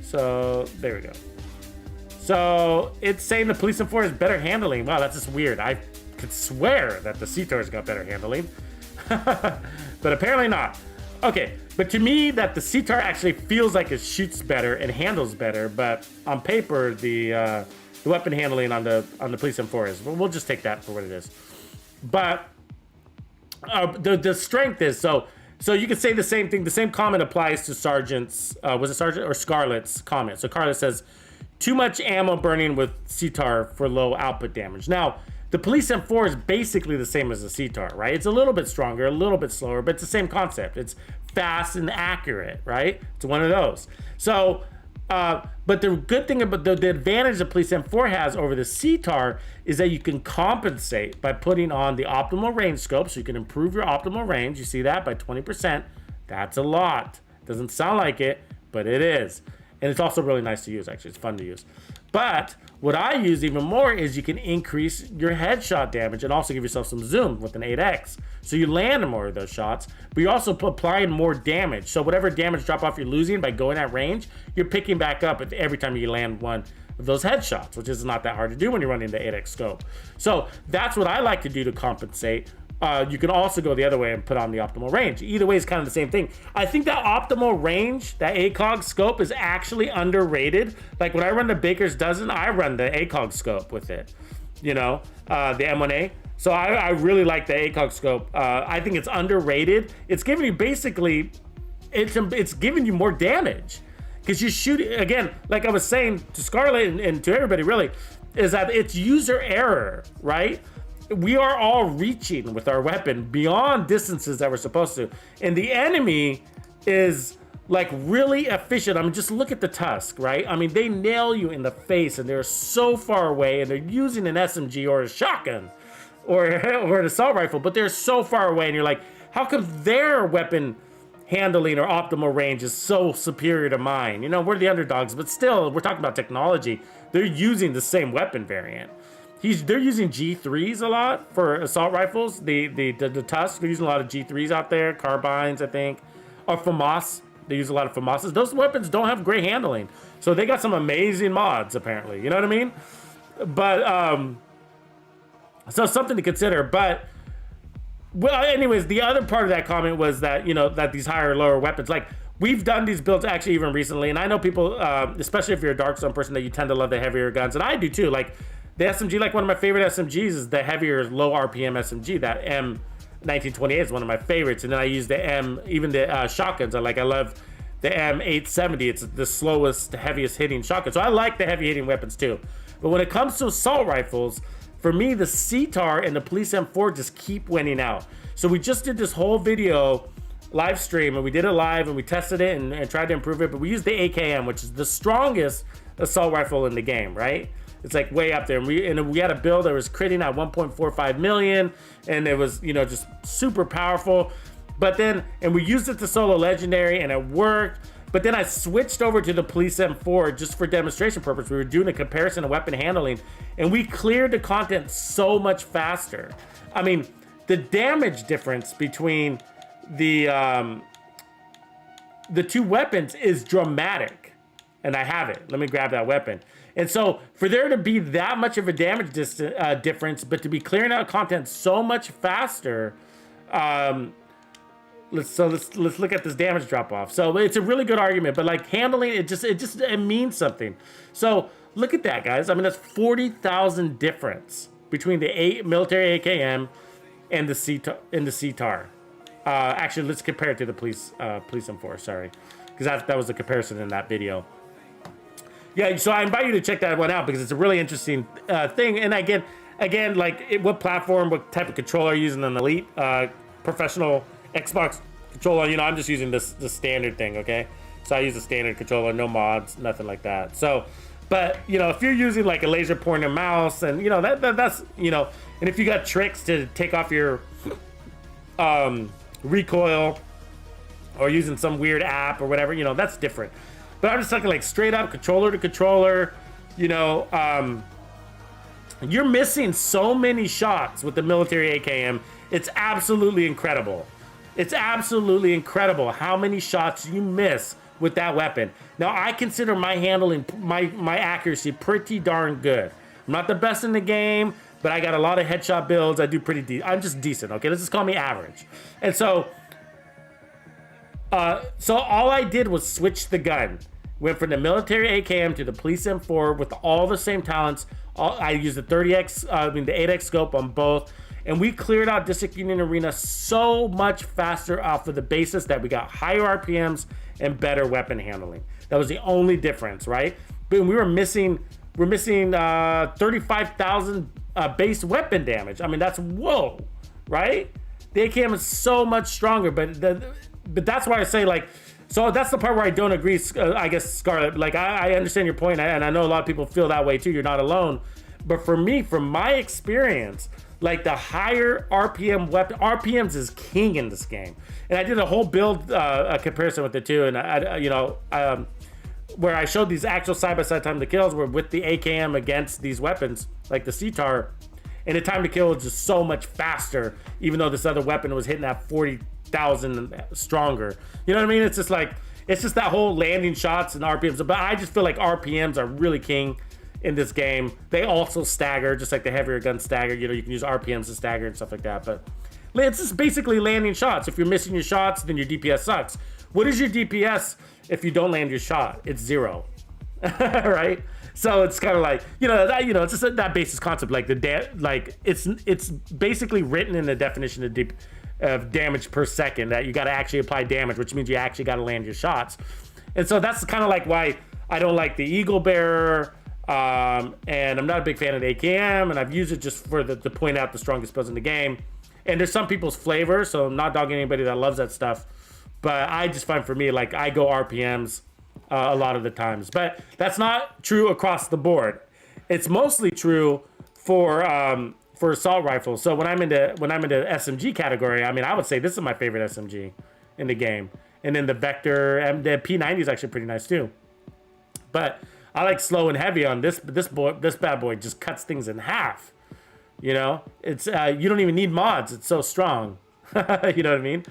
So there we go. So it's saying the Police M4 is better handling. Wow, that's just weird. I could swear that the CTAR's got better handling, but apparently not. Okay, but to me, that the CTAR actually feels like it shoots better and handles better, but on paper, the weapon handling on the Police M4 is. Well, we'll just take that for what it is. But the strength is so you could say the same thing. The same comment applies to Sergeant's. Was it Sergeant or Scarlet's comment? So Scarlet says, "Too much ammo burning with CTAR for low output damage." Now, the Police M4 is basically the same as the CTAR, right? It's a little bit stronger, a little bit slower, but it's the same concept. It's fast and accurate, right? It's one of those. So, but the good thing about the advantage that Police M4 has over the CTAR is that you can compensate by putting on the optimal range scope, so you can improve your optimal range. You see that by 20%. That's a lot. Doesn't sound like it, but it is. And it's also really nice to use, actually. It's fun to use. But what I use even more is you can increase your headshot damage and also give yourself some zoom with an 8x. So you land more of those shots, but you're also applying more damage. So whatever damage drop off you're losing by going at range, you're picking back up every time you land one of those headshots, which is not that hard to do when you're running the 8x scope. So that's what I like to do to compensate. You can also go the other way and put on the optimal range. Either way is kind of the same thing. I think that optimal range, that ACOG scope, is actually underrated. Like when I run the Baker's Dozen, I run the ACOG scope with it, the M1A. So I really like the ACOG scope. I think it's underrated. It's giving you basically, it's giving you more damage. Because you shoot, again, like I was saying to Scarlet and to everybody really, is that it's user error, right? We are all reaching with our weapon beyond distances that we're supposed to. And the enemy is like really efficient. I mean, just look at the Tusk, right? I mean, they nail you in the face and they're so far away and they're using an SMG or a shotgun or an assault rifle, but they're so far away and you're like, how come their weapon handling or optimal range is so superior to mine? We're the underdogs, but still, we're talking about technology. They're using the same weapon variant. They're using G3s a lot for assault rifles. The Tusk, they're using a lot of G3s out there, carbines, I think, or FAMAS. They use a lot of FAMASs. Those weapons don't have great handling, so they got some amazing mods apparently. You know what I mean? But so something to consider. But well, anyways, the other part of that comment was that that these higher lower weapons, like we've done these builds actually even recently, and I know people, especially if you're a Dark Zone person, that you tend to love the heavier guns, and I do too. Like the SMG, like one of my favorite SMGs is the heavier, low RPM SMG. That M1928 is one of my favorites. And then I use the shotguns. I love the M870. It's the slowest, heaviest hitting shotgun. So I like the heavy hitting weapons too. But when it comes to assault rifles, for me, the CTAR and the Police M4 just keep winning out. So we just did this whole video live stream, and we did it live, and we tested it and tried to improve it. But we used the AKM, which is the strongest assault rifle in the game, right? It's like way up there. And we had a build that was critting at 1.45 million, and it was, just super powerful. But then, and we used it to solo legendary, and it worked. But then I switched over to the Police M4 just for demonstration purpose. We were doing a comparison of weapon handling, and we cleared the content so much faster. I mean, the damage difference between the the two weapons is dramatic. And I have it. Let me grab that weapon. And so for there to be that much of a damage difference, but to be clearing out content so much faster, let's look at this damage drop off. So it's a really good argument, but like handling it means something. So look at that, guys. I mean, that's 40,000 difference between the military AKM and the CTAR. Actually, let's compare it to the police M4. Sorry, because that was the comparison in that video. Yeah, so I invite you to check that one out because it's a really interesting thing. And again, like what platform, what type of controller are you using? An Elite, professional Xbox controller? You know, I'm just using the standard thing. Okay, so I use a standard controller, no mods, nothing like that. So, but you know, if you're using like a laser pointer mouse, and you know that's you know, and if you got tricks to take off your recoil or using some weird app or whatever, you know, that's different. But I'm just talking like straight up controller to controller, you know, you're missing so many shots with the military AKM. It's absolutely incredible. It's absolutely incredible how many shots you miss with that weapon. Now, I consider my handling, my accuracy pretty darn good. I'm not the best in the game, but I got a lot of headshot builds. I do pretty I'm just decent, okay? Let's just call me average. And so all I did was switch the gun. Went from the military AKM to the police M4 with all the same talents. I used the 30x, the 8x scope on both. And we cleared out District Union Arena so much faster off of the basis that we got higher RPMs and better weapon handling. That was the only difference, right? But we're missing 35,000 base weapon damage. I mean, that's whoa, right? The AKM is so much stronger, but that's why I say like, so that's the part where I don't agree, I guess, Scarlett. Like, I understand your point, and I know a lot of people feel that way too. You're not alone. But for me, from my experience, like the higher RPM weapon, RPMs is king in this game. And I did a whole build a comparison with it too, and where I showed these actual side-by-side time to kills were with the AKM against these weapons, like the CTAR, and the time to kill was just so much faster, even though this other weapon was hitting at 40,000 stronger. You know what I mean? It's just like, it's just that whole landing shots and RPMs. But I just feel like RPMs are really king in this game. They also stagger, just like the heavier guns stagger. You know, you can use RPMs to stagger and stuff like that. But it's just basically landing shots. If you're missing your shots, then your DPS sucks. What is your DPS if you don't land your shot? It's 0, right? So it's kind of like, it's just that basic concept. Like it's basically written in the definition of damage per second, that you got to actually apply damage, which means you actually got to land your shots. And so that's kind of like why I don't like the Eagle Bearer, and I'm not a big fan of the AKM, and I've used it just to point out the strongest builds in the game. And there's some people's flavor, so I'm not dogging anybody that loves that stuff, but I just find, for me, like, I go RPMs a lot of the times. But that's not true across the board. It's mostly true for assault rifles. So when I'm into SMG category, I mean, I would say this is my favorite SMG in the game. And then the Vector, and the P90 is actually pretty nice too. But I like slow and heavy on this bad boy. Just cuts things in half. You know, it's you don't even need mods. It's so strong. You know what I mean?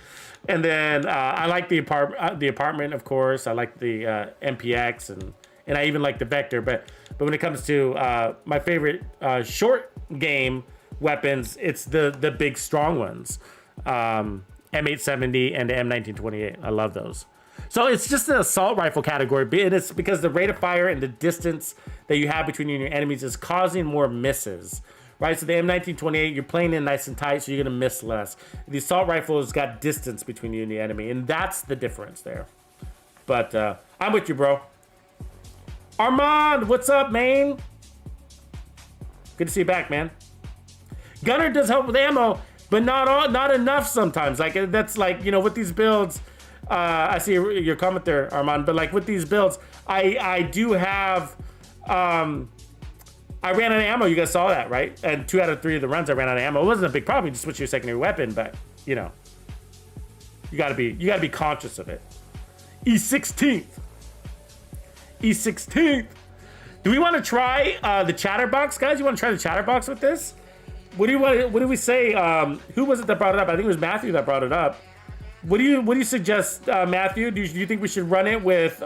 And then I like the apartment, of course. I like the MPX, and I even like the Vector. But when it comes to my favorite short game weapons, it's the big strong ones, M870 and the M1928. I love those. So it's just the assault rifle category, but it's because the rate of fire and the distance that you have between you and your enemies is causing more misses, right? So the M1928, you're playing in nice and tight, so you're gonna miss less. The assault rifle has got distance between you and the enemy, and that's the difference there. But I'm with you, bro. Armand, what's up, man? Good to see you back, man. Gunner does help with ammo, but not enough sometimes. Like, that's like, with these builds, I see your comment there, Armand, but like with these builds, I do have, I ran out of ammo. You guys saw that, right? And 2 out of 3 of the runs I ran out of ammo. It wasn't a big problem. You just switch your secondary weapon, but you gotta be conscious of it. E16th. Do we want to try the chatterbox, guys? You want to try the chatterbox with this? What do we say? Who was it that brought it up? I think it was Matthew that brought it up. What do you suggest, Matthew? Do you think we should run it with?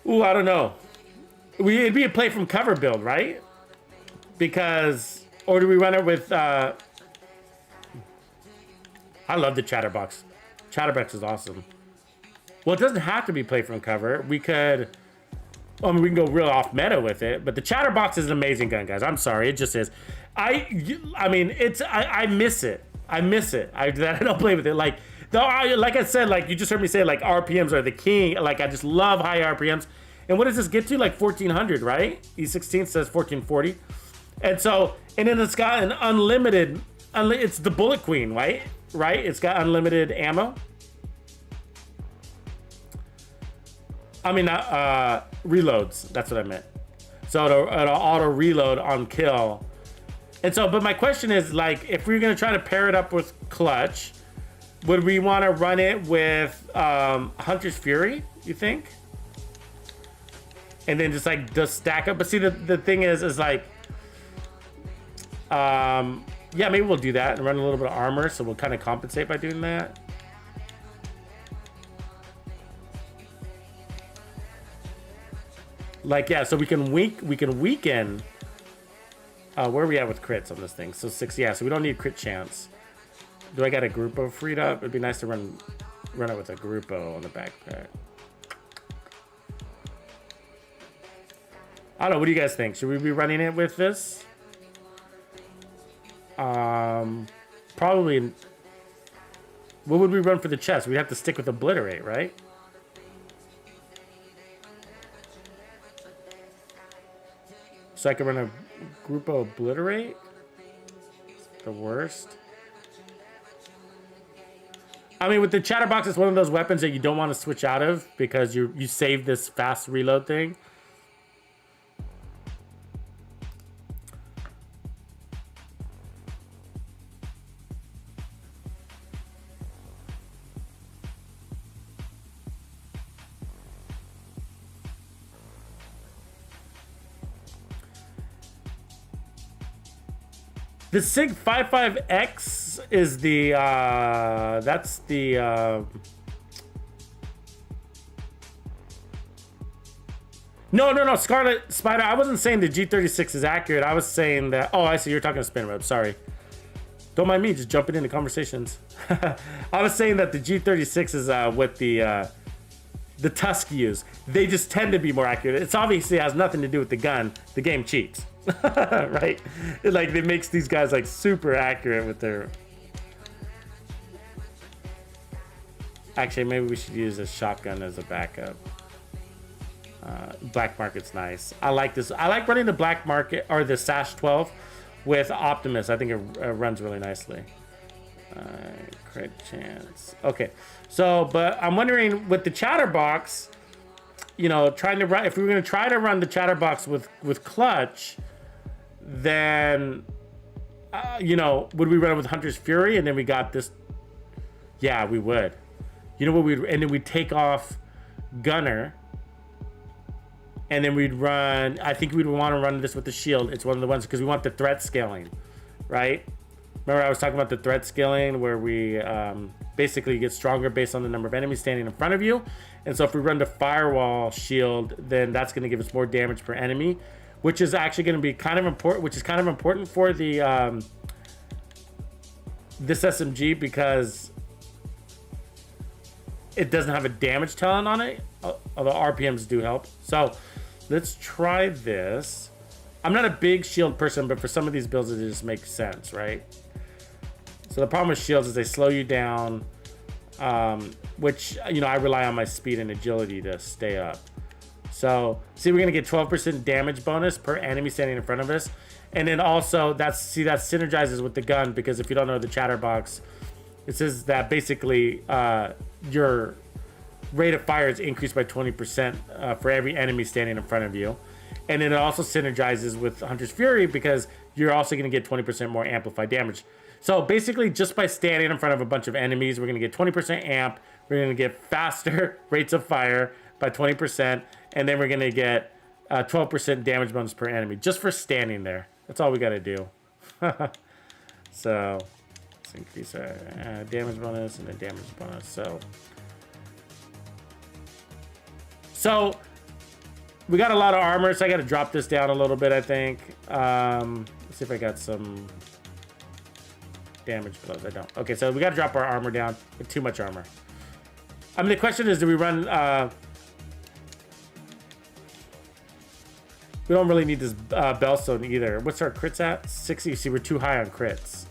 Ooh, I don't know. It'd be a play from cover build, right? Because, or do we run it with? I love the Chatterbox. Chatterbox is awesome. Well, it doesn't have to be play from cover. We could. I mean, we can go real off meta with it, but the Chatterbox is an amazing gun, guys. I'm sorry, it just is. I mean, I miss it. I miss it. I don't play with it. Like, like I said, like you just heard me say, like RPMs are the king. Like I just love high RPMs. And what does this get to? Like 1400, right? E16 says 1440. And so, and then it's got an unlimited. It's the Bullet Queen, right? Right? It's got unlimited ammo. I mean, reloads. That's what I meant. So it'll auto reload on kill. And so, but my question is, like, if we're gonna try to pair it up with Clutch, would we want to run it with Hunter's Fury? You think? And then just stack up. But see, the thing is like, yeah, maybe we'll do that and run a little bit of armor, so we'll kind of compensate by doing that. Like, yeah, so we can weaken. Where are we at with crits on this thing? So 6, yeah, so we don't need crit chance. Do I got a Gruppo freed up? It'd be nice to run it with a Gruppo on the backpack. I don't know, what do you guys think? Should we be running it with this? Probably. What would we run for the chest? We'd have to stick with Obliterate, right? So I could run a Gruppo Obliterate? The worst. I mean, with the Chatterbox, it's one of those weapons that you don't want to switch out of because you save this fast reload thing. The SIG 55X is the, that's the, No, Scarlet Spider, I wasn't saying the G36 is accurate. I was saying that, oh, I see, you're talking to Spin Web, sorry. Don't mind me, just jumping into conversations. I was saying that the G36 is what the Tusk use. They just tend to be more accurate. It's obviously has nothing to do with the gun. The game cheats. Right? It makes these guys like super accurate with their. Actually, maybe we should use a shotgun as a backup. Black Market's nice. I like this. I like running the Black Market or the Sash 12 with Optimus. I think it runs really nicely. Crit chance. Okay, so but I'm wondering with the Chatterbox, you know, trying to run. If we were going to try to run the Chatterbox with Clutch, then you know, would we run it with Hunter's Fury and then we got this? Yeah, we would. You know what we'd, and then we'd take off Gunner. And then we'd run, I think we'd want to run this with the shield. It's one of the ones, because we want the threat scaling, right? Remember I was talking about the threat scaling where we basically get stronger based on the number of enemies standing in front of you. And so if we run the firewall shield, then that's going to give us more damage per enemy, which is actually going to be kind of important, which is kind of important for the this SMG because it doesn't have a damage talent on it, although RPMs do help. So let's try this. I'm not a big shield person, but for some of these builds, it just makes sense, right? So the problem with shields is they slow you down, which, you know, I rely on my speed and agility to stay up. So see, we're gonna get 12% damage bonus per enemy standing in front of us. And then also that synergizes with the gun, because if you don't know the Chatterbox, it says that basically your rate of fire is increased by 20% for every enemy standing in front of you. And then it also synergizes with Hunter's Fury because you're also going to get 20% more amplified damage. So basically, just by standing in front of a bunch of enemies, we're going to get 20% amp. We're going to get faster rates of fire by 20%. And then we're going to get 12% damage bonus per enemy just for standing there. That's all we got to do. So increase our damage bonus and the damage bonus. So we got a lot of armor, so I got to drop this down a little bit, I think. Let's see if I got some damage blows. I don't. Okay, so we got to drop our armor down. We have too much armor. I mean, the question is, do we run... we don't really need this Bellstone either. What's our crits at? 60. See, we're too high on crits.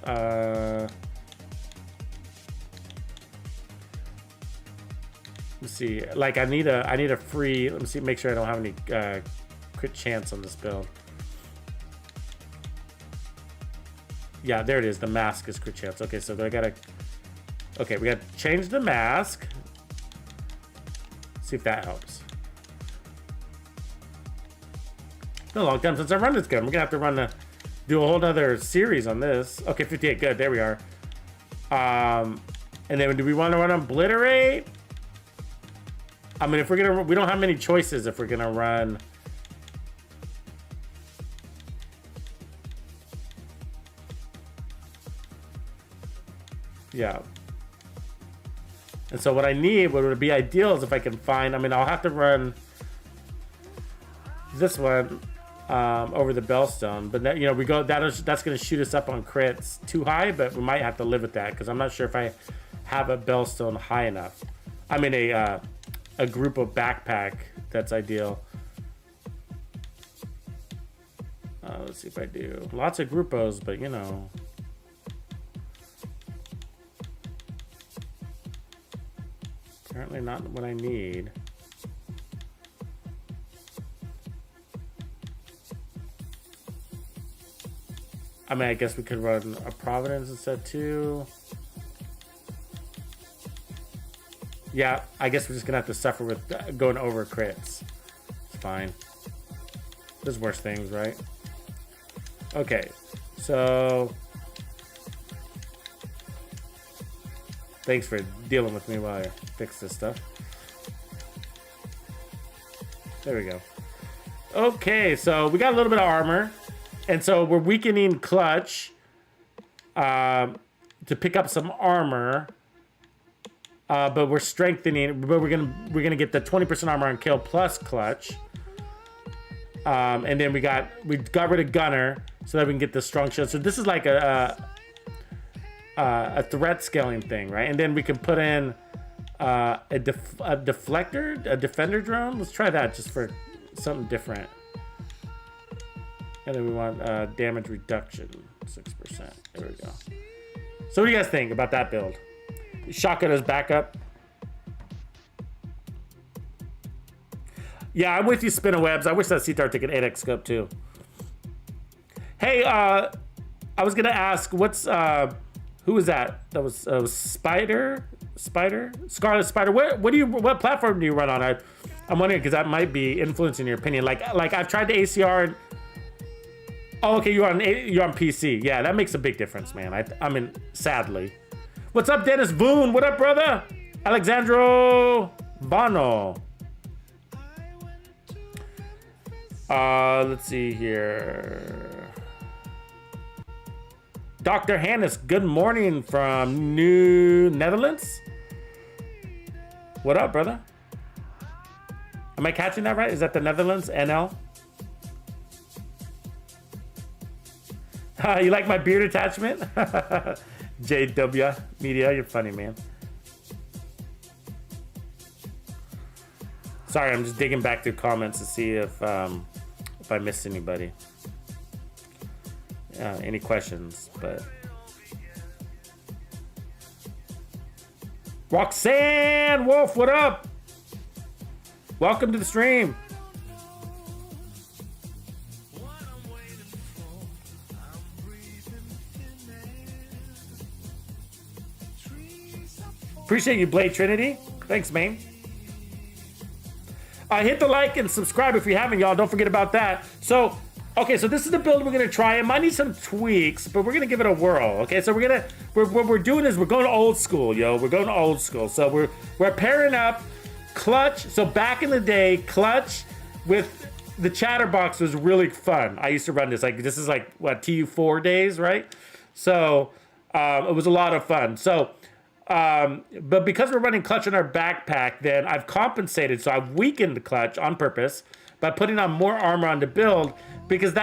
Let's see. Like, I need a free... Let me see. Make sure I don't have any crit chance on this build. Yeah, there it is. The mask is crit chance. Okay, so I gotta... Okay, we gotta change the mask. See if that helps. It's been a long time since I run this gun. We're gonna have to do a whole other series on this. Okay, 58, good. There we are. And then do we want to run Obliterate? I mean, if we're gonna, we don't have many choices if we're gonna run. Yeah. And so what I need, what would be ideal is if I can find, I mean, I'll have to run this one over the Bellstone, but that, you know, that's going to shoot us up on crits too high, but we might have to live with that because I'm not sure if I have a Bellstone high enough. I mean, a group of backpack that's ideal. Let's see if I do. Lots of groupos, but you know. Apparently not what I need. I mean, I guess we could run a Providence instead too. Yeah, I guess we're just gonna have to suffer with going over crits. It's fine. There's worse things, right? Okay, so thanks for dealing with me while I fix this stuff. There we go. Okay, so we got a little bit of armor. And so we're weakening Clutch to pick up some armor. But we're strengthening, but we're gonna get the 20% armor on kill plus Clutch. And then we got rid of Gunner so that we can get the strong shield. So this is like a threat scaling thing, right? And then we can put in a deflector, a defender drone. Let's try that just for something different. And then we want damage reduction, 6%. There we go. So what do you guys think about that build? Shotgun as backup. Yeah, I'm with you, Spinnowebs. I wish that CTAR took an 8x scope too. Hey, I was gonna ask, what's who was that? That was Scarlet Spider. What platform do you run on? I'm wondering because that might be influencing your opinion. Like I've tried the ACR. And, oh, okay, you're on PC. Yeah, that makes a big difference, man. I mean, sadly. What's up, Dennis Boone? What up, brother? Alexandro Bono. Let's see here. Dr. Hannes, good morning from New Netherlands. What up, brother? Am I catching that right? Is that the Netherlands, NL? You like my beard attachment? JW Media, you're funny, man. Sorry, I'm just digging back through comments to see if I missed anybody. Any questions, but Roxanne Wolf, what up? Welcome to the stream. Appreciate you, Blade Trinity. Thanks, man. Hit the like and subscribe if you haven't, y'all. Don't forget about that. So, okay, so this is the build we're gonna try. It might need some tweaks, but we're gonna give it a whirl. Okay, so what we're doing is we're going old school, yo. We're going old school. So we're pairing up Clutch. So back in the day, Clutch with the Chatterbox was really fun. I used to run this. Like this is like what TU4 days, right? So It was a lot of fun. So, but because we're running clutch in our backpack, then I've compensated. So I've weakened the clutch on purpose by putting on more armor on the build, because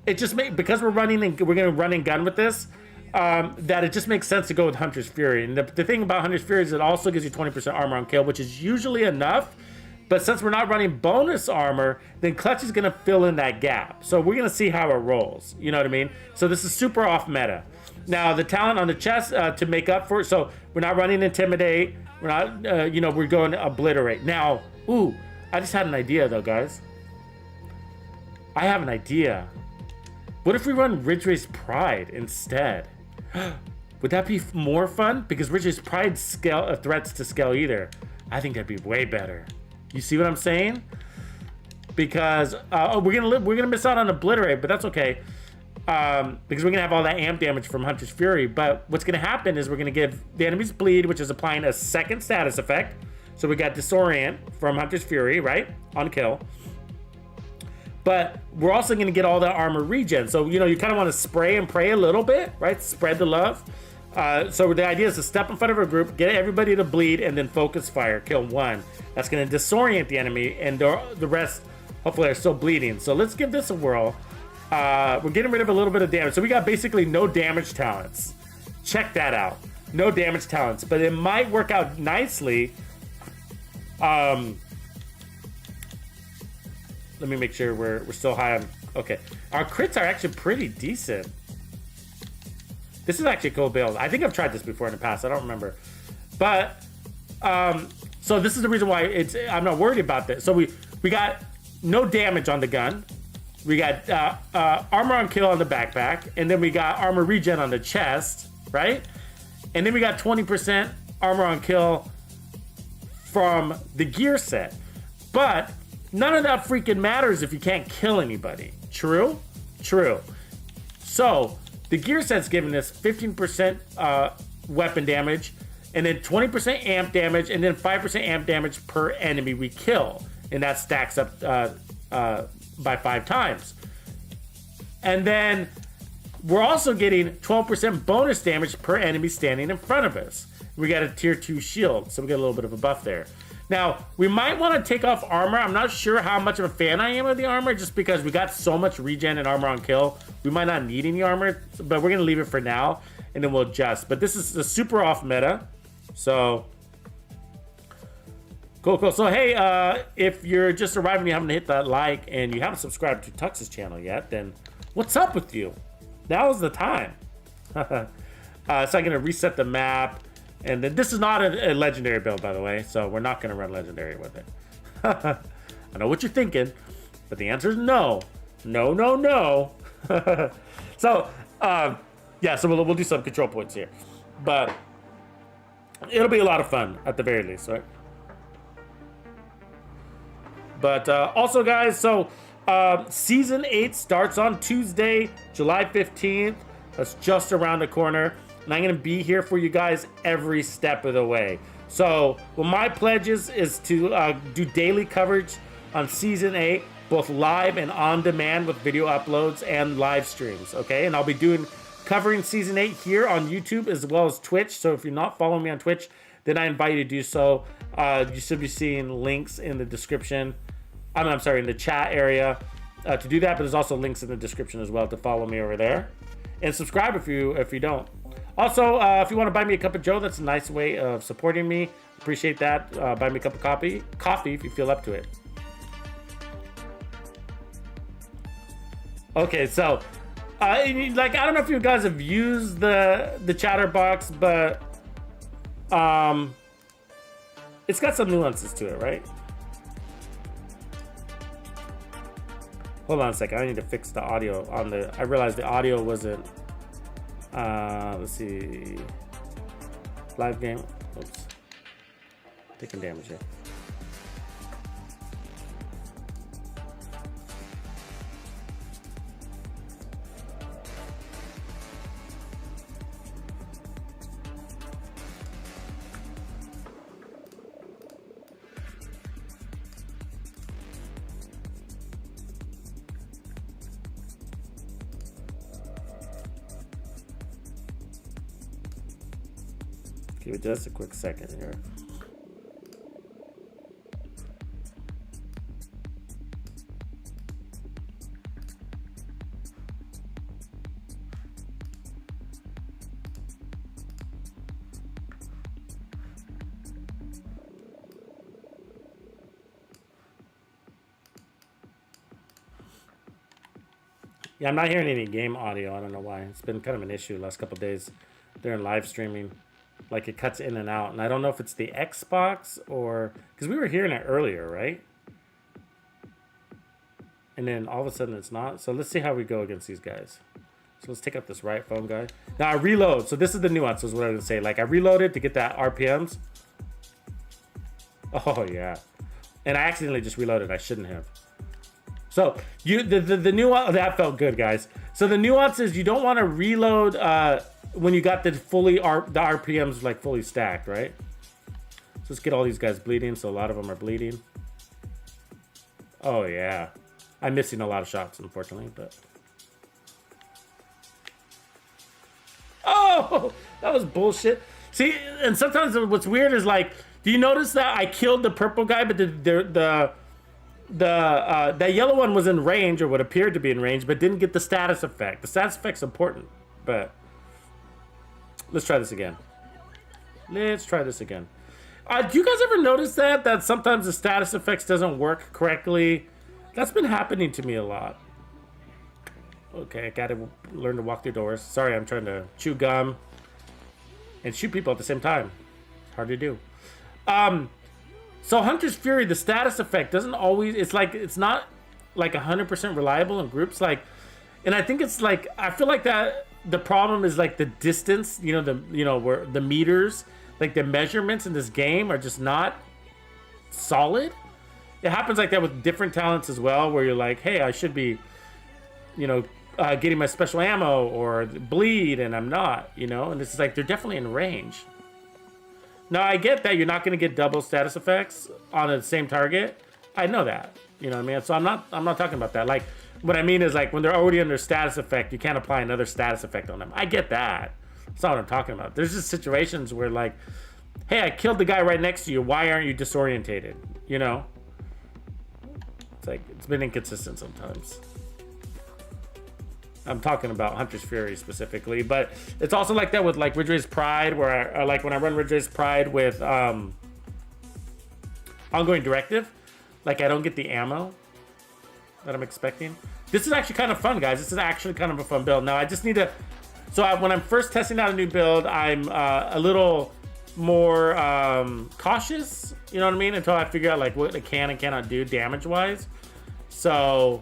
it just because we're going to run and gun with this, that it just makes sense to go with Hunter's Fury. And the thing about Hunter's Fury is it also gives you 20% armor on kill, which is usually enough. But since we're not running bonus armor, then clutch is going to fill in that gap. So we're going to see how it rolls. You know what I mean? So this is super off meta. Now, the talent on the chest to make up for it. So we're not running Intimidate. We're not, we're going to Obliterate. Now, I just had an idea though, guys. I have an idea. What if we run Ridge Race Pride instead? Would that be more fun? Because Ridge Race Pride threats to scale either. I think that'd be way better. You see what I'm saying? Because we're gonna miss out on Obliterate, but that's okay. Because we're gonna have all that amp damage from Hunter's Fury. But what's gonna happen is we're gonna give the enemies Bleed, which is applying a second status effect. So we got Disorient from Hunter's Fury, right? On kill. But we're also gonna get all that armor regen. So, you kind of want to spray and pray a little bit, right? Spread the love. So the idea is to step in front of a group, get everybody to bleed, and then focus fire, kill one. That's gonna disorient the enemy, and the rest, hopefully, are still bleeding. So let's give this a whirl. We're getting rid of a little bit of damage. So we got basically no damage talents. Check that out. No damage talents, but it might work out nicely. Let me make sure we're still high on. Okay, our crits are actually pretty decent. This is actually a cool build. I think I've tried this before in the past. I don't remember, but so this is the reason why I'm not worried about this. So we got no damage on the gun. We got armor on kill on the backpack, and then we got armor regen on the chest, right? And then we got 20% armor on kill from the gear set. But none of that freaking matters if you can't kill anybody. True? True. So the gear set's giving us 15% weapon damage, and then 20% amp damage, and then 5% amp damage per enemy we kill. And that stacks up by 5 times. And then we're also getting 12% bonus damage per enemy standing in front of us. We got a tier 2 shield, so we get a little bit of a buff there. Now, we might want to take off armor. I'm not sure how much of a fan I am of the armor, just because we got so much regen and armor on kill. We might not need any armor, but we're going to leave it for now, and then we'll adjust. But this is a super off meta, so cool. So, hey, if you're just arriving and you haven't hit that like, and you haven't subscribed to Tux's channel yet, then what's up with you? Now is the time. So I'm going to reset the map. And then this is not a legendary build, by the way, so we're not going to run legendary with it. I know what you're thinking, but the answer is no. No, no, no. So, yeah, so we'll do some control points here. But it'll be a lot of fun, at the very least, right? But also, guys, so Season 8 starts on Tuesday, July 15th. That's just around the corner. And I'm going to be here for you guys every step of the way. So, well, my pledges is to do daily coverage on Season 8, both live and on demand with video uploads and live streams, okay? And I'll be covering Season 8 here on YouTube as well as Twitch. So if you're not following me on Twitch, then I invite you to do so. You should be seeing links in the description. I'm sorry, in the chat area to do that, but there's also links in the description as well to follow me over there. And subscribe if you don't. Also, if you want to buy me a cup of Joe, that's a nice way of supporting me. Appreciate that. Buy me a cup of coffee if you feel up to it. Okay, so I don't know if you guys have used the chatter box, but it's got some nuances to it, right? Hold on a second. I need to fix the audio on the. I realized the audio wasn't. Let's see. Live game. Oops. Taking damage here. Give it just a quick second here. Yeah, I'm not hearing any game audio. I don't know why. It's been kind of an issue the last couple of days during live streaming. Like, it cuts in and out. And I don't know if it's the Xbox or... Because we were hearing it earlier, right? And then all of a sudden it's not. So let's see how we go against these guys. So let's take up this right phone guy. Now I reload. So this is the nuance is what I was going to say. Like, I reloaded to get that RPMs. Oh, yeah. And I accidentally just reloaded. I shouldn't have. So the nuance that felt good, guys. So the nuance is you don't want to reload when you got the RPMs like fully stacked, right? So let's get all these guys bleeding. So a lot of them are bleeding. Oh yeah, I'm missing a lot of shots, unfortunately, but oh, that was bullshit. See, and sometimes what's weird is like, do you notice that I killed the purple guy, but that yellow one was in range, or what appeared to be in range, but didn't get the status effect. The status effect's important, but let's try this again. Let's try this again. Do you guys ever notice that sometimes the status effects doesn't work correctly? That's been happening to me a lot. Okay, I gotta learn to walk through doors. Sorry, I'm trying to chew gum and shoot people at the same time. Hard to do. So Hunter's Fury, the status effect doesn't always, it's not like 100% reliable in groups. Like, and I think it's like, I feel like that the problem is like the distance, where the meters, like the measurements in this game are just not solid. It happens like that with different talents as well, where you're like, hey, I should be, getting my special ammo or bleed, and I'm not, and it's like, they're definitely in range. Now, I get that you're not going to get double status effects on the same target. I know that. You know what I mean? So I'm not talking about that. Like, what I mean is, like, when they're already under status effect, you can't apply another status effect on them. I get that. That's not what I'm talking about. There's just situations where, like, hey, I killed the guy right next to you. Why aren't you disorientated? It's like, it's been inconsistent sometimes. I'm talking about Hunter's Fury specifically, but it's also like that with like Ridge Race Pride, where I like when I run Ridge Race Pride with Ongoing Directive, like I don't get the ammo that I'm expecting. This is actually kind of fun, guys. This is actually kind of a fun build. Now I just need to, when I'm first testing out a new build, I'm a little more cautious, you know what I mean? Until I figure out like what it can and cannot do damage-wise. So,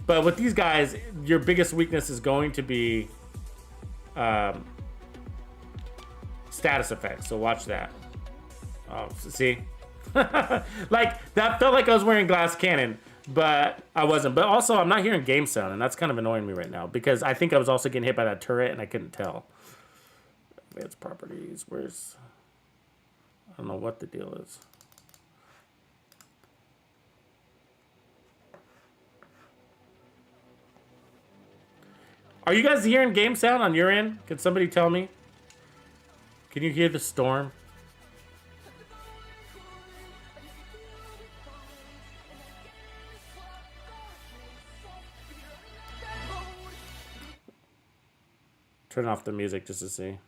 but with these guys, your biggest weakness is going to be status effects. So watch that. Oh, see? Like, that felt like I was wearing glass cannon, but I wasn't. But also, I'm not hearing game sound, and that's kind of annoying me right now, because I think I was also getting hit by that turret, and I couldn't tell. Advanced properties, where's... I don't know what the deal is. Are you guys hearing game sound on your end? Can somebody tell me? Can you hear the storm? Turn off the music just to see.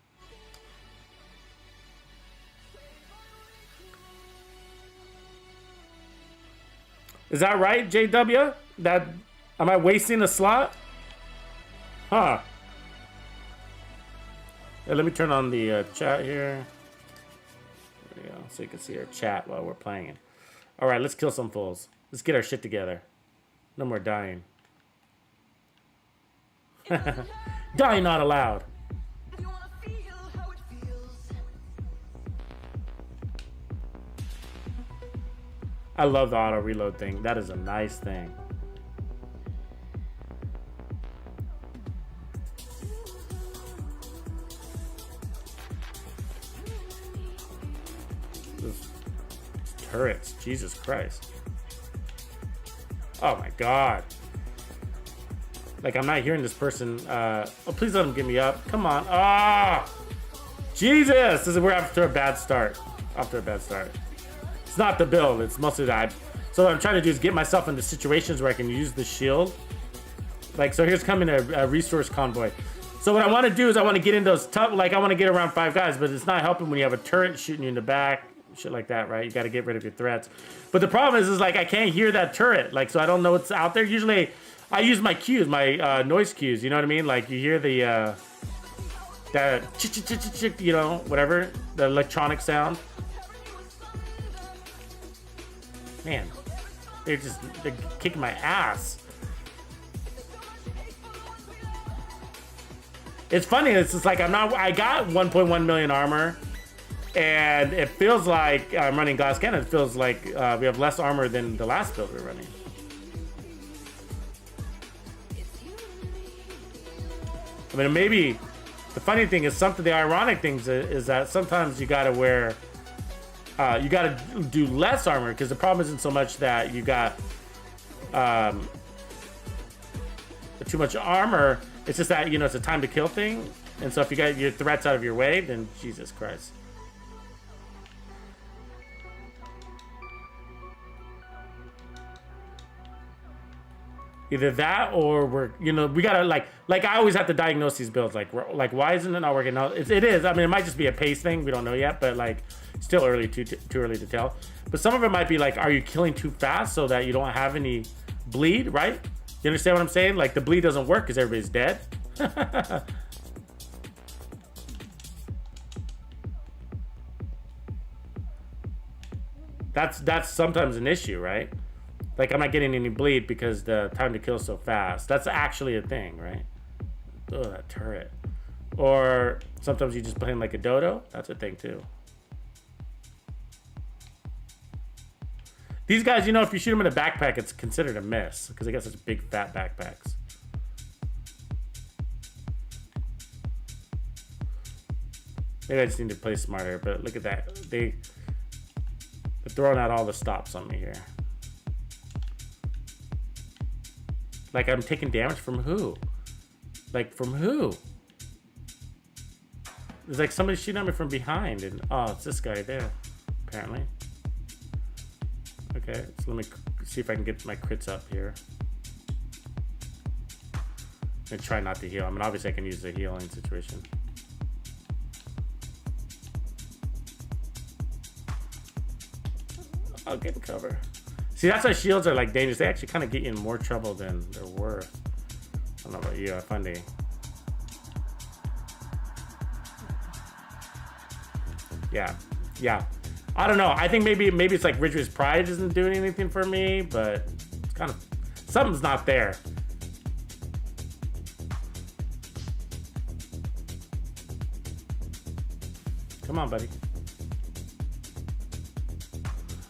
Is that right, JW? Am I wasting a slot? Huh. Yeah, let me turn on the chat here. There we go, so you can see our chat while we're playing it. All right, let's kill some fools. Let's get our shit together. No more dying. Die not allowed. I love the auto reload thing. That is a nice thing. Those turrets, Jesus Christ. Oh my God. Like, I'm not hearing this person. Oh, please let him get me up. Come on. Ah! Jesus, we're off to a bad start. Off to a bad start. It's not the build, it's mostly that. So what I'm trying to do is get myself into situations where I can use the shield. Like, so here's coming a resource convoy. So what I want to do is I want to get in those tough, like I want to get around 5 guys, but it's not helping when you have a turret shooting you in the back, shit like that, right? You got to get rid of your threats. But the problem is like I can't hear that turret, like, so I don't know what's out there. Usually I use my cues, my noise cues, you know what I mean? Like you hear the, that you know, whatever, the electronic sound. Man, they're kicking my ass. It's funny, it's just like I got 1.1 million armor, and it feels like I'm running glass cannon. It feels like we have less armor than the last build we're running. I mean, maybe the funny thing is something, the ironic things is that sometimes you gotta wear, you gotta do less armor, because the problem isn't so much that you got too much armor. It's just that, you know, it's a time to kill thing. And so if you got your threats out of your way, then Jesus Christ. Either that or we're, you know, we gotta like I always have to diagnose these builds. Like why isn't it not working out? It is. I mean, it might just be a pace thing. We don't know yet, but like still too early to tell. But some of it might be like, are you killing too fast so that you don't have any bleed, right? You understand what I'm saying? Like the bleed doesn't work because everybody's dead. That's sometimes an issue, right? Like I'm not getting any bleed because the time to kill is so fast. That's actually a thing, right? Oh, that turret. Or sometimes you just playing like a dodo. That's a thing too. These guys, you know, if you shoot them in a backpack, it's considered a miss because they got such big, fat backpacks. Maybe I just need to play smarter, but look at that. They're throwing out all the stops on me here. Like I'm taking damage from who? Like from who? There's like somebody shooting at me from behind, and oh, it's this guy there, apparently. Okay, so let me see if I can get my crits up here. And try not to heal. I mean, obviously I can use the healing situation. I'll get in cover. See, that's why shields are like dangerous. They actually kind of get you in more trouble than they're worth. I don't know about you. I find they... Yeah. I don't know. I think maybe it's like Ridgeway's Pride isn't doing anything for me, but it's kind of... something's not there. Come on, buddy.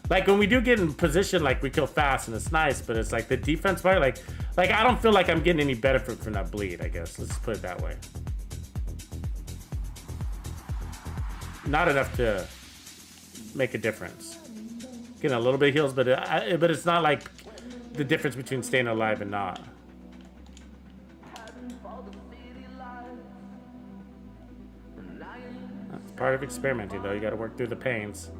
Like when we do get in position, like we kill fast and it's nice, but it's like the defense part, like I don't feel like I'm getting any benefit from that bleed, I guess. Let's put it that way. Not enough to make a difference. Getting a little bit of heals, but it's not like the difference between staying alive and not. That's part of experimenting, though. You got to work through the pains.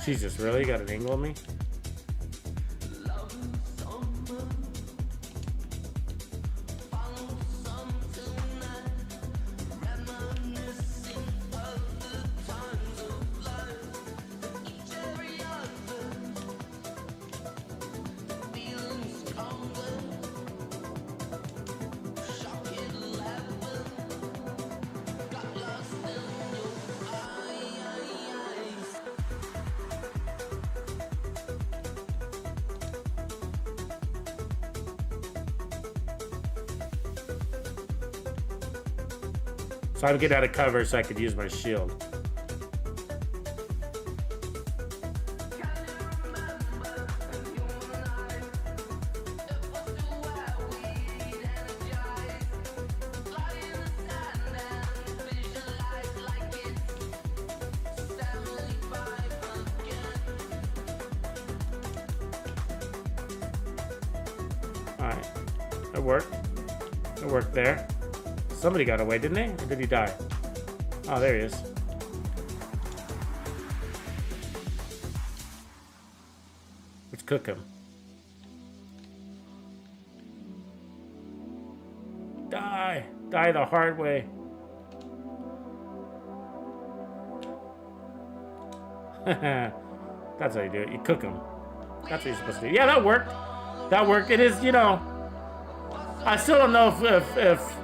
Jesus, really? You got an angle on me? So I'm getting out of cover so I could use my shield. Alright. It worked. It worked there. Somebody got away, didn't they? Or did he die? Oh, there he is. Let's cook him. Die! Die the hard way. That's how you do it. You cook him. That's what you're supposed to do. Yeah, that worked. That worked. It is, you know... I still don't know if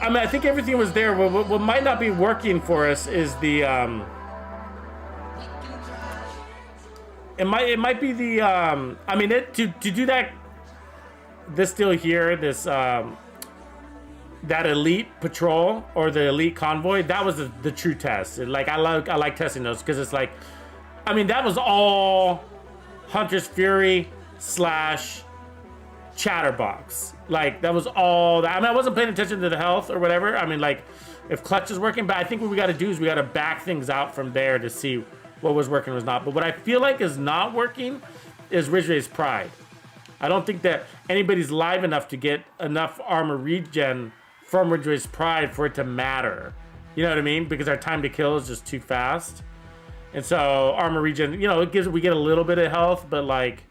I mean, I think everything was there. What might not be working for us is the it might be the I mean, to do that, this deal here, this that elite patrol or the elite convoy, that was the true test. Like I like testing those because it's like, I mean, that was all Hunter's Fury / Chatterbox. Like that was all that. I mean, I wasn't paying attention to the health or whatever. I mean, like if clutch is working, but I think what we got to do is we got to back things out from there to see what was working or was not. But what I feel like is not working is Ridgeway's Pride. I don't think that anybody's live enough to get enough armor regen from Ridgeway's Pride for it to matter. You know what I mean? Because our time to kill is just too fast. And so armor regen, you know, we get a little bit of health, but like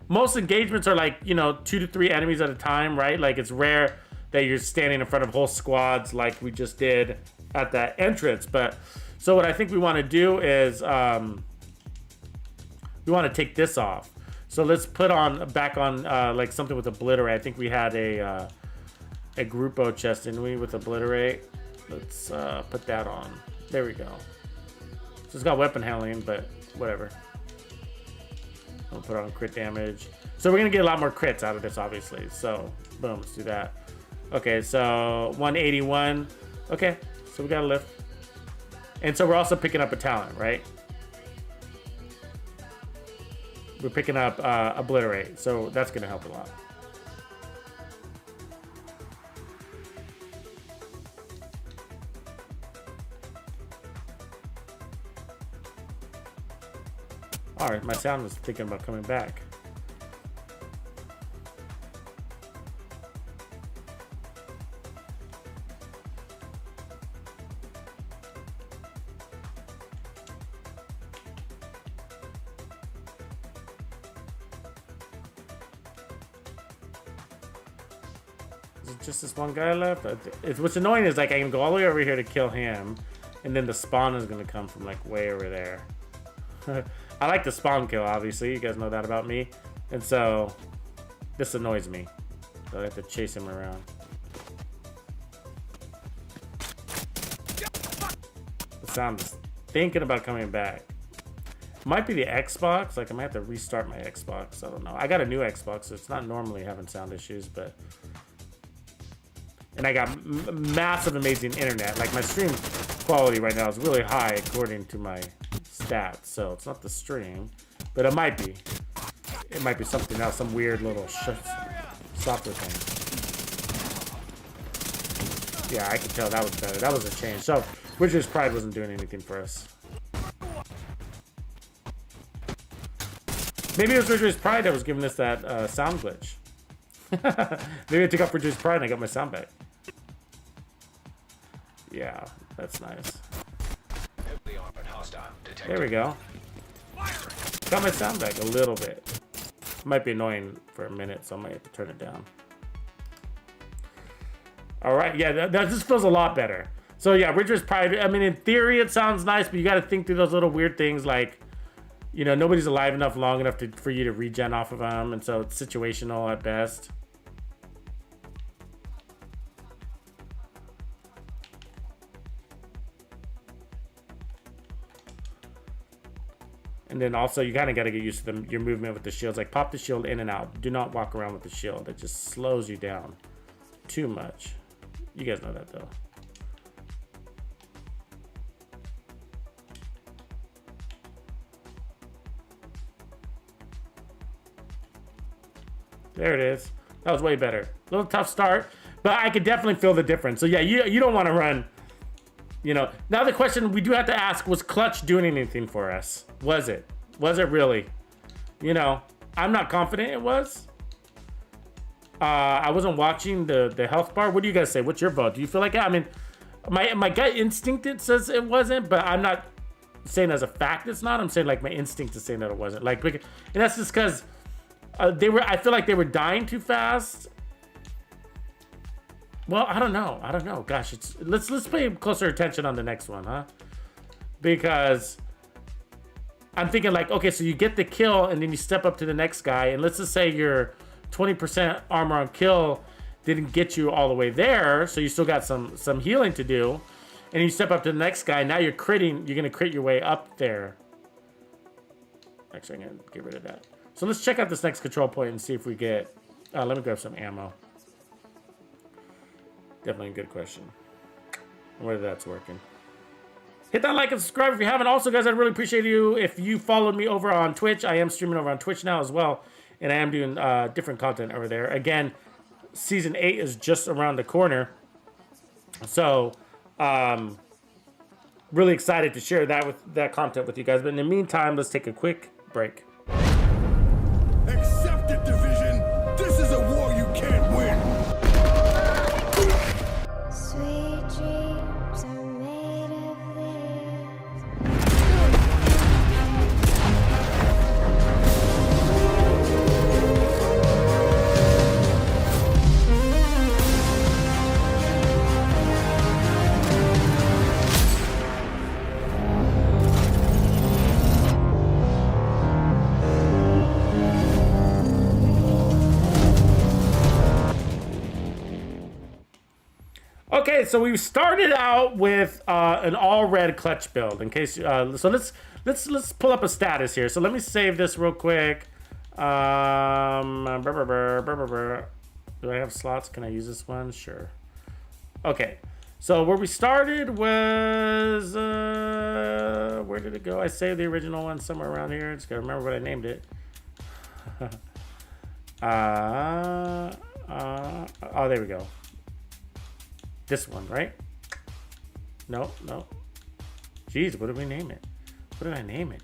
most engagements are like, you know, 2 to 3 enemies at a time, right? Like it's rare that you're standing in front of whole squads like we just did at that entrance. But so what I think we want to do is we want to take this off. So let's put on back on like something with Obliterate. I think we had a Grupo chest, didn't we, with Obliterate? Let's put that on. There we go. So it's got weapon handling, but whatever. I'll put on crit damage. So we're gonna get a lot more crits out of this, obviously. So boom, let's do that. Okay, so 181. Okay, so we got a lift. And so we're also picking up a talent, right? We're picking up Obliterate, so that's gonna help a lot. All right, my sound was thinking about coming back. Is it just this one guy left? What's annoying is like I can go all the way over here to kill him, and then the spawn is gonna come from like way over there. I like the spawn kill, obviously. You guys know that about me. And so, this annoys me. So I have to chase him around. The sound is thinking about coming back. Might be the Xbox. Like, I might have to restart my Xbox. I don't know. I got a new Xbox, so it's not normally having sound issues, but... And I got massive, amazing internet. Like, my stream quality right now is really high according to my stats, so it's not the stream, but it might be. It might be something else, some weird little software thing. Yeah, I can tell that was better. That was a change. So, Ridgeway's Pride wasn't doing anything for us. Maybe it was Ridgeway's Pride that was giving us that sound glitch. Maybe I took off Ridgeway's Pride and I got my sound back. Yeah, that's nice. There we go. Got my sound back a little bit. Might be annoying for a minute, so I might have to turn it down. All right, yeah, that just feels a lot better. So yeah, Ridgeway's Pride, I mean, in theory, it sounds nice, but you got to think through those little weird things like, you know, nobody's alive enough long enough for you to regen off of them, and so it's situational at best. And then also, you kind of got to get used to your movement with the shields. Like, pop the shield in and out. Do not walk around with the shield. It just slows you down. too much. You guys know that though. There it is. That was way better. A little tough start, but I could definitely feel the difference. So yeah, you don't want to run, you know. Now the question we do have to ask, was clutch doing anything for us? Was it? Was it really? You know, I'm not confident it was. I wasn't watching the health bar. What do you guys say? What's your vote? Do you feel like, I mean, my gut instinct, it says it wasn't, but I'm not saying as a fact it's not. I'm saying like my instinct is saying that it wasn't. Like, and that's just because I feel like they were dying too fast. Well, I don't know. Gosh, let's pay closer attention on the next one, huh? Because I'm thinking like, okay, so you get the kill and then you step up to the next guy, and let's just say your 20% armor on kill didn't get you all the way there, so you still got some healing to do, and you step up to the next guy. Now you're gonna crit your way up there. Actually, I'm gonna get rid of that. So let's check out this next control point and see if we get, let me grab some ammo. Definitely a good question. Whether that's working. Hit that like and subscribe if you haven't. Also, guys, I'd really appreciate you if you followed me over on Twitch. I am streaming over on Twitch now as well, and I am doing different content over there. Again, Season 8 is just around the corner. So, really excited to share that content with you guys. But in the meantime, let's take a quick break. Accept it, Division. This is a war you can't win. Sweet dreams are made of this. Okay, so we started out with an all red clutch build. In case, so let's pull up a status here. So let me save this real quick. Do I have slots? Can I use this one? Sure. Okay, so where we started was where did it go? I saved the original one somewhere around here. Just gotta remember what I named it. Oh, there we go. This one, right? No. Jeez, what did we name it? What did I name it?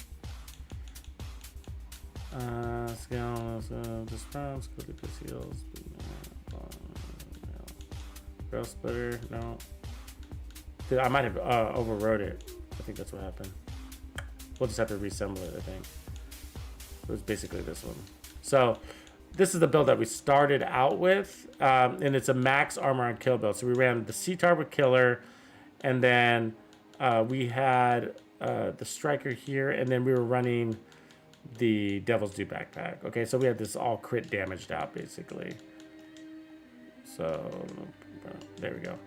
Let's go. Just rounds, go to this heals. Barrel splitter, no. Dude, I might have overwrote it. I think that's what happened. We'll just have to reassemble it, I think. It was basically this one. So, this is the build that we started out with, and it's a max armor on kill build. So we ran the C-Tar with Killer, and then we had the Striker here, and then we were running the Devil's Due backpack. Okay, so we had this all crit damaged out, basically. So, there we go.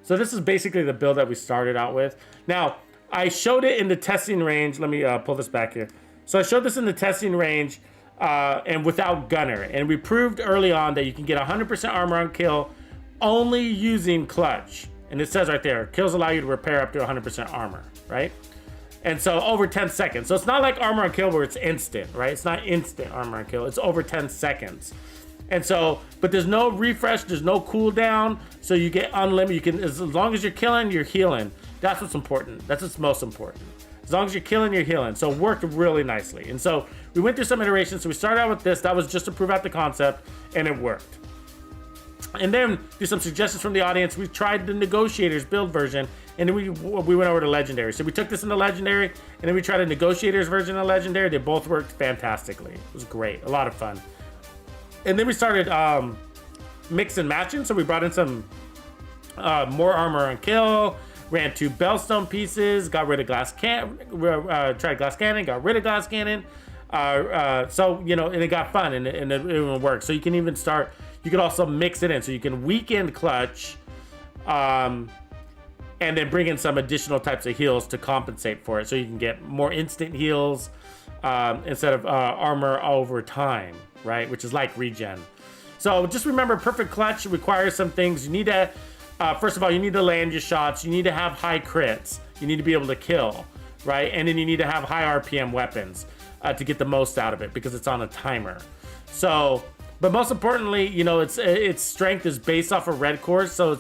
So this is basically the build that we started out with. Now, I showed it in the testing range. Let me pull this back here. So I showed this in the testing range, and without gunner, and we proved early on that you can get 100% armor on kill only using clutch, and it says right there, kills allow you to repair up to 100% armor, right? And so over 10 seconds. So it's not like armor on kill where it's instant, right? It's not instant armor on kill. It's over 10 seconds. And so, but there's no refresh, there's no cooldown, so you get unlimited. You can, as long as you're killing, you're healing. That's what's important. That's what's most important. As long as you're killing, you're healing. So it worked really nicely. And so we went through some iterations. So we started out with this. That was just to prove out the concept, and it worked. And then do some suggestions from the audience. We tried the Negotiators build version, and then we went over to Legendary. So we took this into Legendary, and then we tried a Negotiators version of Legendary. They both worked fantastically. It was great. A lot of fun. And then we started mix and matching. So we brought in some more armor on kill, ran 2 Bellstone pieces, got rid of tried glass cannon, got rid of glass cannon. So, you know, and it got fun, and it worked. So you can even start, you could also mix it in. So you can weekend clutch, and then bring in some additional types of heals to compensate for it. So you can get more instant heals instead of armor over time, right? Which is like regen. So just remember, perfect clutch requires some things. You need to, first of all, you need to land your shots. You need to have high crits. You need to be able to kill, right? And then you need to have high RPM weapons to get the most out of it because it's on a timer. So, but most importantly, you know, its strength is based off of red cores, so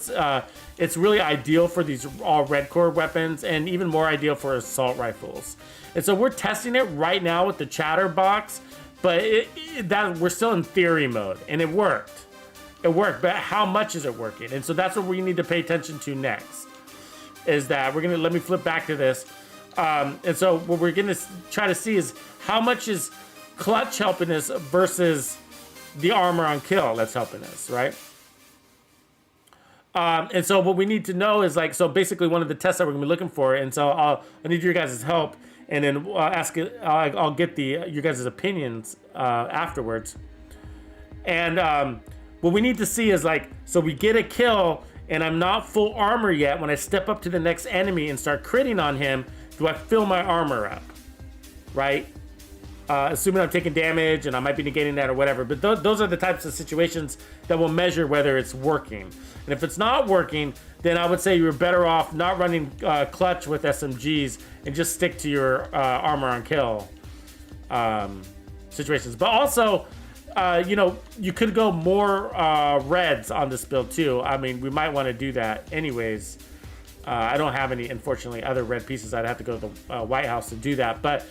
it's really ideal for these all red core weapons, and even more ideal for assault rifles. And so we're testing it right now with the chatter box, but that we're still in theory mode, and it worked. It worked, but how much is it working? And so that's what we need to pay attention to next. Is that we're gonna let me flip back to this, and so what we're gonna try to see is how much is clutch helping us versus the armor on kill that's helping us, right? And so what we need to know is like, so basically one of the tests that we're gonna be looking for, and so I need your guys' help, and then I'll get your guys' opinions afterwards. And what we need to see is like, so we get a kill, and I'm not full armor yet. When I step up to the next enemy and start critting on him, do I fill my armor up, right? Assuming I'm taking damage and I might be negating that or whatever. But those are the types of situations that will measure whether it's working. And if it's not working, then I would say you're better off not running clutch with SMGs and just stick to your armor on kill situations. But also, you know, you could go more reds on this build too. I mean, we might want to do that anyways. I don't have any, unfortunately, other red pieces. I'd have to go to the White House to do that. But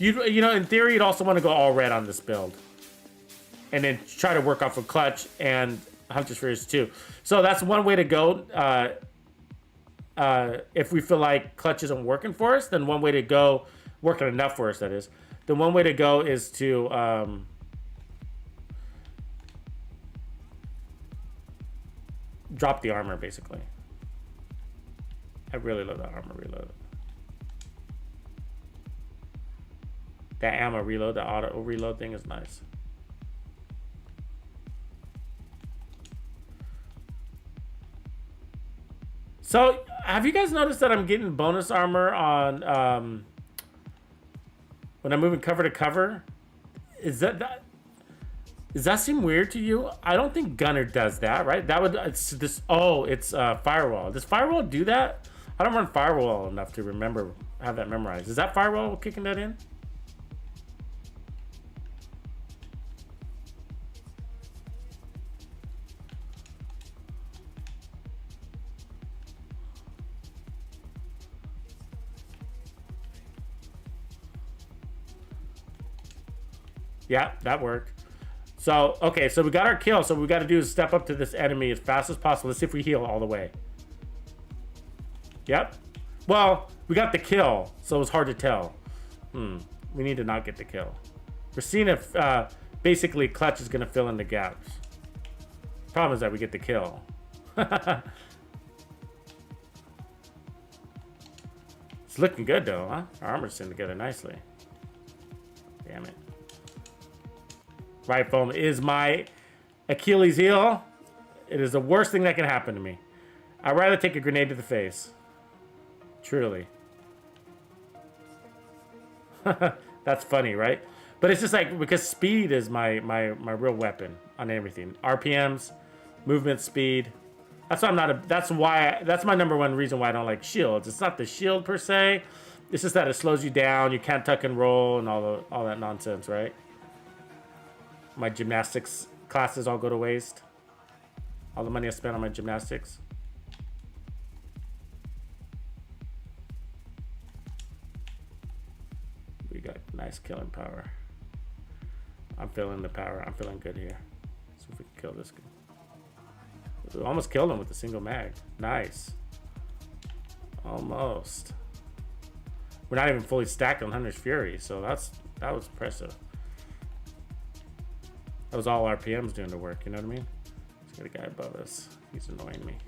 you know, in theory, you'd also want to go all red on this build, and then try to work off of clutch and Hunter's Furious too. So that's one way to go. If we feel like clutch isn't working for us, then one way to go, working enough for us, that is. Then one way to go is to drop the armor, basically. I really love that armor reload. That ammo reload, the auto reload thing is nice. So, have you guys noticed that I'm getting bonus armor on when I'm moving cover to cover? Does that seem weird to you? I don't think Gunner does that, right? That would it's Firewall. Does Firewall do that? I don't run Firewall enough to have that memorized. Is that Firewall kicking that in? Yeah, that worked. So, okay, so we got our kill. So what we got to do is step up to this enemy as fast as possible. Let's see if we heal all the way. Yep. Well, we got the kill, so it's hard to tell. We need to not get the kill. We're seeing if basically clutch is going to fill in the gaps. Problem is that we get the kill. It's looking good, though, huh? Our armor's sitting together nicely. Damn it. Right foam is my Achilles heel. It is the worst thing that can happen to me. I'd rather take a grenade to the face. Truly. That's funny, right? But it's just like, because speed is my real weapon on everything. RPMs, movement speed. That's why that's my number one reason why I don't like shields. It's not the shield per se. It's just that it slows you down. You can't tuck and roll and all that nonsense, right? My gymnastics classes all go to waste. All the money I spent on my gymnastics. We got nice killing power. I'm feeling the power. I'm feeling good here. See if we can kill this guy. We almost killed him with a single mag. Nice. Almost. We're not even fully stacked on Hunter's Fury, so that was impressive. That was all RPMs doing the work, you know what I mean? Let's get a guy above us. He's annoying me.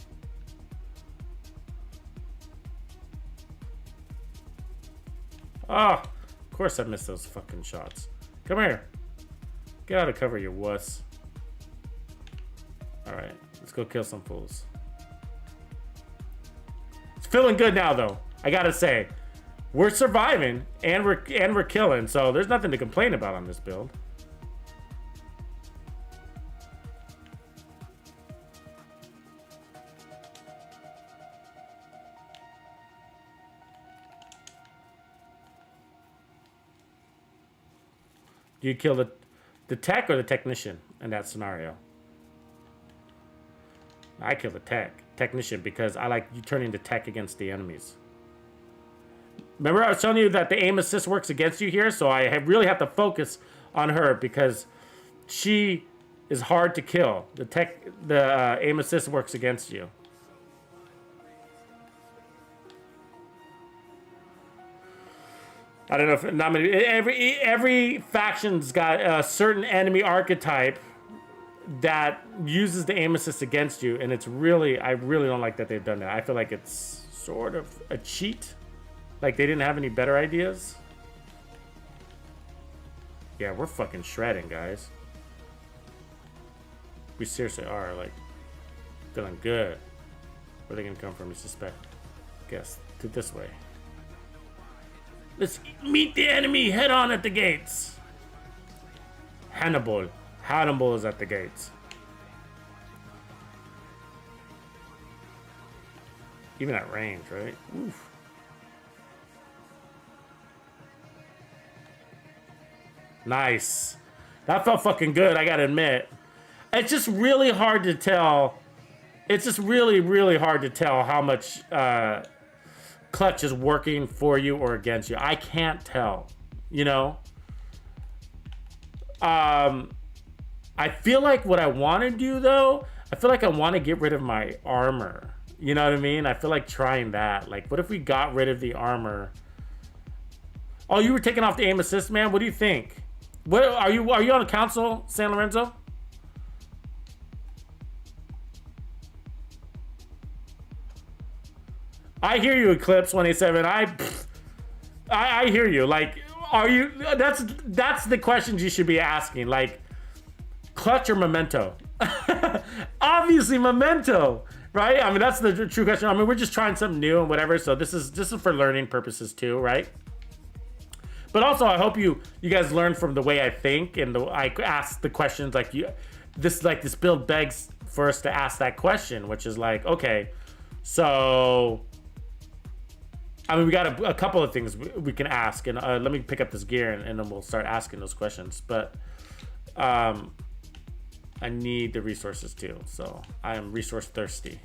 Oh, of course I missed those fucking shots. Come here. Get out of cover, you wuss. Alright, let's go kill some fools. It's feeling good now, though. I gotta say. We're surviving, and we're killing, so there's nothing to complain about on this build. Do you kill the tech or the technician in that scenario? I kill the technician because I like you turning the tech against the enemies. Remember I was telling you that the aim assist works against you here, so I really have to focus on her because she is hard to kill. The aim assist works against you. I don't know if not many. Every faction's got a certain enemy archetype that uses the aim assist against you, and it's really, I really don't like that they've done that. I feel like it's sort of a cheat. Like they didn't have any better ideas. Yeah, we're fucking shredding, guys. We seriously are, like, feeling good. Where are they gonna come from, you suspect? Guess, to this way. Let's meet the enemy head on at the gates. Hannibal is at the gates. Even at range, right? Oof. Nice. That felt fucking good, I gotta admit. It's just really hard to tell. It's just really, really hard to tell how much clutch is working for you or against you. I can't tell, you know? I feel like what I want to do, though, I feel like I want to get rid of my armor. You know what I mean? I feel like trying that. Like, what if we got rid of the armor? Oh, you were taking off the aim assist, man? What do you think? What are you on the council, San Lorenzo? I hear you, Eclipse 187. I hear you. Like, are you? That's the questions you should be asking. Like, clutch or memento? Obviously, memento, right? I mean, that's the true question. I mean, we're just trying something new and whatever. So this is for learning purposes too, right? But also, I hope you guys learn from the way I think and I ask the questions like you. This build begs for us to ask that question, which is like, okay, so. I mean, we got a couple of things we can ask, and let me pick up this gear, and then we'll start asking those questions. But I need the resources too, so I am resource thirsty.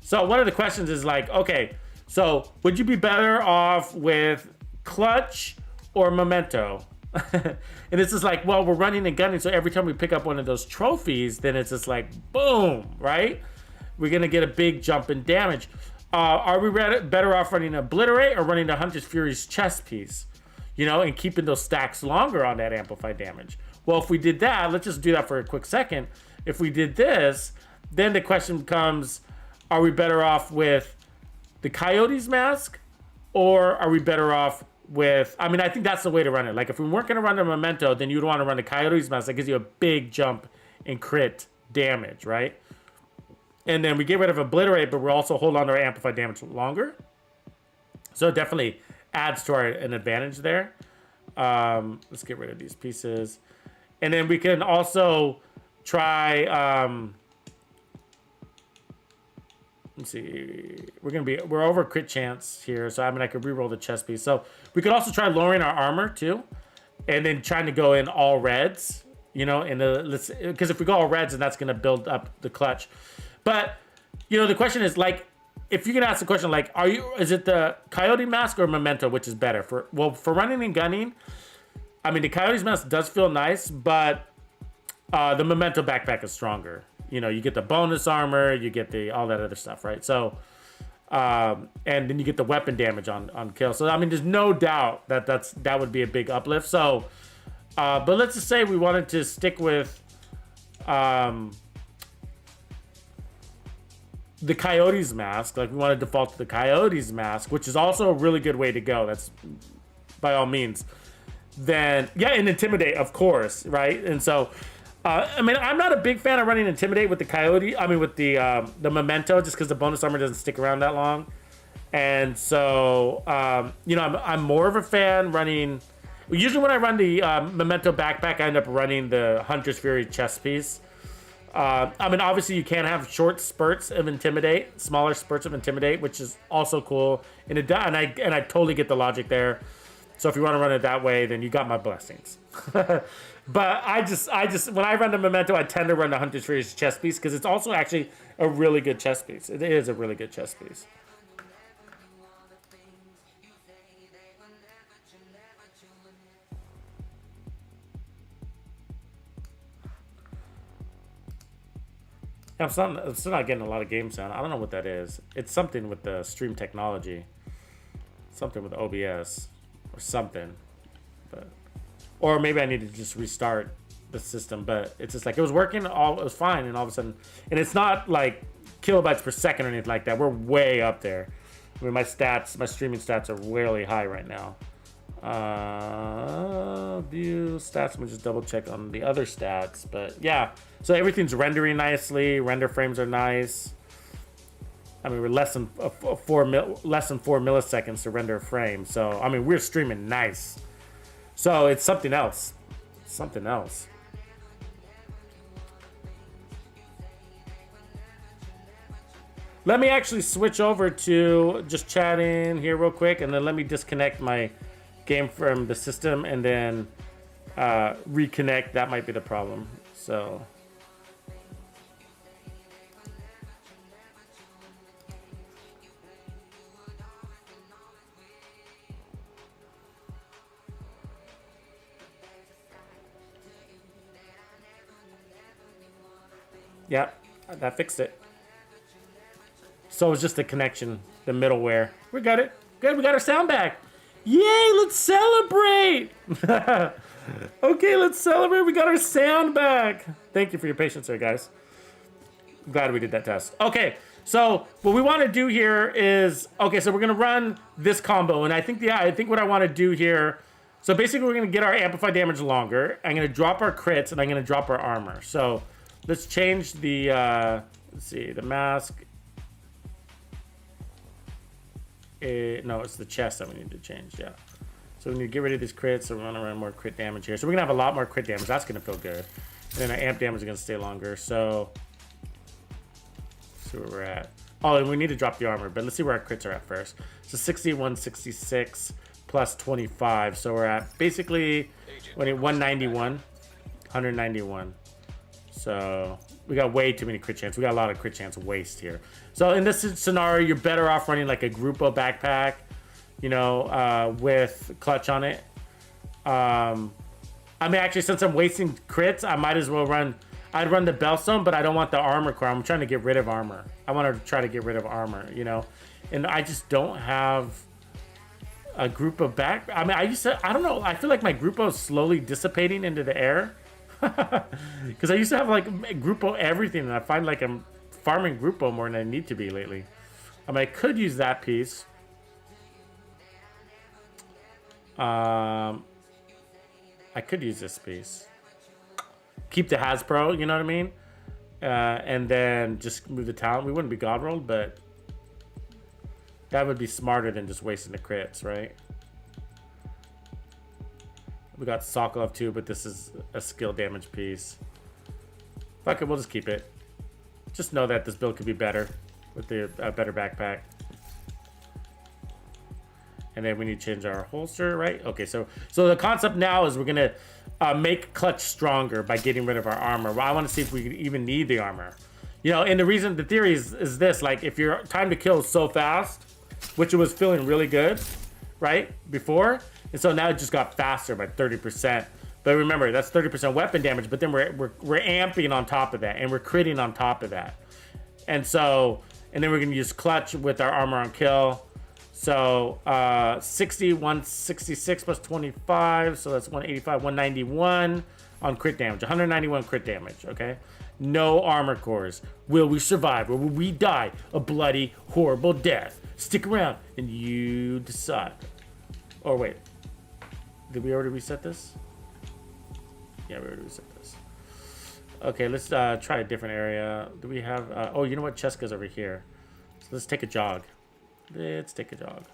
So one of the questions is like, okay, so would you be better off with clutch or memento? And it's just like, well, we're running and gunning, so every time we pick up one of those trophies, then it's just like, boom, right? We're gonna get a big jump in damage. Are we better off running Obliterate or running the Hunter's Fury's chest piece? You know, and keeping those stacks longer on that amplified damage. Well, if we did that, let's just do that for a quick second. If we did this, then the question becomes, are we better off with the Coyote's Mask? Or are we better off with, I mean, I think that's the way to run it. Like, if we weren't going to run the Memento, then you'd want to run the Coyote's Mask. That gives you a big jump in crit damage, right? And then we get rid of Obliterate, but we're also hold on to our amplified damage longer. So it definitely adds to an advantage there. Let's get rid of these pieces. And then we can also try, let's see, we're over crit chance here. So I mean, I could reroll the chest piece. So we could also try lowering our armor too. And then trying to go in all reds, you know, because if we go all reds, then that's going to build up the clutch. But, you know, the question is, like, if you can ask the question, like, is it the Coyote Mask or Memento, which is better? For running and gunning, I mean, the Coyote's Mask does feel nice, but the Memento backpack is stronger. You know, you get the bonus armor, you get all that other stuff, right? So, and then you get the weapon damage on kill. So, I mean, there's no doubt that would be a big uplift. So, but let's just say we wanted to stick with... the Coyote's Mask, like we want to default to the Coyote's Mask, which is also a really good way to go. That's by all means. Then, yeah, and Intimidate, of course, right? And so, I mean, I'm not a big fan of running Intimidate with the Coyote. I mean, with the Memento, just because the bonus armor doesn't stick around that long. And so, you know, I'm more of a fan running. Usually, when I run the Memento backpack, I end up running the Hunter's Fury chest piece. I mean, obviously, you can have short spurts of Intimidate, smaller spurts of Intimidate, which is also cool. And I totally get the logic there. So if you want to run it that way, then you got my blessings. But I just when I run the Memento, I tend to run the Hunter's Fury chess piece because it's also actually a really good chess piece. It is a really good chess piece. I'm still not getting a lot of game sound. I don't know what that is. It's something with the stream technology. Something with OBS or something. But or maybe I need to just restart the system, but it's just like it was working, it was fine, and all of a sudden, and it's not like kilobytes per second or anything like that. We're way up there. I mean, my streaming stats are really high right now. View stats. Let me just double check on the other stats, but yeah. So everything's rendering nicely. Render frames are nice. I mean, we're less than 4 milliseconds to render a frame. So I mean, we're streaming nice. So it's something else. Something else. Let me actually switch over to just chatting here real quick, and then let me disconnect my game from the system and then reconnect. That might be the problem. So. Yeah, that fixed it. So it's just the connection, the middleware. We got it. Good, we got our sound back. Yay, let's celebrate. Okay, let's celebrate. We got our sound back. Thank you for your patience there, guys. I'm glad we did that test. Okay, so what we want to do here is, okay, so we're going to run this combo. And I think what I want to do here, so basically we're going to get our amplified damage longer. I'm going to drop our crits, and I'm going to drop our armor. So let's change the, let's see, the mask. No, it's the chest that we need to change, yeah. So we need to get rid of these crits, so we want to run more crit damage here. So we're going to have a lot more crit damage. That's going to feel good. And then our amp damage is going to stay longer. So, let's see where we're at. Oh, and we need to drop the armor, but let's see where our crits are at first. So 61, 66, plus 25. So we're at basically 191. 191. So we got way too many crit chance. We got a lot of crit chance waste here. So in this scenario, you're better off running like a Grupo backpack, you know, with clutch on it. I mean, actually, since I'm wasting crits, I might as well I'd run the Bellstone, but I don't want the armor core. I'm trying to get rid of armor. I want to try to get rid of armor, you know, and I just don't have a Grupo back. I mean, I don't know. I feel like my Grupo is slowly dissipating into the air. Because I used to have like Grupo everything, and I find like I'm farming Grupo more than I need to be lately. I mean, I could use that piece. I could use this piece. Keep the Hasbro, you know what I mean? And then just move the talent. We wouldn't be God rolled, but that would be smarter than just wasting the crits, right? We got Sokolov too, but this is a skill damage piece. Fuck it, we'll just keep it. Just know that this build could be better with the better backpack. And then we need to change our holster, right? Okay, so the concept now is we're gonna make clutch stronger by getting rid of our armor. Well, I want to see if we even need the armor. You know, and the theory is this: like, if your time to kill is so fast, which it was feeling really good, right, before. And so now it just got faster by 30%. But remember, that's 30% weapon damage, but then we're amping on top of that, and we're critting on top of that. And then we're going to use clutch with our armor on kill. So 60, 166 plus 25, so that's 185, 191 on crit damage, 191 crit damage, okay? No armor cores. Will we survive, or will we die a bloody, horrible death? Stick around, and you decide. Or wait. Did we already reset this? Yeah, we already reset this. Okay, let's try a different area. Do we have... oh, you know what? Cheska's over here. So let's take a jog. Let's take a jog.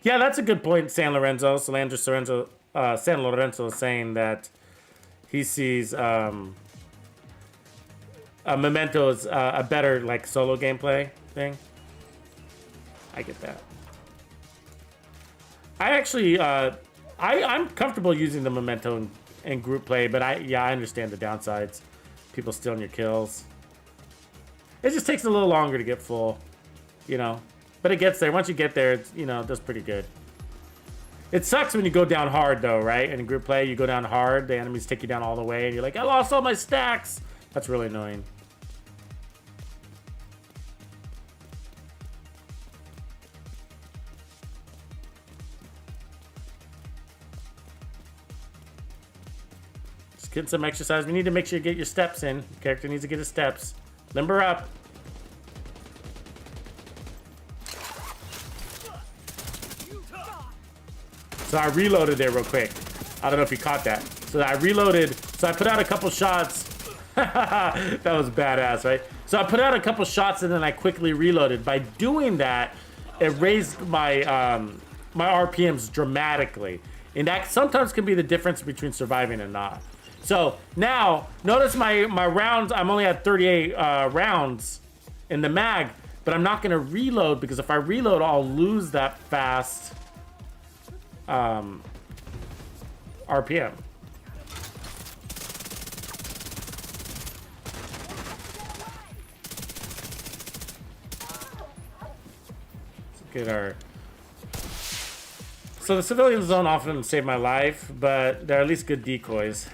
Yeah, that's a good point, San Lorenzo. San Lorenzo is saying that he sees Memento as a better like solo gameplay. thing. I get that. I actually, I'm comfortable using the memento in group play, but I understand the downsides. People stealing your kills. It just takes a little longer to get full, you know. But it gets there. Once you get there, it's, you know, it does pretty good. It sucks when you go down hard, though, right? In group play, you go down hard, the enemies take you down all the way, and you're like, I lost all my stacks. That's really annoying. Just getting some exercise. We need to make sure you get your steps in. Your character needs to get his steps. Limber up. So I reloaded there real quick. I don't know if you caught that. So I reloaded. So I put out a couple shots. That was badass, right? So I put out a couple shots and then I quickly reloaded. By doing that, it raised my my RPMs dramatically. And that sometimes can be the difference between surviving and not. So now, notice my rounds, I'm only at 38 rounds in the mag, but I'm not gonna reload because if I reload, I'll lose that fast RPM. Let's get our... So the civilians don't often save my life, but they're at least good decoys.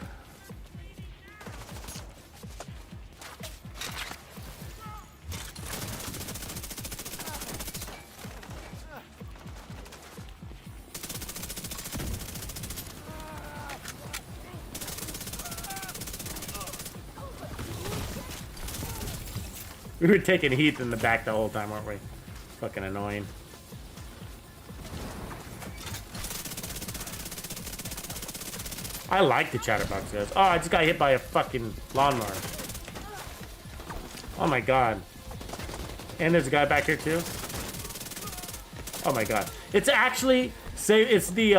We were taking heat in the back the whole time, weren't we? Fucking annoying. I like the chatterbox guys. Oh, I just got hit by a fucking lawnmower. Oh my god. And there's a guy back here too. Oh my god. It's actually it's the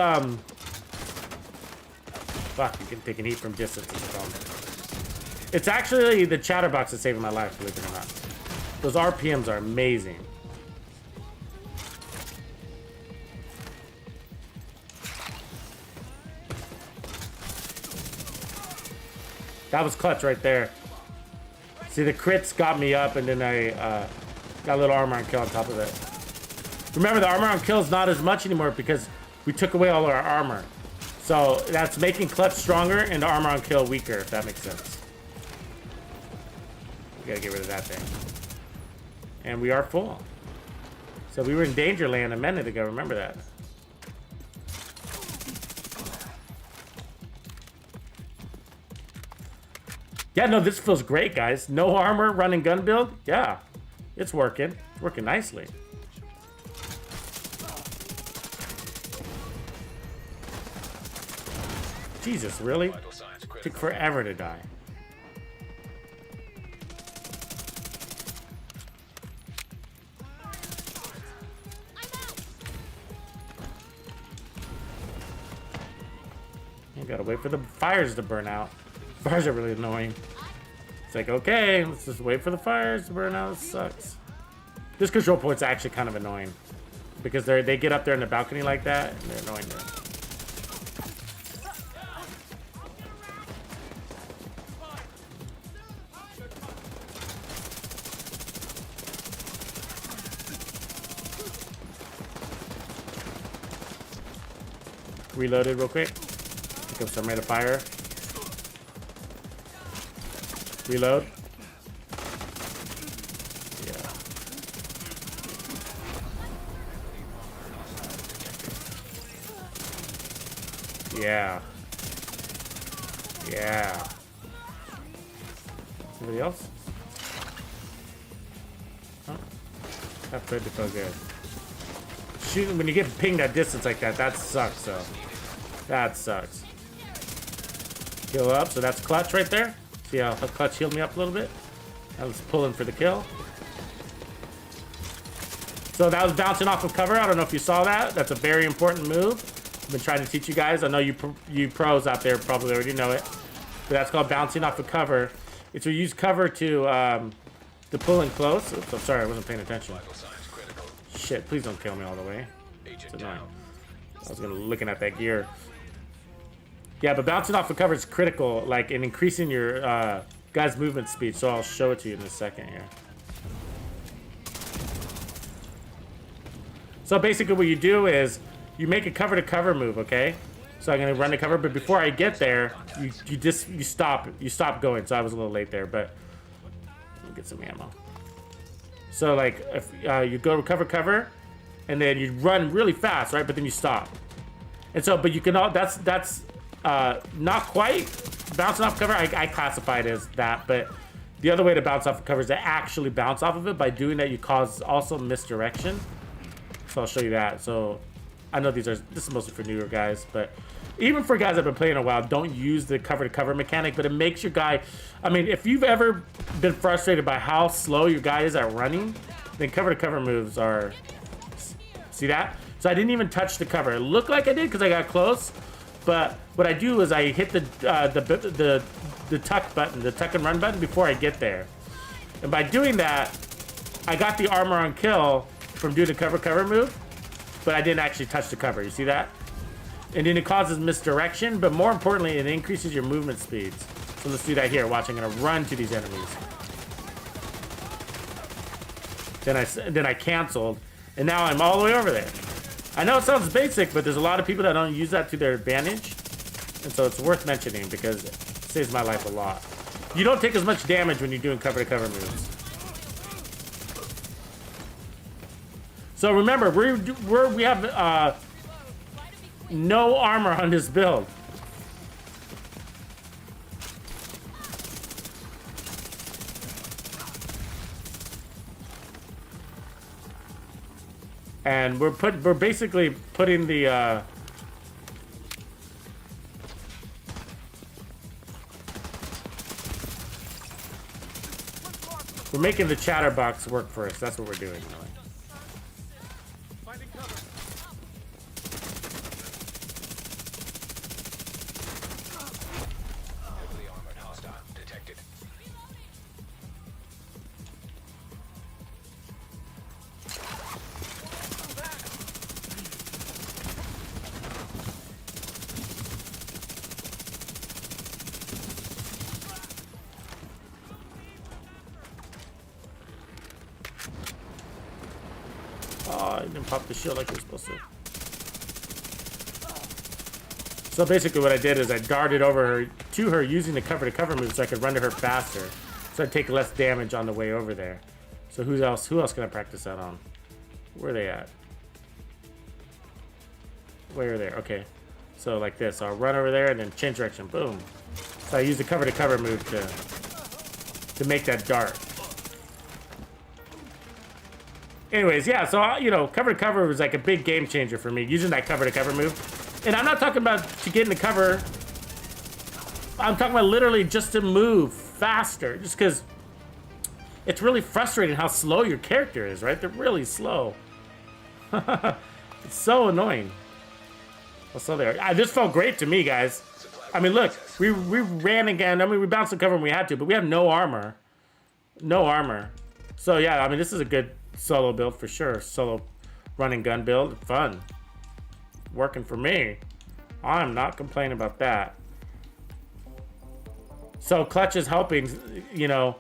fuck, you can take an heat from distance as a problem. It's actually the chatterbox that's saving my life, believe it or not. Those RPMs are amazing. That was clutch right there. See, the crits got me up, and then I got a little armor on kill on top of it. Remember, the armor on kill is not as much anymore because we took away all our armor. So that's making clutch stronger and the armor on kill weaker, if that makes sense. We gotta get rid of that thing. And we are full. So we were in danger land a minute ago, remember that. Yeah, no, this feels great, guys. No armor, running gun build. Yeah, it's working. It's working nicely. Jesus, really? Took forever to die. You gotta wait for the fires to burn out. Fires are really annoying. It's like, okay, let's just wait for the fires to burn out. It sucks. This control point's actually kind of annoying because they get up there in the balcony like that and they're annoying there. Reloaded real quick. Pick up some rate of fire. Reload. Yeah. Yeah. Somebody else? Huh? That played to feel good. Shooting when you get pinged at distance like that, that sucks though. That sucks. Kill up, so that's clutch right there. See how clutch healed me up a little bit? I was pulling for the kill. So that was bouncing off of cover. I don't know if you saw that. That's a very important move. I've been trying to teach you guys. I know you pros out there probably already know it. But that's called bouncing off of cover. It's where you use cover to to pulling close. Oops, I'm sorry, I wasn't paying attention. Shit, please don't kill me all the way. It's annoying. I was looking at that gear. Yeah, but bouncing off the cover is critical, like in increasing your guy's movement speed. So I'll show it to you in a second here. So basically, what you do is you make a cover-to-cover move, okay? So I'm gonna run the cover, but before I get there, you stop going. So I was a little late there, but let me get some ammo. So like if you go to cover, and then you run really fast, right? But then you stop. And so, but you can all that's not quite bouncing off cover. I classify it as that, but the other way to bounce off the cover is to actually bounce off of it. By doing that, you cause also misdirection. So I'll show you that. So I know this is mostly for newer guys, but even for guys that have been playing a while, don't use the cover to cover mechanic, but it makes your guy, I mean, if you've ever been frustrated by how slow your guy is at running, then cover to cover moves are, see that? So I didn't even touch the cover. It looked like I did because I got close, but what I do is I hit the tuck button, the tuck and run button before I get there. And by doing that, I got the armor on kill from doing the cover move, but I didn't actually touch the cover. You see that? And then it causes misdirection, but more importantly, it increases your movement speeds. So let's do that here. Watch, I'm gonna run to these enemies. Then I canceled, and now I'm all the way over there. I know it sounds basic, but there's a lot of people that don't use that to their advantage, and so it's worth mentioning because it saves my life a lot. You don't take as much damage when you're doing cover-to-cover moves. So remember, we have no armor on this build. And we're basically putting the we're making the chatterbox work for us. That's what we're doing, really. Oh, I didn't pop the shield like you're supposed to. So basically what I did is I darted over to her using the cover-to-cover move so I could run to her faster. So I'd take less damage on the way over there. So who else can I practice that on? Where are they at? Where are they? Okay. So like this. So I'll run over there and then change direction. Boom. So I use the cover-to-cover move to make that dart. Anyways, yeah, so, you know, cover-to-cover was like a big game changer for me, using that cover-to-cover move. And I'm not talking about to get in the cover. I'm talking about literally just to move faster. Just because it's really frustrating how slow your character is, right? They're really slow. It's so annoying. How slow they are. This felt great to me, guys. I mean, look, we ran again. I mean, we bounced the cover when we had to, but we have no armor. No armor. So, yeah, I mean, this is a good solo build for sure. Solo run and gun build. Fun. Working for me. I'm not complaining about that. So clutch is helping, you know,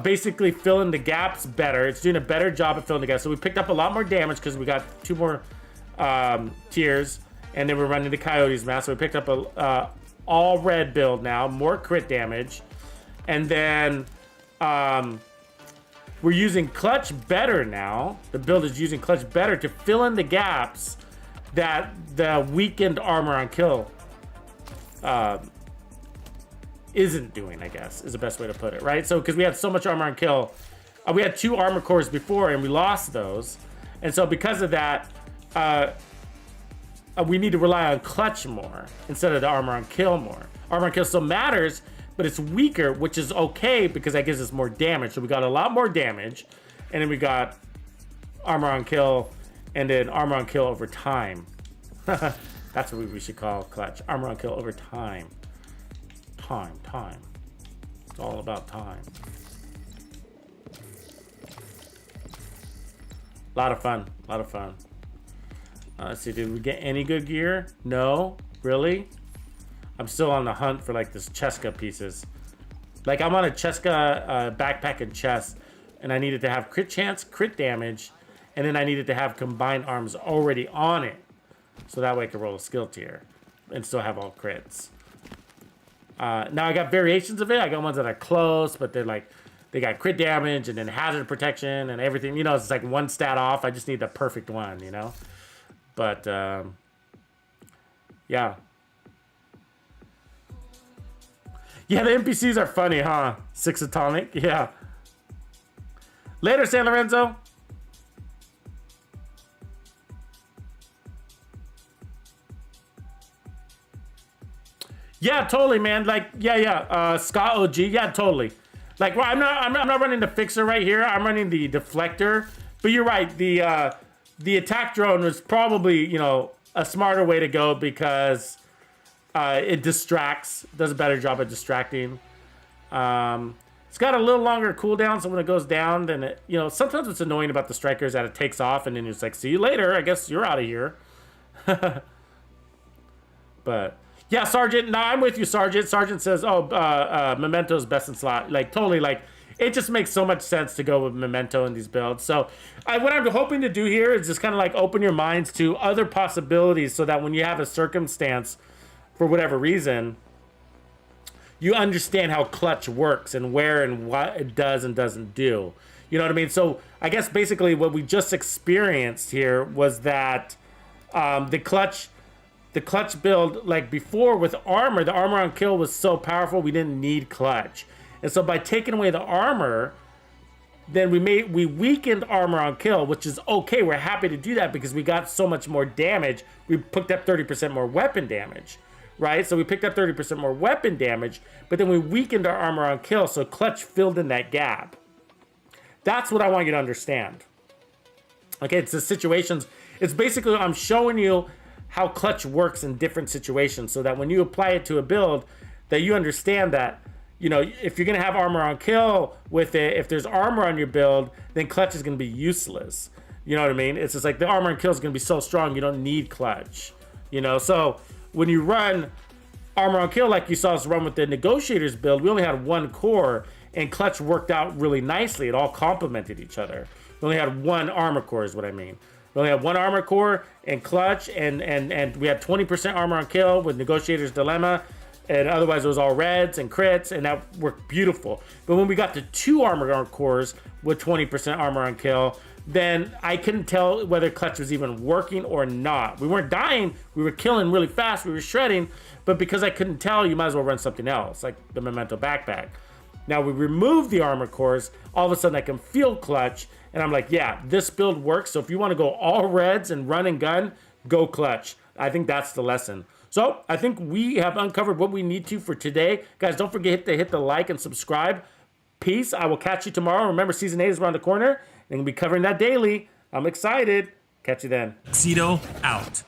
basically filling the gaps better. It's doing a better job of filling the gaps. So we picked up a lot more damage because we got 2 more tiers, and then we're running the Coyote's mask. So we picked up a all red build now, more crit damage, and then we're using clutch better now. The build is using clutch better to fill in the gaps that the weakened armor on kill isn't doing, I guess, is the best way to put it, right? So, because we had so much armor on kill, we had 2 armor cores before, and we lost those. And so, because of that, we need to rely on clutch more instead of the armor on kill more. Armor on kill still matters, but it's weaker, which is okay because that gives us more damage. So we got a lot more damage, and then we got armor on kill, and then armor on kill over time. That's what we should call clutch. Armor on kill over time. Time. It's all about time. A lot of fun. A lot of fun. Let's see, did we get any good gear? No? Really? I'm still on the hunt for like this Cheska pieces. Like I'm on a Cheska backpack and chest, and I needed to have crit chance, crit damage, and then I needed to have combined arms already on it. So that way I could roll a skill tier and still have all crits. Now I got variations of it. I got ones that are close, but they're like, they got crit damage and then hazard protection and everything. You know, it's like one stat off. I just need the perfect one, you know? But, yeah. Yeah, the NPCs are funny, huh? Six Atomic, yeah. Later, San Lorenzo. Yeah, totally, man. Like, yeah. Scott OG, yeah, totally. Like, well, I'm not running the fixer right here. I'm running the deflector. But you're right. The attack drone was probably, you know, a smarter way to go because it distracts, does a better job at distracting. It's got a little longer cooldown, so when it goes down, then it, you know, sometimes what's annoying about the strikers that it takes off and then it's like, see you later. I guess you're out of here. But yeah, Sergeant. No, I'm with you, Sergeant. Sergeant says, oh, Memento's best in slot. Like totally, like it just makes so much sense to go with Memento in these builds. So what I'm hoping to do here is just kind of like open your minds to other possibilities so that when you have a circumstance for whatever reason, you understand how clutch works and where and what it does and doesn't do. You know what I mean? So I guess basically what we just experienced here was that the clutch build, like before with armor, the armor on kill was so powerful we didn't need clutch. And so by taking away the armor, then we weakened armor on kill, which is okay. We're happy to do that because we got so much more damage. We picked up 30% more weapon damage, right? So we picked up 30% more weapon damage, but then we weakened our armor on kill, so clutch filled in that gap. That's what I want you to understand. Okay, it's the situations. It's basically, I'm showing you how clutch works in different situations so that when you apply it to a build, that you understand that, you know, if you're going to have armor on kill with it, if there's armor on your build, then clutch is going to be useless. You know what I mean? It's just like the armor on kill is going to be so strong, you don't need clutch. You know, so when you run armor on kill like you saw us run with the negotiators build, we only had one core and clutch worked out really nicely. It all complemented each other. We only had one armor core is what I mean. We only had one armor core and clutch, and we had 20% armor on kill with Negotiator's Dilemma, and otherwise it was all reds and crits, and that worked beautiful. But when we got to two armor cores with 20% armor on kill, then I couldn't tell whether clutch was even working or not. We weren't dying, we were killing really fast, we were shredding, but because I couldn't tell, you might as well run something else, like the Memento backpack. Now we removed the armor cores, all of a sudden I can feel clutch, and I'm like, yeah, this build works. So if you want to go all reds and run and gun, go clutch. I think that's the lesson. So I think we have uncovered what we need to for today. Guys, don't forget to hit the like and subscribe. Peace. I will catch you tomorrow. Remember, Season 8 is around the corner, and we'll be covering that daily. I'm excited. Catch you then. Tuxedo out.